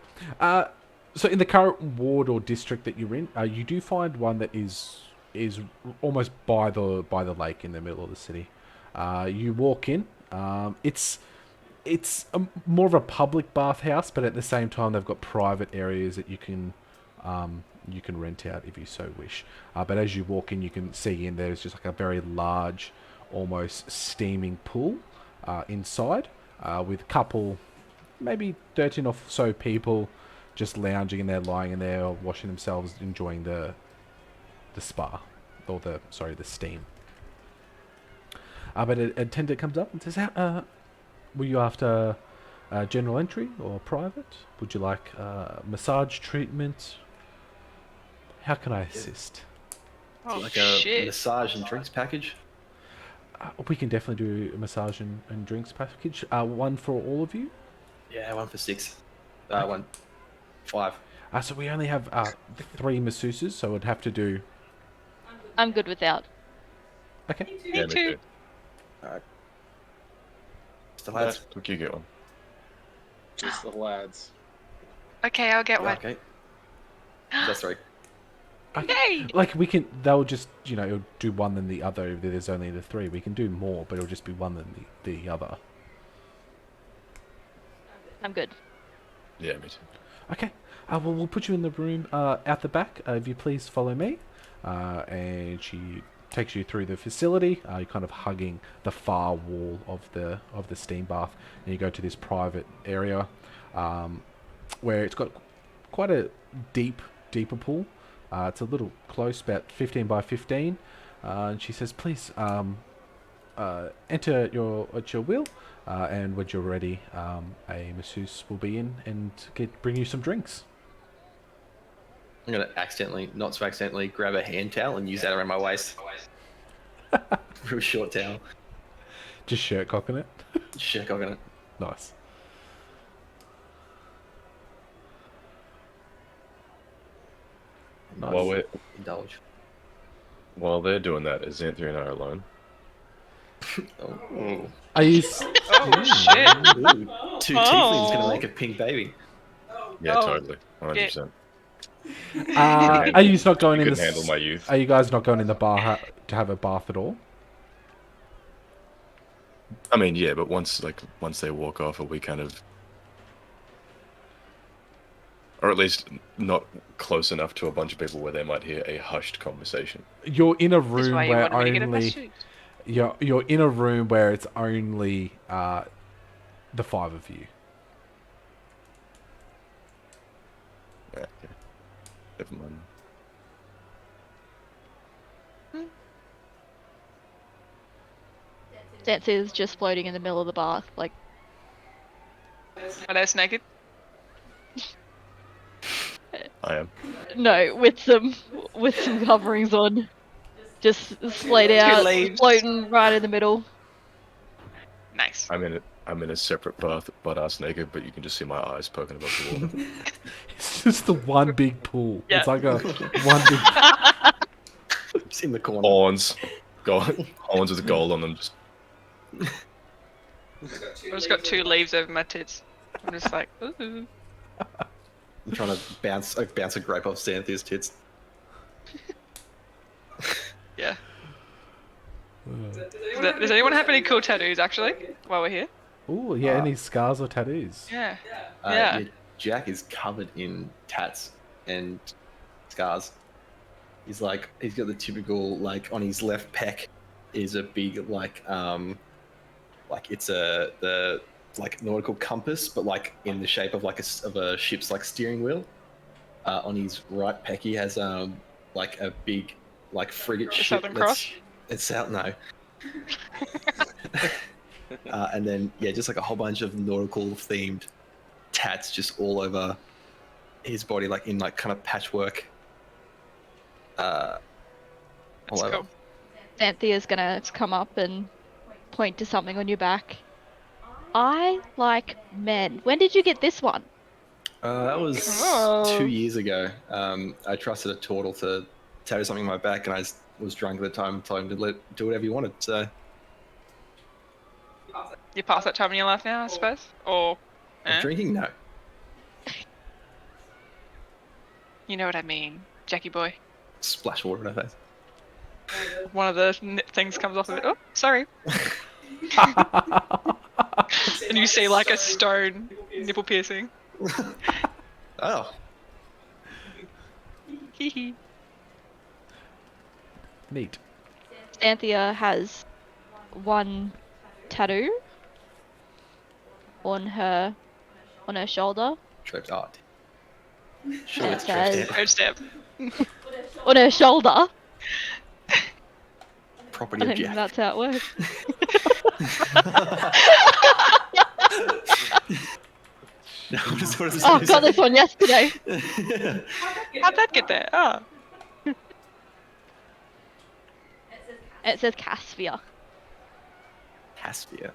So in the current ward or district that you're in, you do find one that is almost by the lake in the middle of the city. You walk in. It's more of a public bathhouse, but at the same time they've got private areas that you can rent out if you so wish. But as you walk in, you can see in there's just like a very large, almost steaming pool inside. with a couple, maybe 13 or so people just lounging in there, lying in there, or washing themselves, enjoying the spa, or the steam. But an attendant comes up and says, were you after general entry or private? Would you like massage treatment? How can I assist? Oh Like a shit! massage and drinks package. We can definitely do a massage and drinks package. One for all of you. Yeah, 1 for 6. Okay. 1, 5. So we only have 3 masseuses, so we'd have to do... I'm good without. Okay. Yeah, me too. Alright. Still Yeah, lads. look, you get one. Just the lads. Okay, I'll get one. Okay. That's 3. Yay! Like, they'll just, it'll do one than the other if there's only the 3. We can do more, but it'll just be one than the other. I'm good. Yeah, me too. Okay. Well, we'll put you in the room out the back. If you please follow me. And she takes you through the facility. You're kind of hugging the far wall of the steam bath, and you go to this private area where it's got quite a deeper pool. It's a little close, about 15 by 15. And she says, "Please enter at your will, and when you're ready, a masseuse will be in and bring you some drinks." I'm gonna not so accidentally, grab a hand towel and use that around my waist. Real short towel. Just shirt cocking it. Shirt cock on it. Nice. Nice. Indulge. While they're doing that, is Xanthia and I alone? Oh. Are you? Oh shit! Ooh. 2 tieflings gonna make a pink baby. Yeah, Oh, totally. 100%. Are you not going You in couldn't handle my youth. Are you guys not going in the bar to have a bath at all? I mean, yeah, but once they walk off, are we kind of... Or at least not close enough to a bunch of people where they might hear a hushed conversation. You're in a That's room why you where wanted me to get a only masseuse. you're in a room where it's only the 5 of you. Yeah, okay. Never mind. Dancy's just floating in the middle of the bath, like, Are they naked? I am. no, with some coverings on. Just slayed out, leaves. floating right in the middle. Nice. I'm in a separate bath, butt ass naked, but you can just see my eyes poking above the water. It's just the one big pool. Yeah. It's like a one big. It's in the corner. Horns. Horns with gold on them. Just... I've just got 2 leaves over my tits. I'm just like, ooh. I'm trying to bounce a grape off Xanthia's tits. Yeah. Does anyone have any cool tattoos, actually, while we're here? Oh yeah, any scars or tattoos? Yeah. Yeah, Jack is covered in tats and scars. He's got the typical, like, on his left pec is a big, it's the nautical compass, but like in the shape of a ship's like steering wheel. On his right pec he has like a big frigate ship. Southern Cross? It's out no. And then just like a whole bunch of nautical themed tats just all over his body, like in like kind of patchwork. All That's over. cool. Xanthia's gonna come up and point to something on your back. I like men. When did you get this one? That was Oh. 2 years ago. I trusted a turtle to tattoo something on my back, and I was drunk at the time, told him to do whatever he wanted. So You past that time in your life now, I suppose? Or, drinking, no. you know what I mean, Jackie boy. Splash water in her face. One of the things comes off of it. Oh, sorry. And you see like a stone nipple piercing. Oh, Hee Neat. Xanthia has one tattoo on her shoulder. Trips. Oh, sure, And it it's says Red step. on her shoulder. property I of don't think Jack. that's how it works. No, what does it Oh, say? got this one yesterday. How'd that get there? Oh. It says Caspia. Caspia.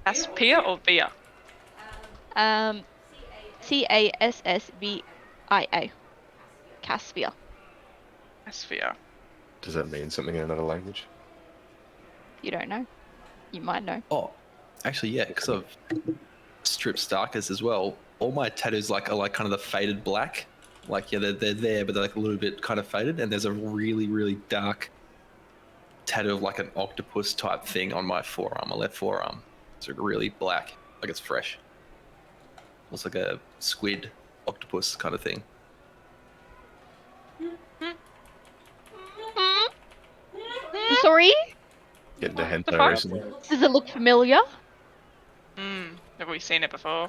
Aspia or Via? Cassbia. Caspia. Aspia. Does that mean something in another language? You don't know. You might know. Oh, actually, yeah, because of strip starkers as well. All my tattoos are like kind of the faded black. Like, yeah, they're there, but they're like a little bit kind of faded. And there's a really, really dark tattoo of like an octopus type thing on my forearm, my left forearm. It's like really black, like it's fresh. Looks like a squid octopus kind of thing. Sorry? Getting to hentai fuck? recently. Does it look familiar? Have we seen it before?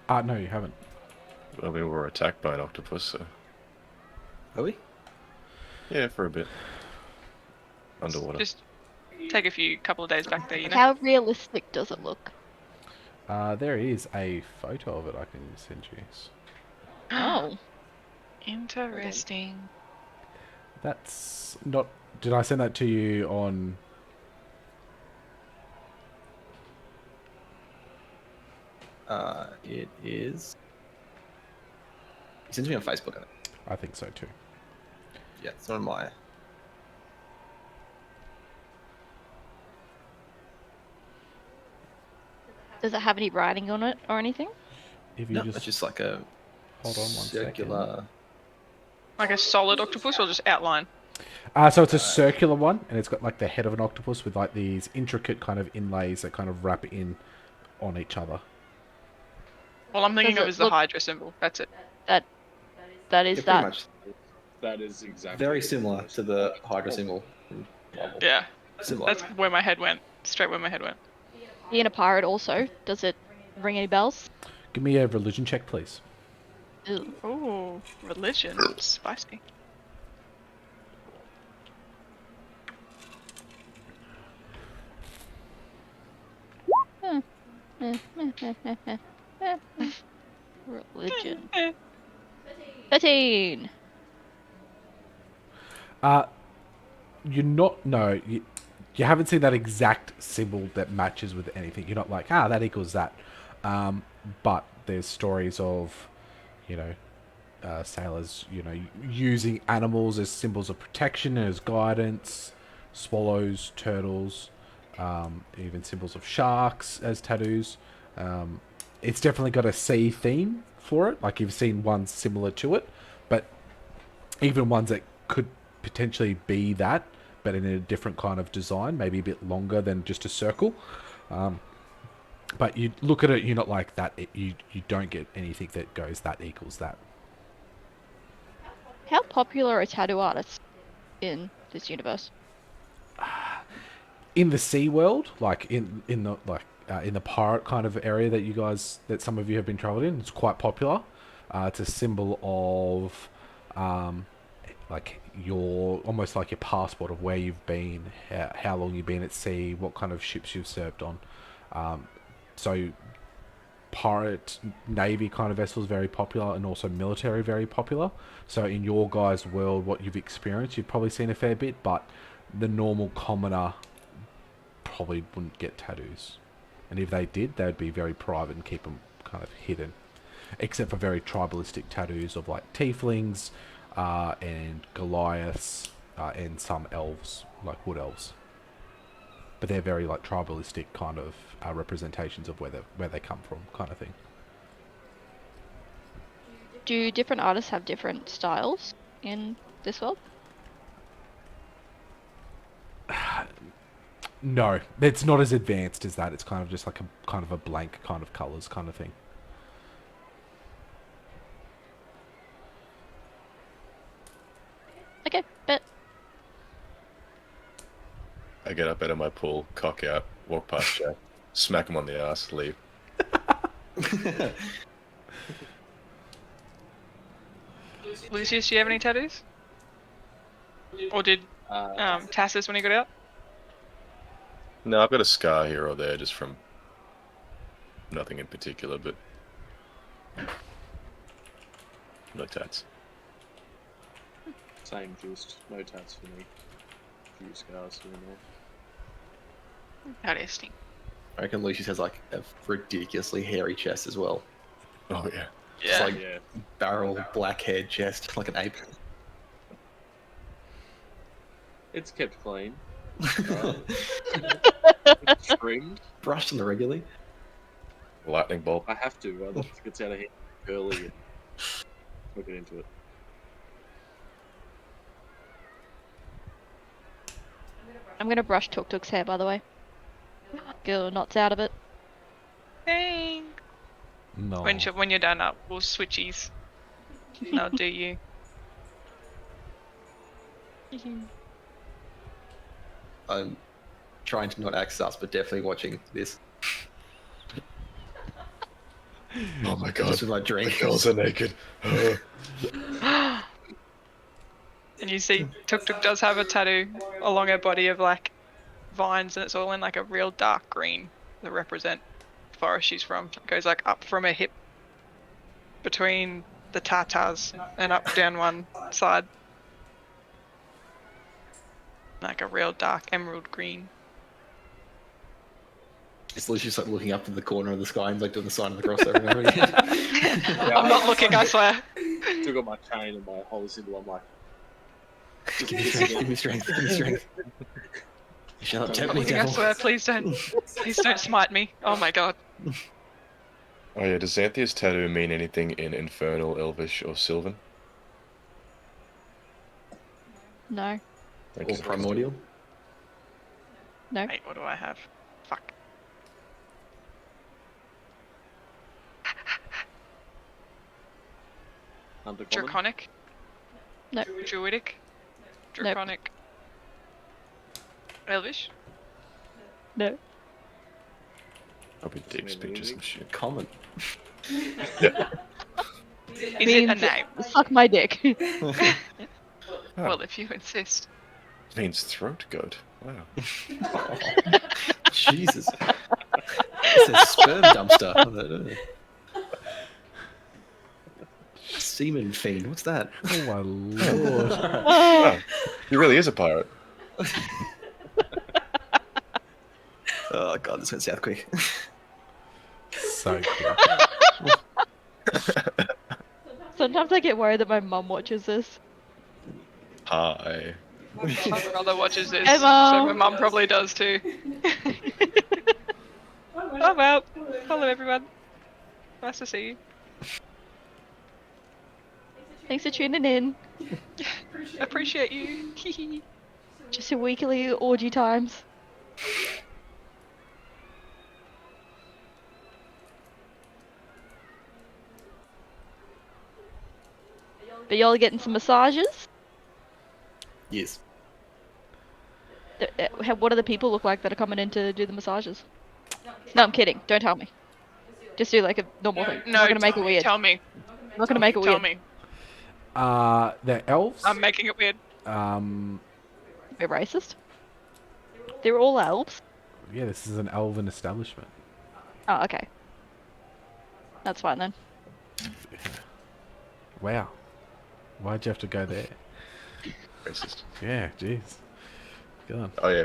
No, you haven't. Well, we were attacked by an octopus, so Are we? yeah, for a bit. Underwater. Just take a couple of days back there, you know? How realistic does it look? There is a photo of it I can send you. Oh. Interesting. That's not... Did I send that to you on... It is. He sends me on Facebook, I think. I think so too. Yeah, it's not on my. Does it have any writing on it or anything? If you No, just... it's just like a Hold on one circular. Like a solid octopus or just outline? So it's a circular one, and it's got like the head of an octopus with like these intricate kind of inlays that kind of wrap in on each other. All I'm thinking Does of it is the look- Hydra symbol. That's it. That is Yeah, pretty that. much That is exactly very similar to the Hydra symbol. in Marvel. Yeah. Similar. That's where my head went. Straight where my head went. Being a pirate also, does it ring any bells? Give me a religion check, please. Ew. Ooh, religion. Spicy. Religion. Eh. 13. You're not... No, you haven't seen that exact symbol that matches with anything. You're not like, that equals that. But there's stories of, sailors, using animals as symbols of protection and as guidance. Swallows, turtles, even symbols of sharks as tattoos. It's definitely got a sea theme for it. Like, you've seen ones similar to it. But even ones that could potentially be that, but in a different kind of design, maybe a bit longer than just a circle. But you look at it, you're not like that. You don't get anything that goes that equals that. How popular are tattoo artists in this universe? In the sea world, like in the pirate kind of area that some of you have been traveled in, it's quite popular. It's a symbol of like almost like your passport of where you've been, how long you've been at sea, what kind of ships you've served on. So pirate navy kind of vessels very popular, and also military very popular. So in your guys' world, what you've experienced, you've probably seen a fair bit, but the normal commoner probably wouldn't get tattoos. And if they did, they'd be very private and keep them kind of hidden. Except for very tribalistic tattoos of like tieflings, and Goliaths, and some elves, like wood elves. But they're very like tribalistic kind of representations of where they come from, kind of thing. Do different artists have different styles in this world? No, it's not as advanced as that. It's kind of just like a blank kind of colours kind of thing. Okay, but I get up out of my pool, cock out, walk past Jack, smack him on the ass, leave. Lucius, do you have any tattoos? Or did Tassus when he got out? No, I've got a scar here or there just from nothing in particular, but no tats. Same, just no tats for me. Few scars here and there. Interesting. I reckon Lucius has like a ridiculously hairy chest as well. Oh yeah. Just like Yeah. barrel black haired chest, like an ape. It's kept clean. Trimmed. Brushed on the regularly. Lightning bolt. I have to, otherwise it gets out of hand early and look into it. I'm gonna brush Tuk Tuk's hair, by the way. Get knots out of it. Dang. No. When you're done up, we'll switchies. And I'll do you. I'm trying to not act sus, but definitely watching this. Oh my god. Just with my The drink. girls are naked. And you see Tuk Tuk does have a tattoo along her body of like vines, and it's all in like a real dark green that represent the forest she's from. It goes like up from her hip between the Tatars and up down one side. Like a real dark emerald green. It's literally just like looking up to the corner of the sky and like doing the sign of the cross over and over again. I'm not looking, I swear. Still got my chain and my holy symbol. I'm like, Give me strength, give me strength, give me strength. You shall not tempt me, Looking, I devil. swear, please don't smite me. Oh my god. Oh yeah, does Xanthia's tattoo mean anything in Infernal, Elvish, or Sylvan? No. Thank Or you. primordial. No. Wait, what do I have? Fuck. undercommon. Draconic? No. Druidic? Draconic? Elvish? No. Probably deep speech or some shit. Common. Is it a Means- name? Suck my dick. Well, if you insist. Means throat goat. Wow. Jesus. It's a sperm dumpster. Semen fiend. What's that? Oh my lord. Wow. He really is a pirate. Oh god, this went south quick. So cool. Sometimes I get worried that my mum watches this. Hi. My brother watches this, Hey, so Mum. my mum probably does too. Oh well. Hello everyone. Nice to see you. Thanks for tuning in. Appreciate you. Just your weekly orgy times. But y'all are getting some massages? Yes. What do the people look like that are coming in to do the massages? No, I'm kidding. Don't tell me. Just do like a normal thing. I'm No, not gonna make it weird. Tell me. I'm not gonna make it Tell weird. me. They're elves. I'm making it weird. We're racist. They're all elves. Yeah, this is an elven establishment. Oh, okay. That's fine then. Wow. Why'd you have to go there? Racist. Yeah, jeez. Go on. Oh yeah,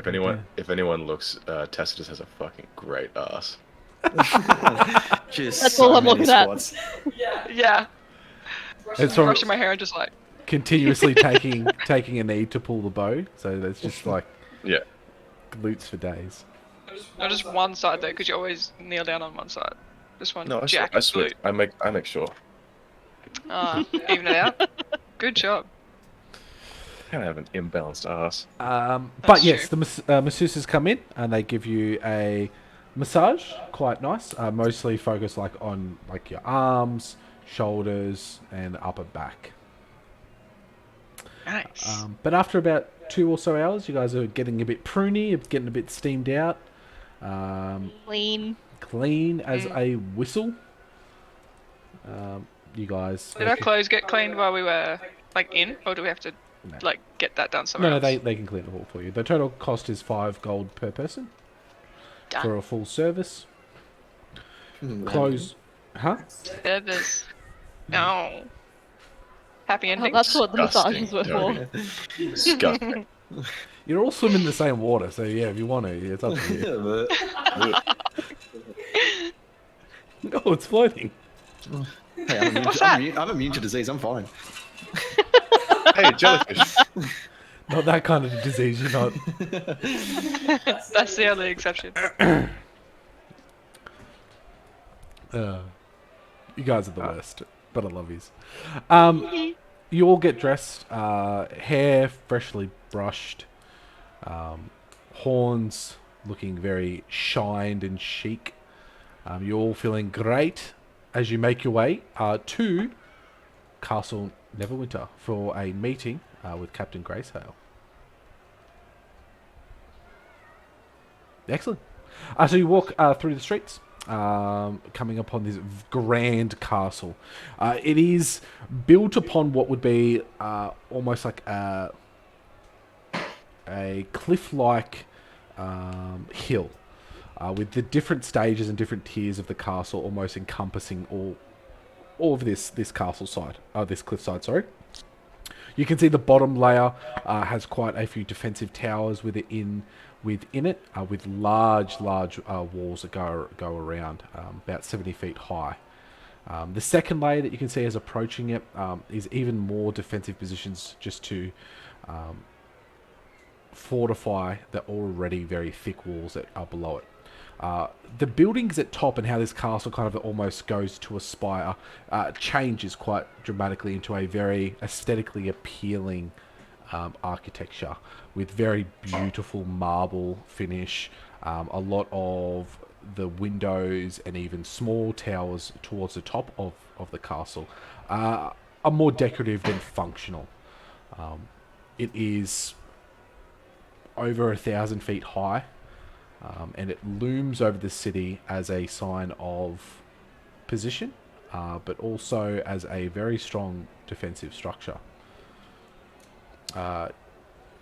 if anyone looks, Tacitus has a fucking great ass. Just That's so all I'm many looking at. squats. Yeah. It's from Brushing my hair and just like. continuously taking a knee to pull the bow, so that's just like Yeah. glutes for days. Not just one side though, because you always kneel down on one side. Just one No, I jack switch. glute. I make sure. Even it out. Good job. Can't have an imbalanced ass. But That's yes, true. the masseuses come in and they give you a massage, quite nice. Mostly focused like on like your arms, shoulders, and upper back. Nice. But after about 2 or so hours, you guys are getting a bit pruny, getting a bit steamed out, Clean. clean as a whistle. You guys. Did our clothes get cleaned while we were like in, or do we have to No. like get that done somewhere No, else? they can clean it all for you. The total cost is 5 gold per person Done. for a full service. Hmm, Clothes, huh? Service. No. Happy Oh, endings. that's what the Disgusting, massages were for. Tony. Disgusting. You're all swimming in the same water, so yeah, if you want to, it's up to you. Yeah, No, it's floating. hey, I'm immune, What's to, I'm, that? immune, I'm immune to disease. I'm fine. Hey, jellyfish. Not that kind of disease. You're not. That's the only exception. You guys are the worst, but I love yous. You all get dressed. Hair freshly brushed. Horns looking very shined and chic. You're all feeling great as you make your way to Castle Neverwinter for a meeting with Captain Graysale. Excellent. So you walk through the streets, coming upon this grand castle. It is built upon what would be almost like a cliff-like hill, with the different stages and different tiers of the castle almost encompassing all of this castle side, this cliffside. Sorry. You can see the bottom layer has quite a few defensive towers within it, with large walls that go around, about 70 feet high. The second layer that you can see as approaching it is even more defensive positions just to fortify the already very thick walls that are below it. The buildings at top and how this castle kind of almost goes to a spire changes quite dramatically into a very aesthetically appealing architecture with very beautiful marble finish, a lot of the windows and even small towers towards the top of the castle are more decorative than functional. It is over 1,000 feet high, and it looms over the city as a sign of position, but also as a very strong defensive structure.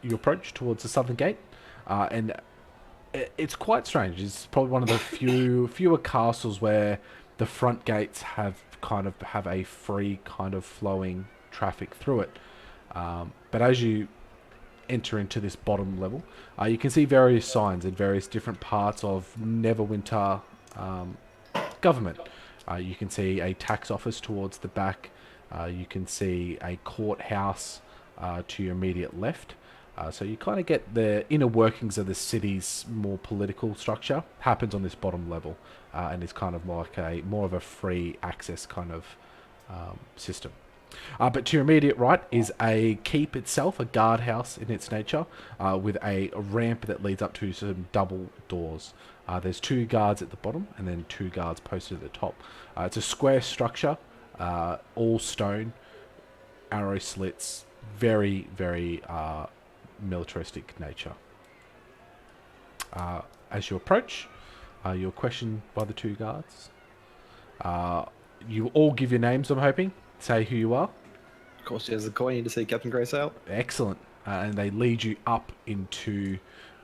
You approach towards the southern gate, and it's quite strange. It's probably one of the fewer castles where the front gates have a free kind of flowing traffic through it. But as you enter into this bottom level, you can see various signs in various different parts of Neverwinter government. You can see a tax office towards the back. You can see a courthouse to your immediate left. So you kind of get the inner workings of the city's more political structure happens on this bottom level, and it's kind of like more of a free access kind of system. But to your immediate right is a keep itself, a guardhouse in its nature, with a ramp that leads up to some double doors. There's 2 guards at the bottom and then 2 guards posted at the top. It's a square structure, all stone, arrow slits, very, very militaristic nature. As you approach, you're questioned by the 2 guards. You all give your names, I'm hoping. Say who you are. Of course, there's a coin to see Captain Graysale. Excellent. And they lead you up into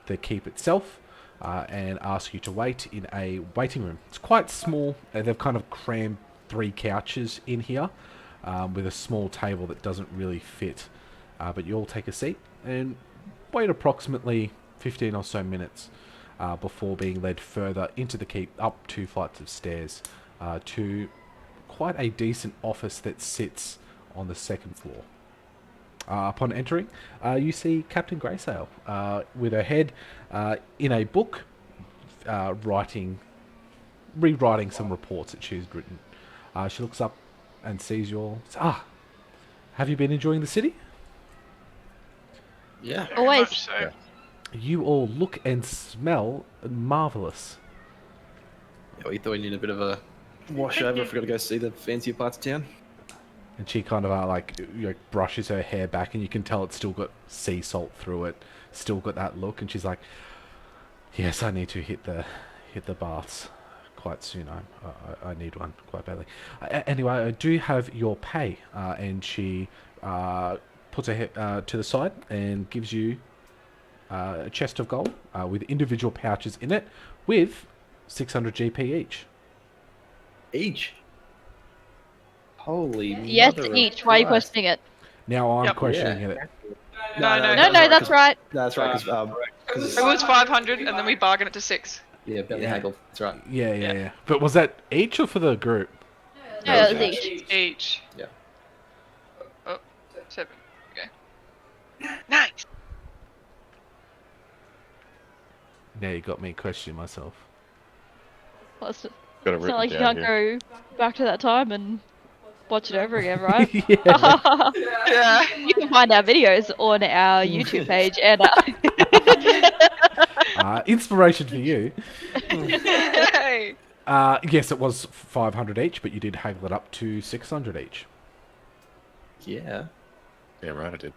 the keep itself and ask you to wait in a waiting room. It's quite small. They've kind of crammed 3 couches in here with a small table that doesn't really fit. But you all take a seat and wait approximately 15 or so minutes before being led further into the keep, up 2 flights of stairs to quite a decent office that sits on the 2nd floor. Upon entering, you see Captain Graysale with her head in a book, rewriting some reports that she's written. She looks up and sees you all. Have you been enjoying the city? Yeah. Very Always. much so. Yeah. You all look and smell marvellous. Yeah, we thought we needed a bit of a wash over if we're going to go see the fancier parts of town. And she kind of brushes her hair back, and you can tell it's still got sea salt through it, still got that look. And she's like, "Yes, I need to hit the baths quite soon. I need one quite badly. Anyway, I do have your pay, and she puts her head to the side and gives you a chest of gold with individual pouches in it, with 600 GP each. Each. Holy Yes, mother of each. Why are you Christ. questioning it? Now I'm Yep. questioning Yeah. it. No, No, no, that's right. No, that's right, because It was 500, and then we bargained it to 6. yeah, Bentley Yeah. haggled. That's right. Yeah. But was that each or for the group? No, That it was was each. Each. Yeah. Oh, 7. Okay. Nice. Now you got me questioning myself. Well, it's Got it it's written not like you down can't here. go back to that time and watch it over again, right? Yeah. Yeah. You can find our videos on our YouTube page and Inspiration for you. Hey. Yes, it was 500 each, but you did haggle it up to 600 each. Yeah. Damn right I did.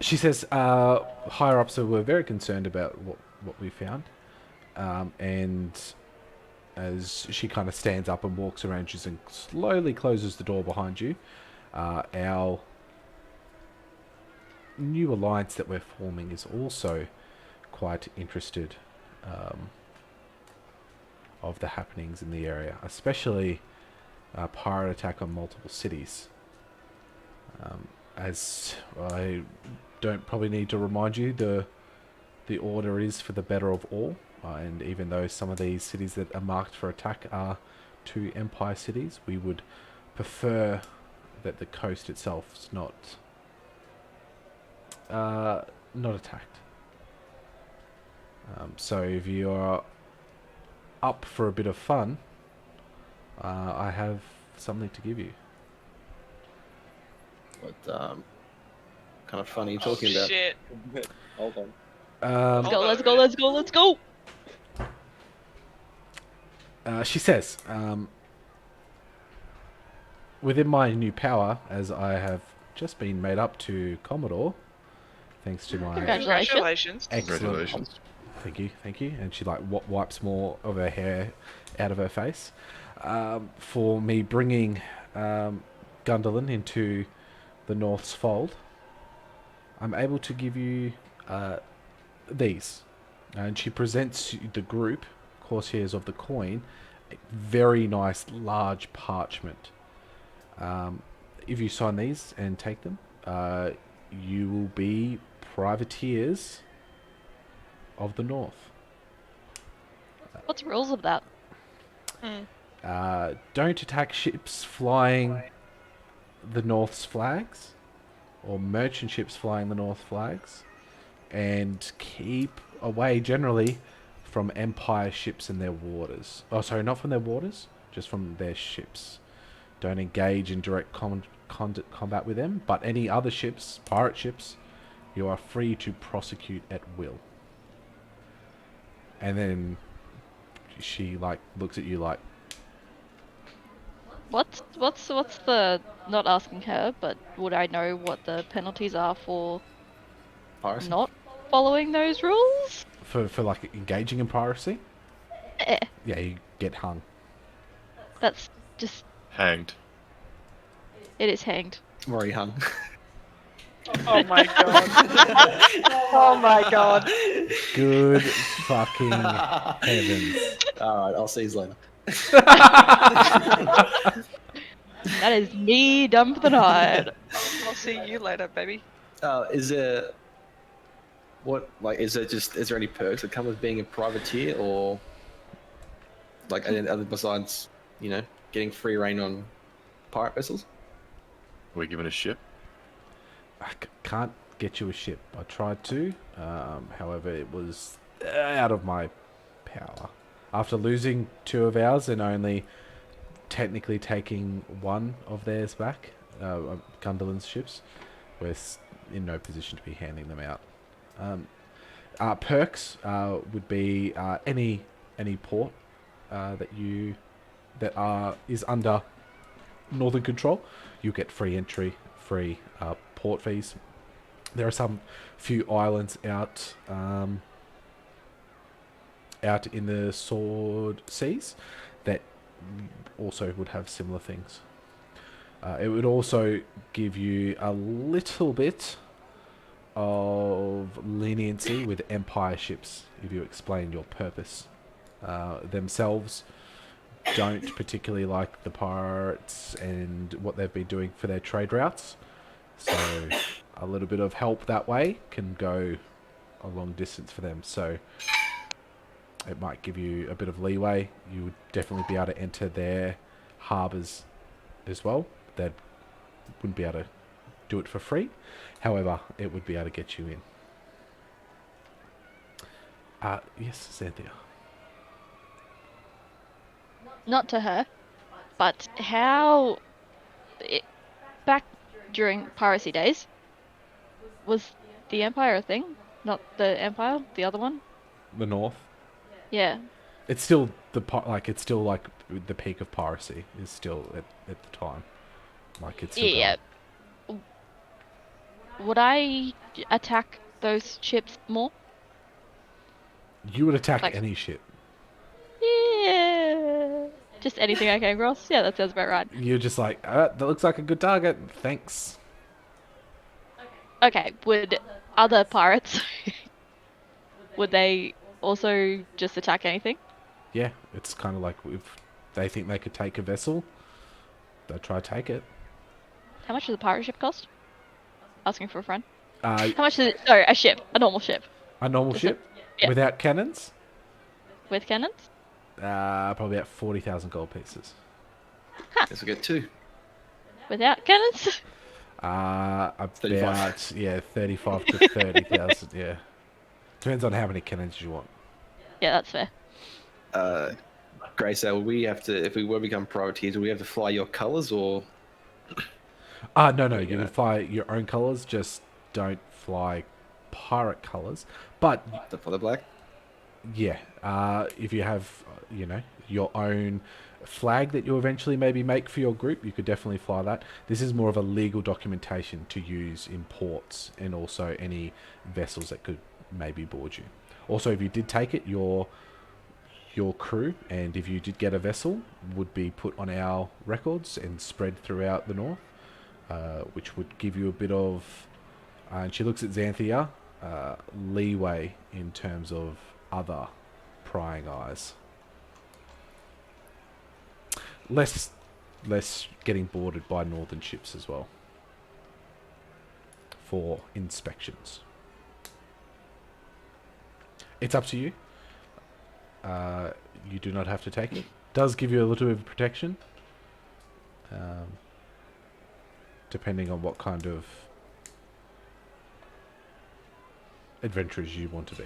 She says higher ups were very concerned about what we found, and as she kind of stands up and walks around you and slowly closes the door behind you, our new alliance that we're forming is also quite interested of the happenings in the area, especially a pirate attack on multiple cities. As I don't probably need to remind you, the order is for the better of all, and even though some of these cities that are marked for attack are two Empire cities, we would prefer that the coast itself is not attacked. So if you're up for a bit of fun, I have something to give you. What kind of fun are you talking about? Shit. Hold on. let's go, let's go, let's go, let's go. She says, within my new power, as I have just been made up to Commodore, thanks to my Congratulations. excellent... Congratulations. Thank you. And she like wipes more of her hair out of her face for me bringing Gundolin into the North's fold. I'm able to give you these, and she presents the group Courtiers of the Coin a very nice large parchment. If you sign these and take them, you will be privateers of the North. What's the rules of that? Don't attack ships flying the North's flags, or merchant ships flying the North flags, and keep away generally from Empire ships in their waters. Oh, sorry, not from their waters, just from their ships. Don't engage in direct combat with them, but any other ships, pirate ships, you are free to prosecute at will. And then she like looks at you like, What's the, not asking her, but would I know what the penalties are for Piracy? not following those rules? for like engaging in piracy? Eh, Yeah, you get hung. that's just, Hanged. it is hanged. I'm already hung. Oh my god. Oh my god. Good fucking heavens. Alright, I'll see you later. That is me done for the night. I'll see you later, baby. Is there... What, like, is there any perks that come with being a privateer, or... Like, and other besides, you know, getting free reign on pirate vessels? Are we given a ship? I can't get you a ship. I tried to, however, it was out of my power. After losing 2 of ours and only technically taking 1 of theirs back, Gundolin's ships, we're in no position to be handing them out. Perks would be any port that is under Northern control. You get free entry, free port fees, There are some few islands out in the Sword Seas that also would have similar things. It would also give you a little bit of leniency with Empire ships if you explain your purpose. Themselves don't particularly like the pirates and what they've been doing for their trade routes. So a little bit of help that way can go a long distance for them. So it might give you a bit of leeway. You would definitely be able to enter their harbours as well. They wouldn't be able to do it for free. However, it would be able to get you in. Yes, Cynthia. Not to her, but how back during piracy days was the Empire a thing? Not the Empire, the other one. The North. Yeah. It's still it's still like the peak of piracy is still at the time. Like it's still Yeah. Would I attack those ships more? going. You would attack Like- any ship. Yeah. Just anything I came across. Yeah, that sounds about right. You're just like, that looks like a good target. Thanks. Okay, would other pirates would they also just attack anything? Yeah, it's kind of like if they think they could take a vessel, they'll try to take it. How much does a pirate ship cost? Asking for a friend. Uh, How much does it? Sorry, a ship, a normal ship a normal Just ship yeah. without cannons, with cannons. probably about 40,000 gold pieces. Guess we'll get 2. Without cannons. About 35. yeah, 35 to 30,000. Yeah, depends on how many cannons you want. Yeah, that's fair. Grace, we have to, if we were to become privateers, do we have to fly your colours or? No, you can fly your own colours, just don't fly pirate colours. But For the black? yeah, if you have, your own flag that you eventually maybe make for your group, you could definitely fly that. This is more of a legal documentation to use in ports and also any vessels that could maybe board you. Also, if you did take it, your crew, and if you did get a vessel, would be put on our records and spread throughout the north, which would give you a bit of, and she looks at Xanthia, leeway in terms of other prying eyes. Less getting boarded by northern ships as well for inspections. It's up to you. You do not have to take it. Does give you a little bit of protection, depending on what kind of adventurers you want to be.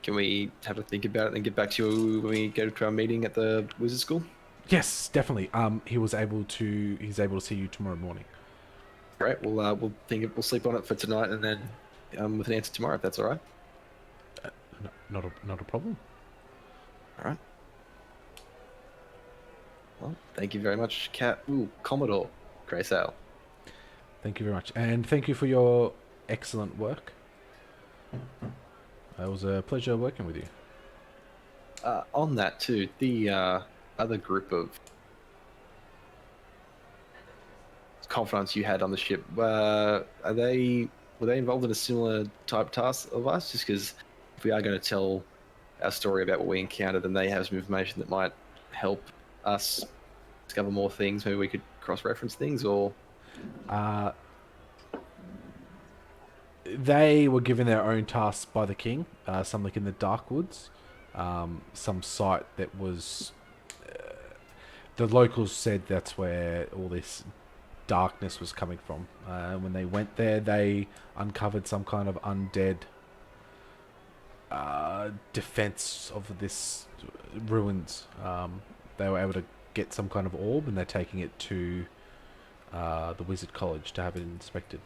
Can we have a think about it and get back to you when we go to our meeting at the wizard school? Yes, definitely. He's able to see you tomorrow morning. Great. We'll sleep on it for tonight and then with an answer tomorrow if that's all right. Not a problem. All right. Well, thank you very much, Commodore Grace Ale. Thank you very much, and thank you for your excellent work. It was a pleasure working with you. On that too, the other group of confidants you had on the ship, were they involved in a similar type task of us? Just because if we are going to tell our story about what we encountered, and they have some information that might help us discover more things, maybe we could cross-reference things, or they were given their own tasks by the king. Something in the dark woods, some site that was. The locals said that's where all this darkness was coming from. When they went there, they uncovered some kind of undead defense of this ruins. They were able to get some kind of orb, and they're taking it to the Wizard College to have it inspected.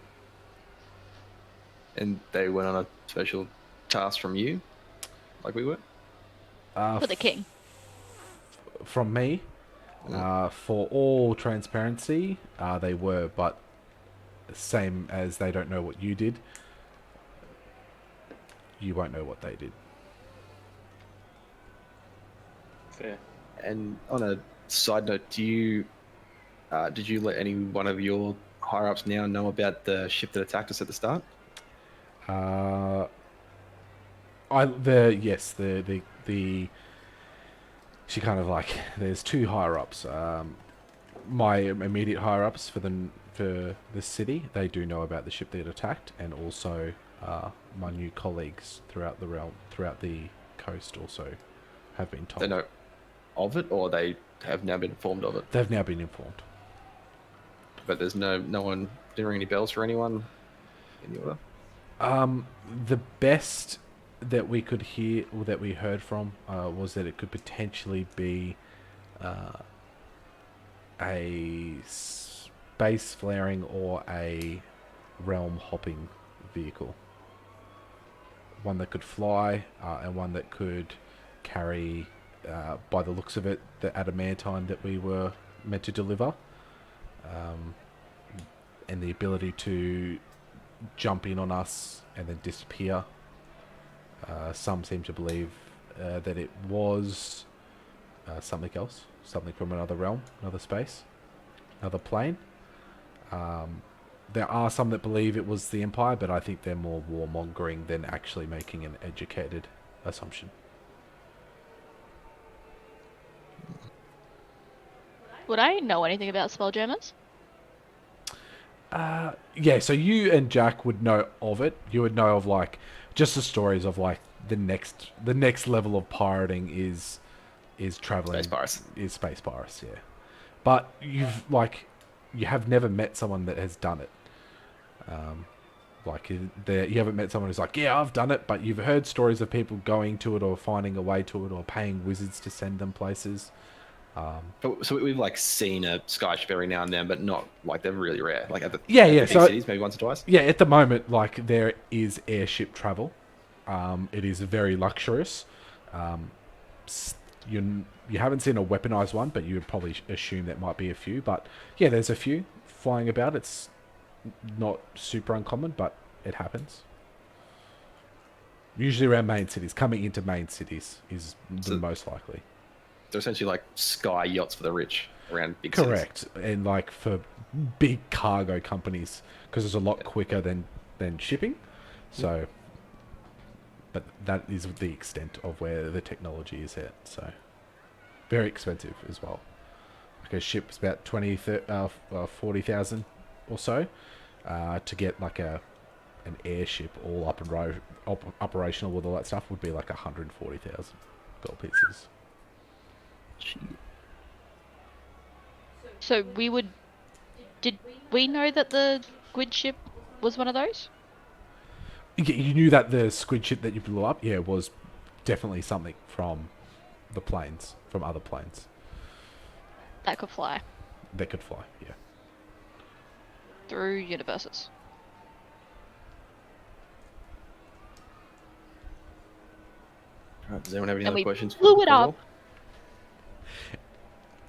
and they went on a special task from you, like we were. For the king. From me, for all transparency, they were, but same as they don't know what you did, you won't know what they did. Fair. And on a side note, did you let any one of your higher ups now know about the ship that attacked us at the start? Uh, the she kind of like, there's two higher ups. My immediate higher ups for the city, they do know about the ship that attacked, and also my new colleagues throughout the coast also have been told. They know of it, or they have now been informed of it. They've now been informed. But there's no one didn't ring any bells for anyone in the order. The best that we could hear, or that we heard from, was that it could potentially be a space flaring or a realm hopping vehicle. One that could fly, and one that could carry, by the looks of it, the adamantine that we were meant to deliver. And the ability to jump in on us and then disappear. Some seem to believe that it was something else, something from another realm, another space, another plane. There are some that believe it was the Empire, but I think they're more warmongering than actually making an educated assumption. Would I know anything about spelljammers? Yeah, so you and Jack would know of it. You would know of like just the stories of like the next level of pirating is traveling. Space pirates. Is space pirates, yeah. But you have never met someone that has done it. You haven't met someone who's like, yeah, I've done it, but you've heard stories of people going to it or finding a way to it or paying wizards to send them places. So we've like seen a skyship every now and then, but not like they're really rare. Like at the Yeah, at the yeah, big so- cities, maybe once or twice. Yeah, at the moment, like, there is airship travel. It is very luxurious. You haven't seen a weaponized one, but you would probably assume that might be a few. But yeah, there's a few flying about. It's not super uncommon, but it happens. Usually around main cities. Coming into main cities is the most likely. They're essentially like sky yachts for the rich around big cities. Correct. And like for big cargo companies, because it's a lot quicker than shipping. So, but that is the extent of where the technology is at. So, very expensive as well. Like a ship's about 40,000 or so. To get like an airship all up and operational with all that stuff would be like 140,000 gold pieces. So did we know that the squid ship was one of those? You knew that the squid ship that you blew up, yeah, was definitely something from the planes, from other planes. That could fly That could fly, yeah. through universes. Right, does anyone have any And other we questions? blew it up.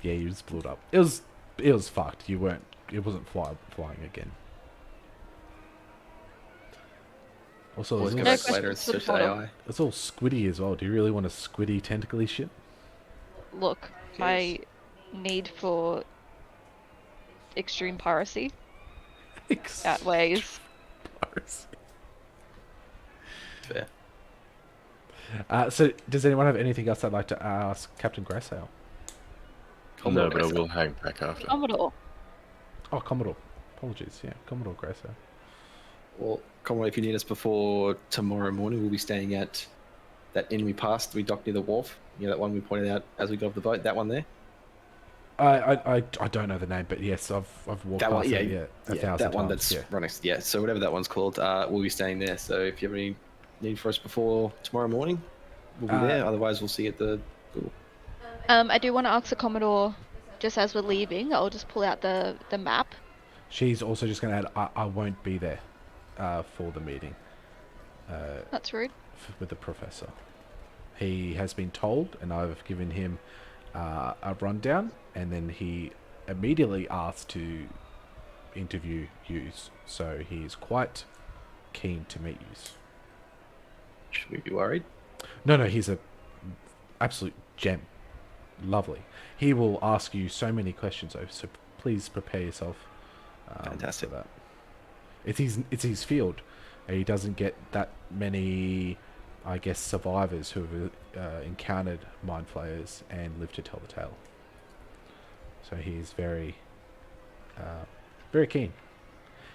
Yeah, you just blew it up. It was fucked. It wasn't flying again. Also, Always it's go all, back later and questions for search the the AI. it's all squiddy as well. Do you really want a squiddy tentacly ship? Look, my need for extreme piracy outweighs. Fair. So, does anyone have anything else they'd like to ask Captain Graysale? No, but I will hang back after. Commodore. Oh, Commodore. Apologies, yeah, Commodore Graysale. Well, Conway, if you need us before tomorrow morning, we'll be staying at that inn we passed. We docked near the wharf. You know, that one we pointed out as we got off the boat. That one there. I don't know the name, but yes, I've walked That past one, yeah, it, a thousand that one times, that's right next. Yeah, so whatever that one's called, we'll be staying there. So if you have any need for us before tomorrow morning, we'll be there. Otherwise, we'll see you at the. I do want to ask the Commodore, just as we're leaving, I'll just pull out the map. She's also just going to add, I won't be there for the meeting That's rude. with the professor. He has been told, and I've given him a rundown, and then he immediately asked to interview you. So he's quite keen to meet you. Should we be worried? No, he's a absolute gem. Lovely. He will ask you so many questions, though. So please prepare yourself. Fantastic. For that. It's his field. He doesn't get that many, I guess, survivors who have encountered mind flayers and live to tell the tale. So he's very, very keen.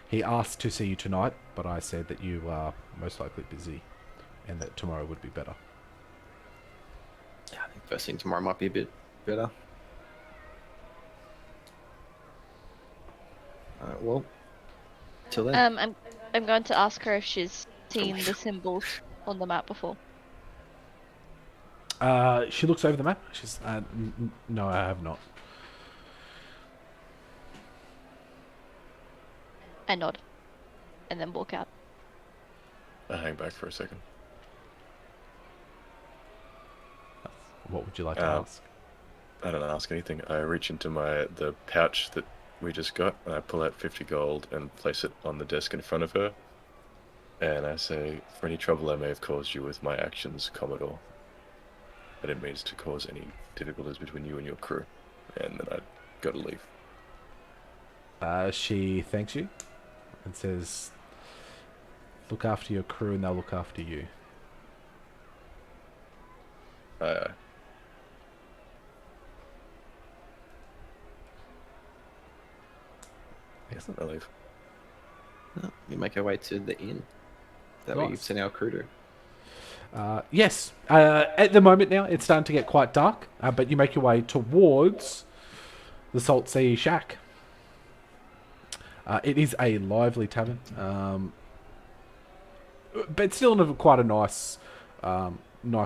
He asked to see you tonight, but I said that you are most likely busy, and that tomorrow would be better. Yeah, I think first thing tomorrow might be a bit better. Well, till then. I'm going to ask her if she's seen the symbols on the map before. She looks over the map. She's no, I have not. I nod, and then walk out. I hang back for a second. What would you like to ask? I don't ask anything. I reach into the pouch that we just got, and I pull out 50 gold and place it on the desk in front of her. And I say, for any trouble I may have caused you with my actions, Commodore, I didn't mean to cause any difficulties between you and your crew. And then I got to leave. She thanks you and says, look after your crew and they'll look after you. Aye. Excellent, I leave. We make our way to the inn that Nice. we've sent our crew to. Yes, at the moment now it's starting to get quite dark, but you make your way towards the Salt Sea Shack. It is a lively tavern, but still quite a nice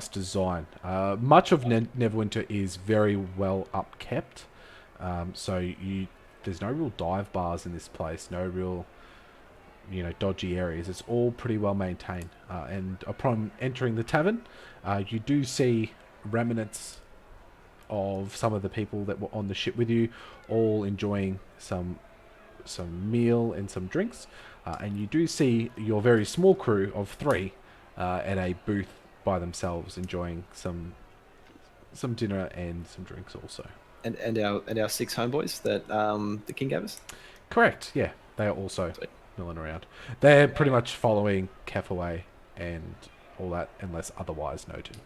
design. Much of Neverwinter is very well upkept, so there's no real dive bars in this place, no real dodgy areas. It's all pretty well maintained, and upon entering the tavern, you do see remnants of some of the people that were on the ship with you, all enjoying some meal and some drinks, and you do see your very small crew of 3 at a booth by themselves, enjoying some dinner and some drinks also. And our 6 homeboys that the king gave us. Correct. Yeah, they are also milling around. They're pretty much following Kefaway and all that, unless otherwise noted.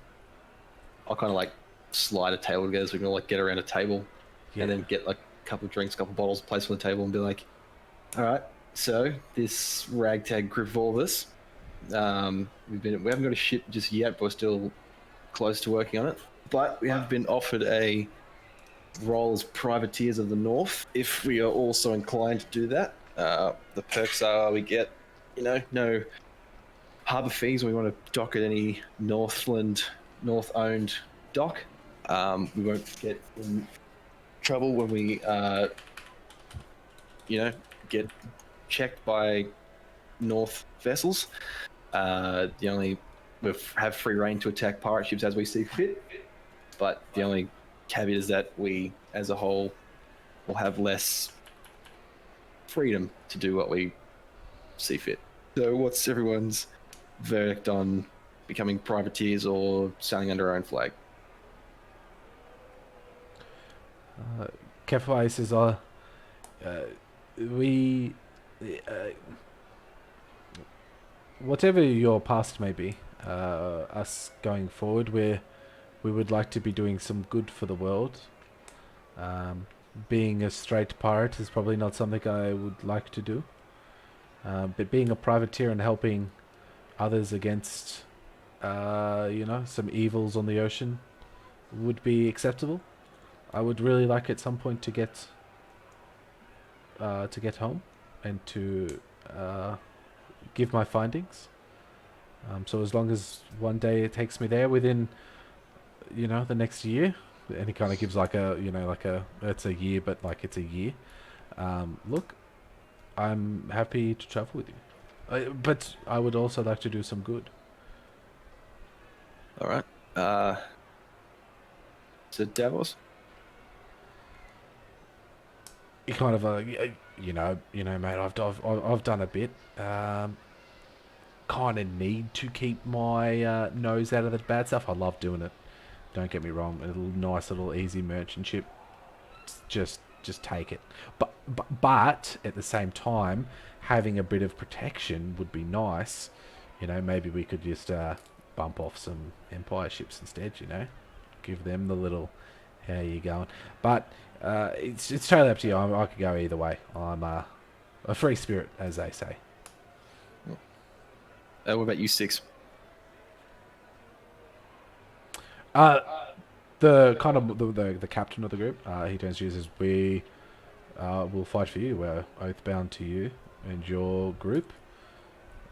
I'll kind of like slide a table together so we can all like get around a table, and then get like a couple of drinks, a couple of bottles placed on the table, and be like, all right, so this ragtag group of all of us, we haven't got a ship just yet, but we're still close to working on it. But we have been offered a role as privateers of the North, if we are also inclined to do that. The perks are we get, no harbour fees when we want to dock at any North-owned dock. We won't get in trouble when we, get checked by North vessels. We have free reign to attack pirate ships as we see fit, but the only caveat is that we, as a whole, will have less freedom to do what we see fit. So what's everyone's verdict on becoming privateers or sailing under our own flag? Kefaway says, whatever your past may be, us going forward, we would like to be doing some good for the world. Being a straight pirate is probably not something I would like to do. But being a privateer and helping others against, some evils on the ocean would be acceptable. I would really like at some point to get home and to give my findings. So as long as one day it takes me there within, the next year, and he kind of gives it's a year, but like it's a year. Look, I'm happy to travel with you, but I would also like to do some good. All right. So Davos? He kind of mate, I've done a bit. Kind of need to keep my nose out of the bad stuff. I love doing it. Don't get me wrong. A little nice, little easy merchant ship. Just take it. But at the same time, having a bit of protection would be nice. Maybe we could just bump off some Empire ships instead. Give them the little how you going. But it's totally up to you. I could go either way. I'm a free spirit, as they say. What about you, Six? The kind of the captain of the group, he turns to you and says, "We will fight for you. We're oath bound to you and your group.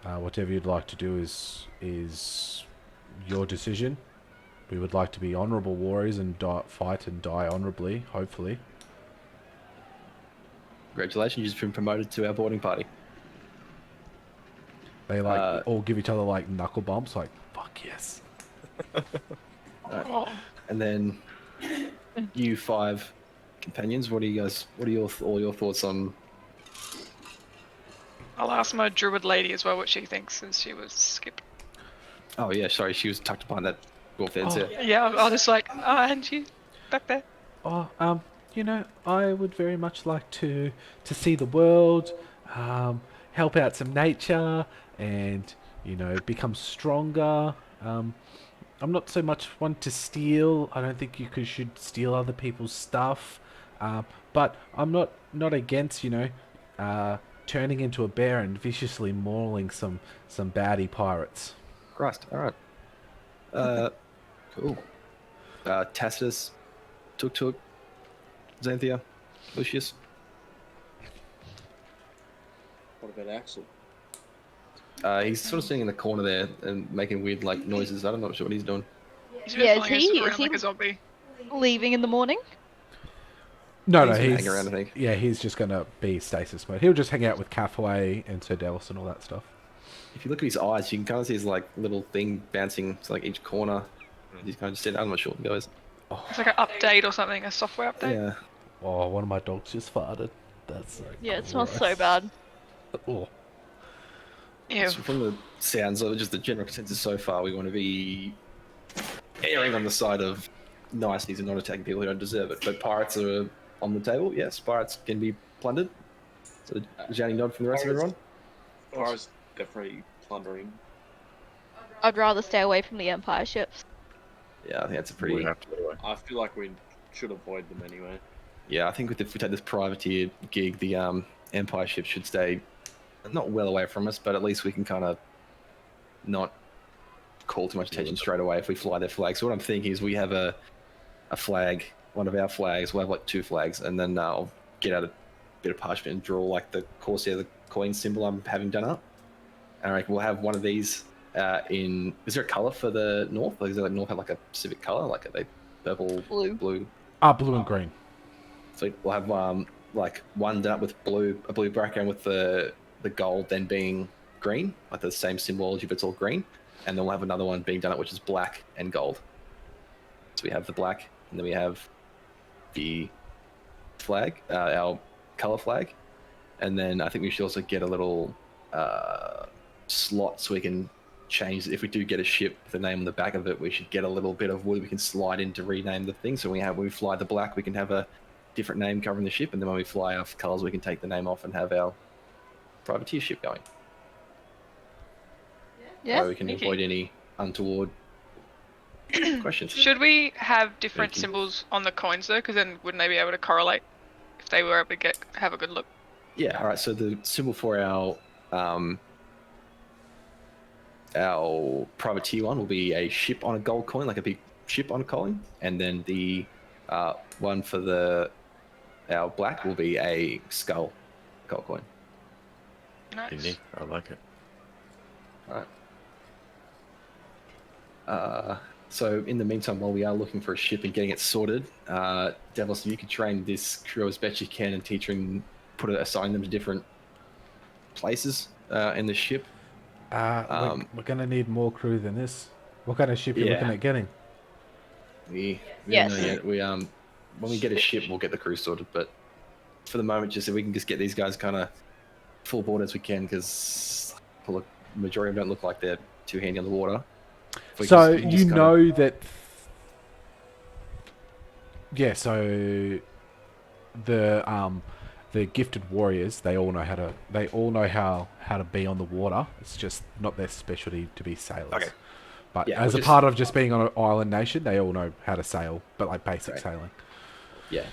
Whatever you'd like to do is your decision. We would like to be honourable warriors and fight and die honourably, hopefully." Congratulations, you've just been promoted to our boarding party. They all give each other like knuckle bumps, like "fuck yes." And then you 5 companions. What are all your thoughts on? I'll ask my druid lady as well what she thinks, since she was skipped. Oh yeah, sorry, she was tucked behind that dwarf fence. Oh. Yeah. Yeah, I'll just like, and you back there. Oh, I would very much like to see the world, help out some nature, and become stronger. I'm not so much one to steal. I don't think should steal other people's stuff. But I'm not against turning into a bear and viciously mauling some baddie pirates. Christ. All right. Cool. Tacitus, Tuk, Xanthia, Lucius. What about Axel? He's sort of sitting in the corner there and making weird noises. I'm not sure what he's doing. He's been Yeah, following us is around he like a zombie. leaving in the morning? No, He's no, gonna he's hang around, I think. yeah, he's just gonna be stasis mode. He'll just hang out with Cathaway and Sir Dallas and all that stuff. If you look at his eyes, you can kind of see his little thing bouncing to each corner. He's kind of just sitting. I'm not sure what he goes. It's like an update or something, a software update. Yeah. Oh, one of my dogs just farted. That's Yeah, it gross. smells so bad. Oh. Ew. So from the sounds of just the general consensus so far, we want to be erring on the side of niceties and not attacking people who don't deserve it. But pirates are on the table. Yes, pirates can be plundered. So Johnny nod from the rest of everyone. Pirates definitely plundering. I'd rather stay away from the Empire ships. Yeah, I think that's a We pretty. have to anyway. I feel like we should avoid them anyway. Yeah, I think if we take this privateer gig, the Empire ship should stay not well away from us, but at least we can kind of not call too much attention straight away if we fly their flag. So what I'm thinking is we have a flag, one of our flags. We'll have 2 flags, and then I'll get out a bit of parchment and draw the Corsair, the coin symbol I'm having done up. And I reckon we'll have one of these in. Is there a color for the north? Like, does the north have a specific color? Like, are they purple, blue? Blue and green. So we'll have one done up with a blue background with the gold then being green, like the same symbology, but it's all green. And then we'll have another one being done up which is black and gold. So we have the black, and then we have the flag, our color flag, and then I think we should also get a little slot so we can change. If we do get a ship with a name on the back of it, we should get a little bit of wood we can slide in to rename the thing. So when we fly the black, we can have a different name covering the ship, and then when we fly our colors, we can take the name off and have our privateer ship going. Yeah. So we can sneaky. avoid any untoward questions. Should we have different Thank you. symbols on the coins though? Because then wouldn't they be able to correlate if they were able to have a good look? Yeah. All right. So the symbol for our privateer one will be a ship on a gold coin, like a big ship on a coin, and then the one for our black will be a skull gold coin. Nice. Unique. I like it. All right. So in the meantime, while we are looking for a ship and getting it sorted, Devils, you could train this crew as best you can and teach them, assign them to different places in the ship. We're gonna need more crew than this. What kind of ship are you Yeah. looking at getting? We Yes. don't know yet. When we get a ship, we'll get the crew sorted. But for the moment, just so we can just get these guys kind of full board as we can, because the majority of them don't look like they're too handy on the water. If we So we can you just kinda- know that. Yeah. So the gifted warriors, they all know how to be on the water. It's just not their specialty to be sailors. Okay. But Yeah, as we'll a part of just being on an island nation, they all know how to sail, but like basic Right. sailing. Yeah,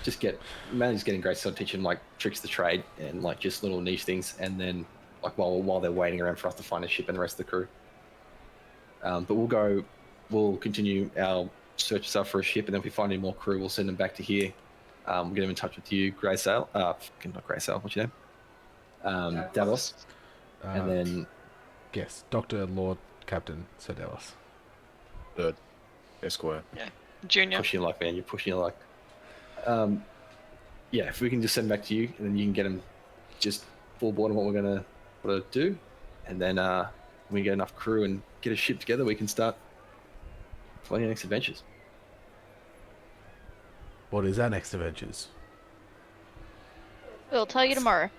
mainly just getting Grace to teach them like tricks of the trade and like just little niche things, and then like while they're waiting around for us to find a ship and the rest of the crew. But we'll continue our search stuff for a ship, and then if we find any more crew, we'll send them back to here. We'll get them in touch with you, Grey Sail. Not Grey Sail. What's your name? Davos. And then Yes, Doctor, Lord, Captain, Sir Delos. Third, Esquire. Junior. pushing your luck, man. You're pushing your luck. Yeah, if we can just send them back to you, and then you can get them just full board on what we're gonna do, and then when we get enough crew and get a ship together, we can start planning our next adventures. What is our next adventures? We'll tell you tomorrow.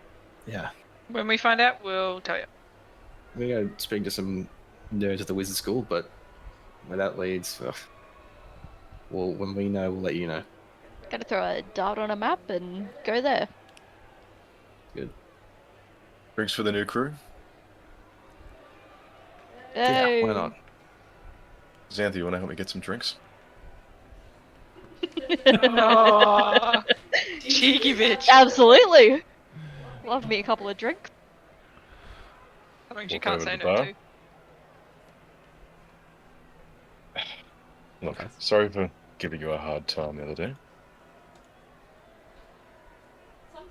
Yeah, When we find out, we'll tell you. we're gonna speak to some nerds at the wizard school, but where that leads, well, when we know, we'll let you know. Gotta throw a dart on a map and go there. Good. Drinks for the new crew. Yeah, why not? Xanthe, you want to help me get some drinks? Oh, cheeky bitch. Absolutely. Love me a couple of drinks. That means you Walk can't over say to the no bar. to. Look, Okay. sorry for giving you a hard time the other day.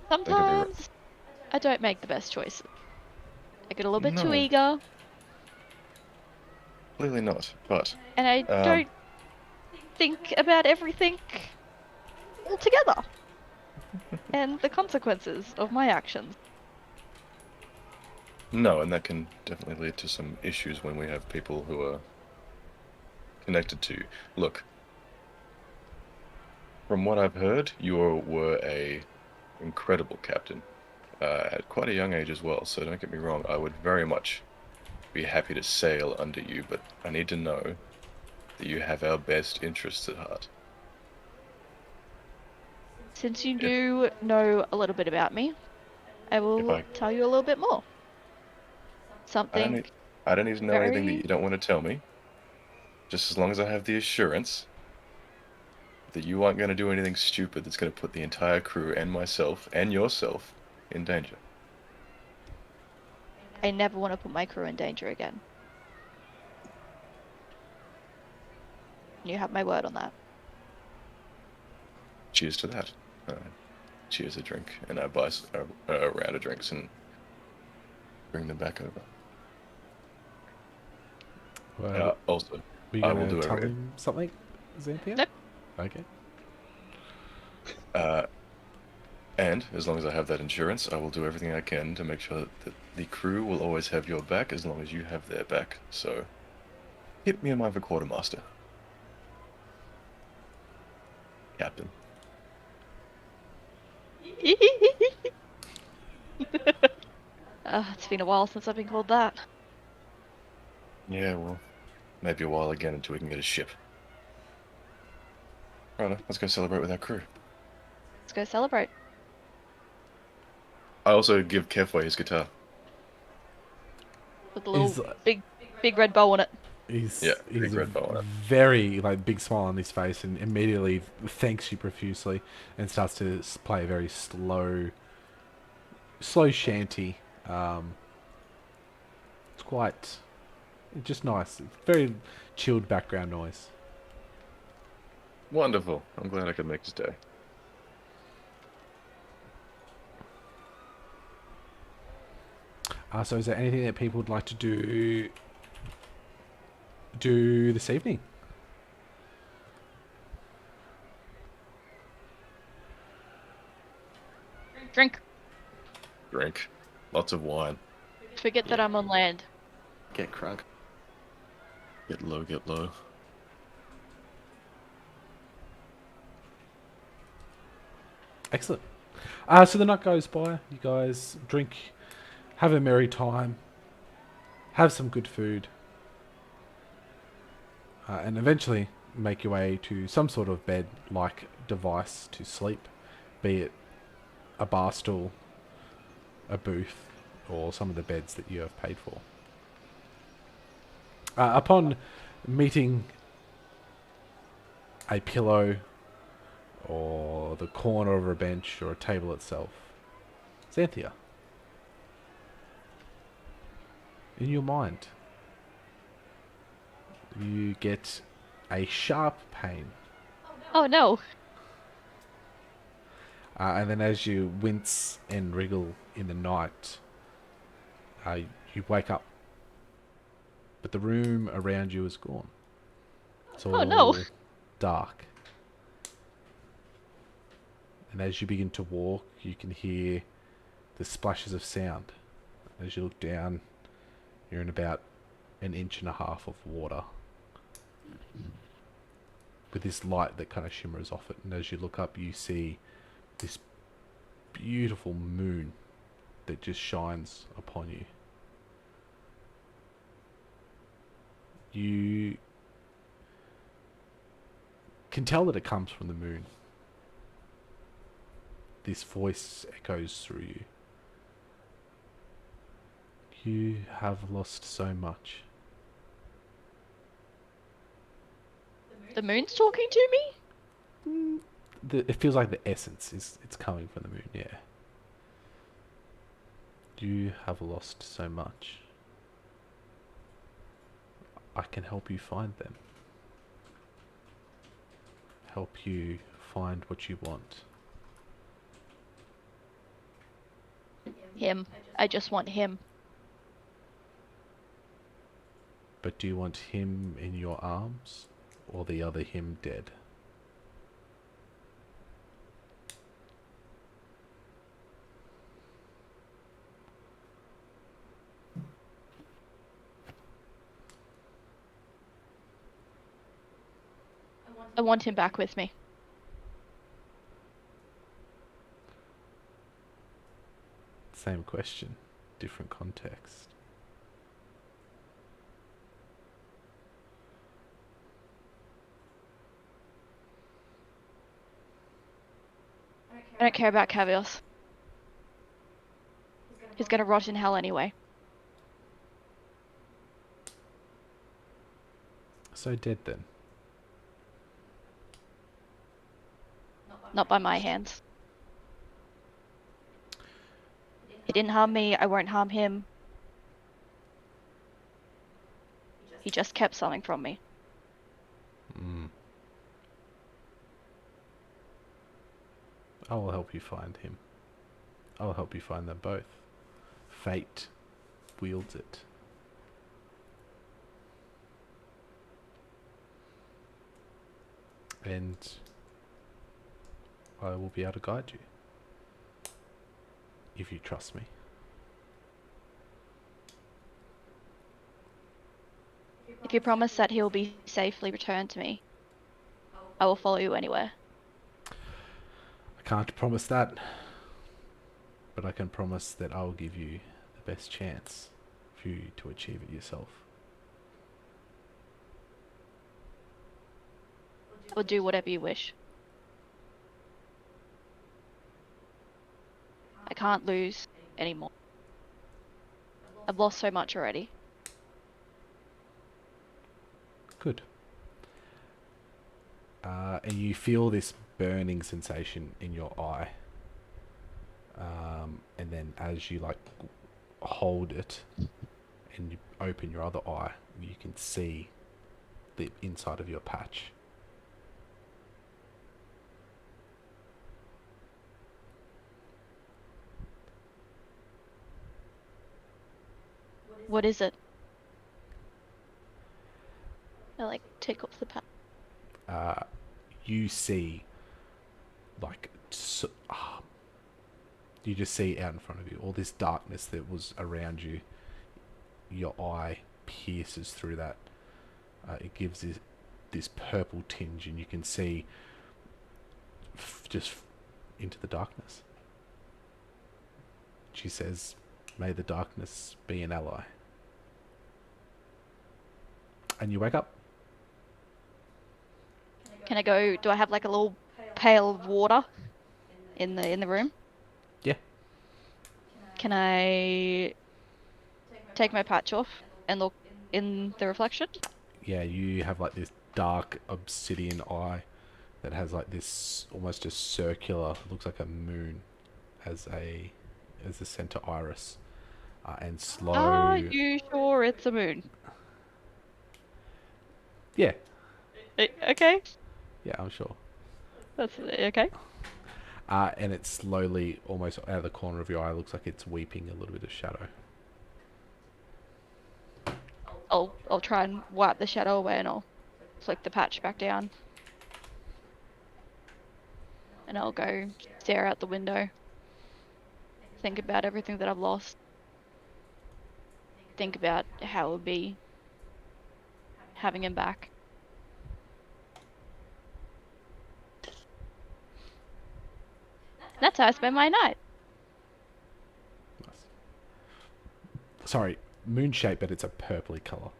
Sometimes I don't make the best choices. I get a little bit too No. eager, Clearly not, but and I don't think about everything altogether and the consequences of my actions. no, and that can definitely lead to some issues when we have people who are connected to you. Look, from what I've heard, you were a incredible captain at quite a young age as well. So don't get me wrong, I would very much be happy to sail under you, but I need to know that you have our best interests at heart. Since you do know a little bit about me, I will tell you a little bit more. Something I don't need to know anything that very- you don't want to tell me. Just as long as I have the assurance that you aren't going to do anything stupid that's going to put the entire crew and myself and yourself in danger. I never want to put my crew in danger again. You have my word on that. Cheers to that. Cheers a drink, and I buy a round of drinks and bring them back over. Well, Also, were you I going will to do tell everything. him something, Xanthia? Nope. Okay. And as long as I have that insurance, I will do everything I can to make sure that the crew will always have your back as long as you have their back. So, hit me in mind for quartermaster. Captain. It's been a while since I've been called that. Yeah, well, maybe a while again until we can get a ship. Right, let's go celebrate with our crew. Let's go celebrate. I also give Kefway his guitar. With a little He's- big red bow on it. He's big red bow on it. very big smile on his face and immediately thanks you profusely and starts to play a very slow shanty. It's quite just nice. Very chilled background noise. Wonderful. I'm glad I could make his day. So is there anything that people would like to do this evening? Drink. Drink. Lots of wine. Forget that I'm on land. Get crunk. Get low, get low. Excellent. So the night goes by. You guys drink, have a merry time, have some good food, and eventually make your way to some sort of bed-like device to sleep, be it a bar stool, a booth, or some of the beds that you have paid for. Upon meeting a pillow or the corner of a bench or a table itself, Xanthia, in your mind, you get a sharp pain. Oh no. And then as you wince and wriggle in the night, you wake up. But the room around you is gone. It's Oh all no. dark. And as you begin to walk, you can hear the splashes of sound. As you look down, you're in about 1.5 inches of water, with this light that kind of shimmers off it. And as you look up, you see this beautiful moon that just shines upon you. You can tell that it comes from the moon. This voice echoes through you. You have lost so much. The moon's talking to me? It feels like the essence it's coming from the moon, yeah. You have lost so much. I can help you find them. Help you find what you want. Him. I just want him. But do you want him in your arms, or the other him dead? I want him back with me. Same question, different context. I don't care about Cavios. He's gonna rot in hell anyway. So dead then. Not by my hands. He didn't harm me, I won't harm him. He just kept something from me. I will help you find him. I will help you find them both. Fate wields it. And I will be able to guide you. If you trust me. If you promise that he'll be safely returned to me, I will follow you anywhere. I can't promise that. But I can promise that I will give you the best chance for you to achieve it yourself. I will do whatever you wish. I can't lose anymore. I've lost so much already. Good. And you feel this burning sensation in your eye. And then as you hold it and you open your other eye, you can see the inside of your patch. What is it? I take off the patch. You see you just see out in front of you all this darkness that was around you. Your eye pierces through that. It gives this purple tinge, and you can see just into the darkness. she says, "May the darkness be an ally." And you wake up. Can I go? Do I have like a little pail of water in the room? Yeah. Can I take my patch off and look in the reflection? Yeah, you have like this dark obsidian eye that has like this almost a circular, looks like a moon as a center iris, and slow. Are you sure it's a moon? Yeah, Okay, yeah, I'm sure. that's okay. And it slowly, almost out of the corner of your eye, looks like it's weeping a little bit of shadow. I'll try and wipe the shadow away, and I'll flick the patch back down. And I'll go stare out the window. Think about everything that I've lost. Think about how it would be having him back. That's how I spend my night. Nice. Sorry, moon shape, but it's a purpley color.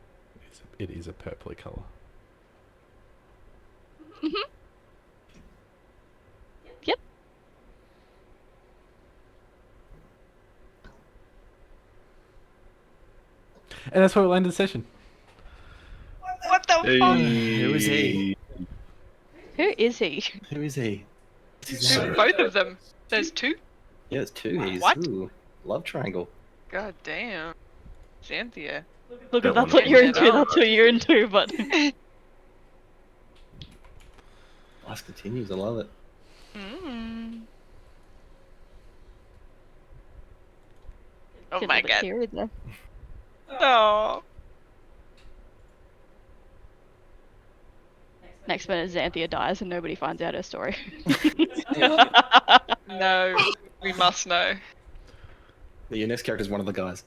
It is a purpley color. Mhm. Yep. And that's where we'll end the session. What the fuck? Who is he? Who is he? Who is he? What's his So- name? Both of them. There's two? Yeah, it's two. He's What? ooh, love triangle. God damn. Xanthia. Look, Don't that's wanna what you're get into. it That's what you're into. But Life continues. I love it. Mm. Oh Getting a my bit god. teary there. Oh. Next minute, Xanthia dies and nobody finds out her story. No. We must know. Your next character is one of the guys.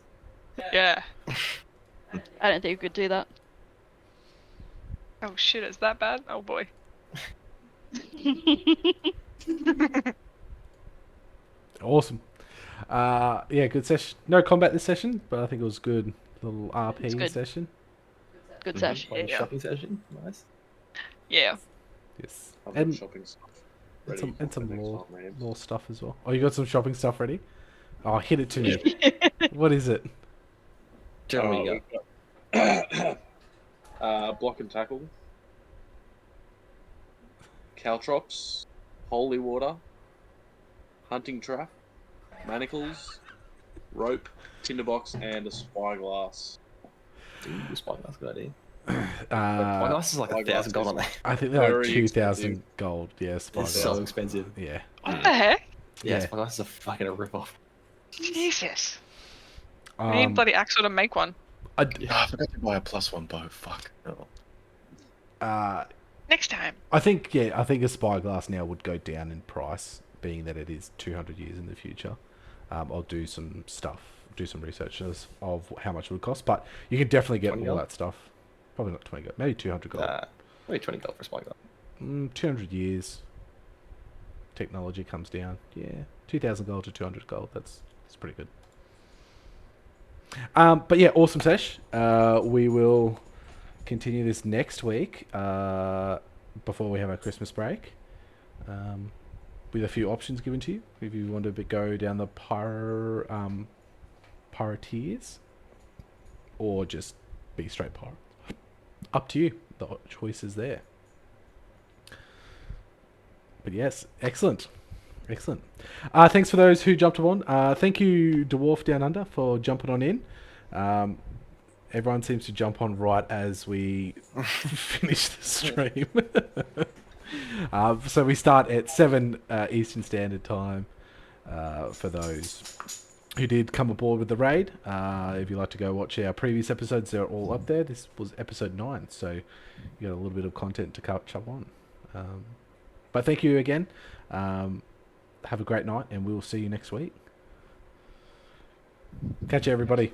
Yeah. I don't think we could do that. Oh shit, it's that bad? Oh boy. Awesome. Yeah, good session. No combat this session, but I think it was good. Little It's RP good. session. Good session. Like a Yeah. shopping session. Nice. Yeah. Yes. I've got And shopping stuff and ready. some for next more time, Rams. more stuff as well. Oh, you got some shopping stuff ready? Oh, hit it to me. What is it? Jeremy, you we've got block and tackle, caltrops, holy water, hunting trap, manacles, rope, tinderbox, and a spyglass. Ooh, spyglass, good idea. Uh, Spyglass is like Spyglass 1,000 gold is- on there. I think they're like Very 2,000 expensive. gold. Yeah, It's spyglass. so expensive. Yeah. What the heck? Yeah, Yeah. spyglass is a fucking rip-off. Jesus. We need bloody Axel to make one. I, I forgot to buy a +1 bow. Fuck. Oh. Next time. I think a spyglass now would go down in price, being that it is 200 years in the future. I'll do some research of how much it would cost, but you can definitely get 20 all gold? that stuff. Probably not 20 gold, maybe 200 gold. Maybe 20 gold for spyglass. 200 years. Technology comes down. Yeah, 2,000 gold to 200 gold. That's pretty good. But yeah, awesome sesh. We will continue this next week before we have our Christmas break, with a few options given to you if you want to go down the pirateers or just be straight pirate. Up to you. The choice is there. But yes, excellent. Thanks for those who jumped on. Thank you, Dwarf Down Under, for jumping on in. Everyone seems to jump on right as we finish the stream. So we start at 7 Eastern Standard Time for those who did come aboard with the raid. If you'd like to go watch our previous episodes, they're all up there. This was episode 9, so you got a little bit of content to catch up on. But thank you again. Have a great night, and we will see you next week. Catch you, everybody.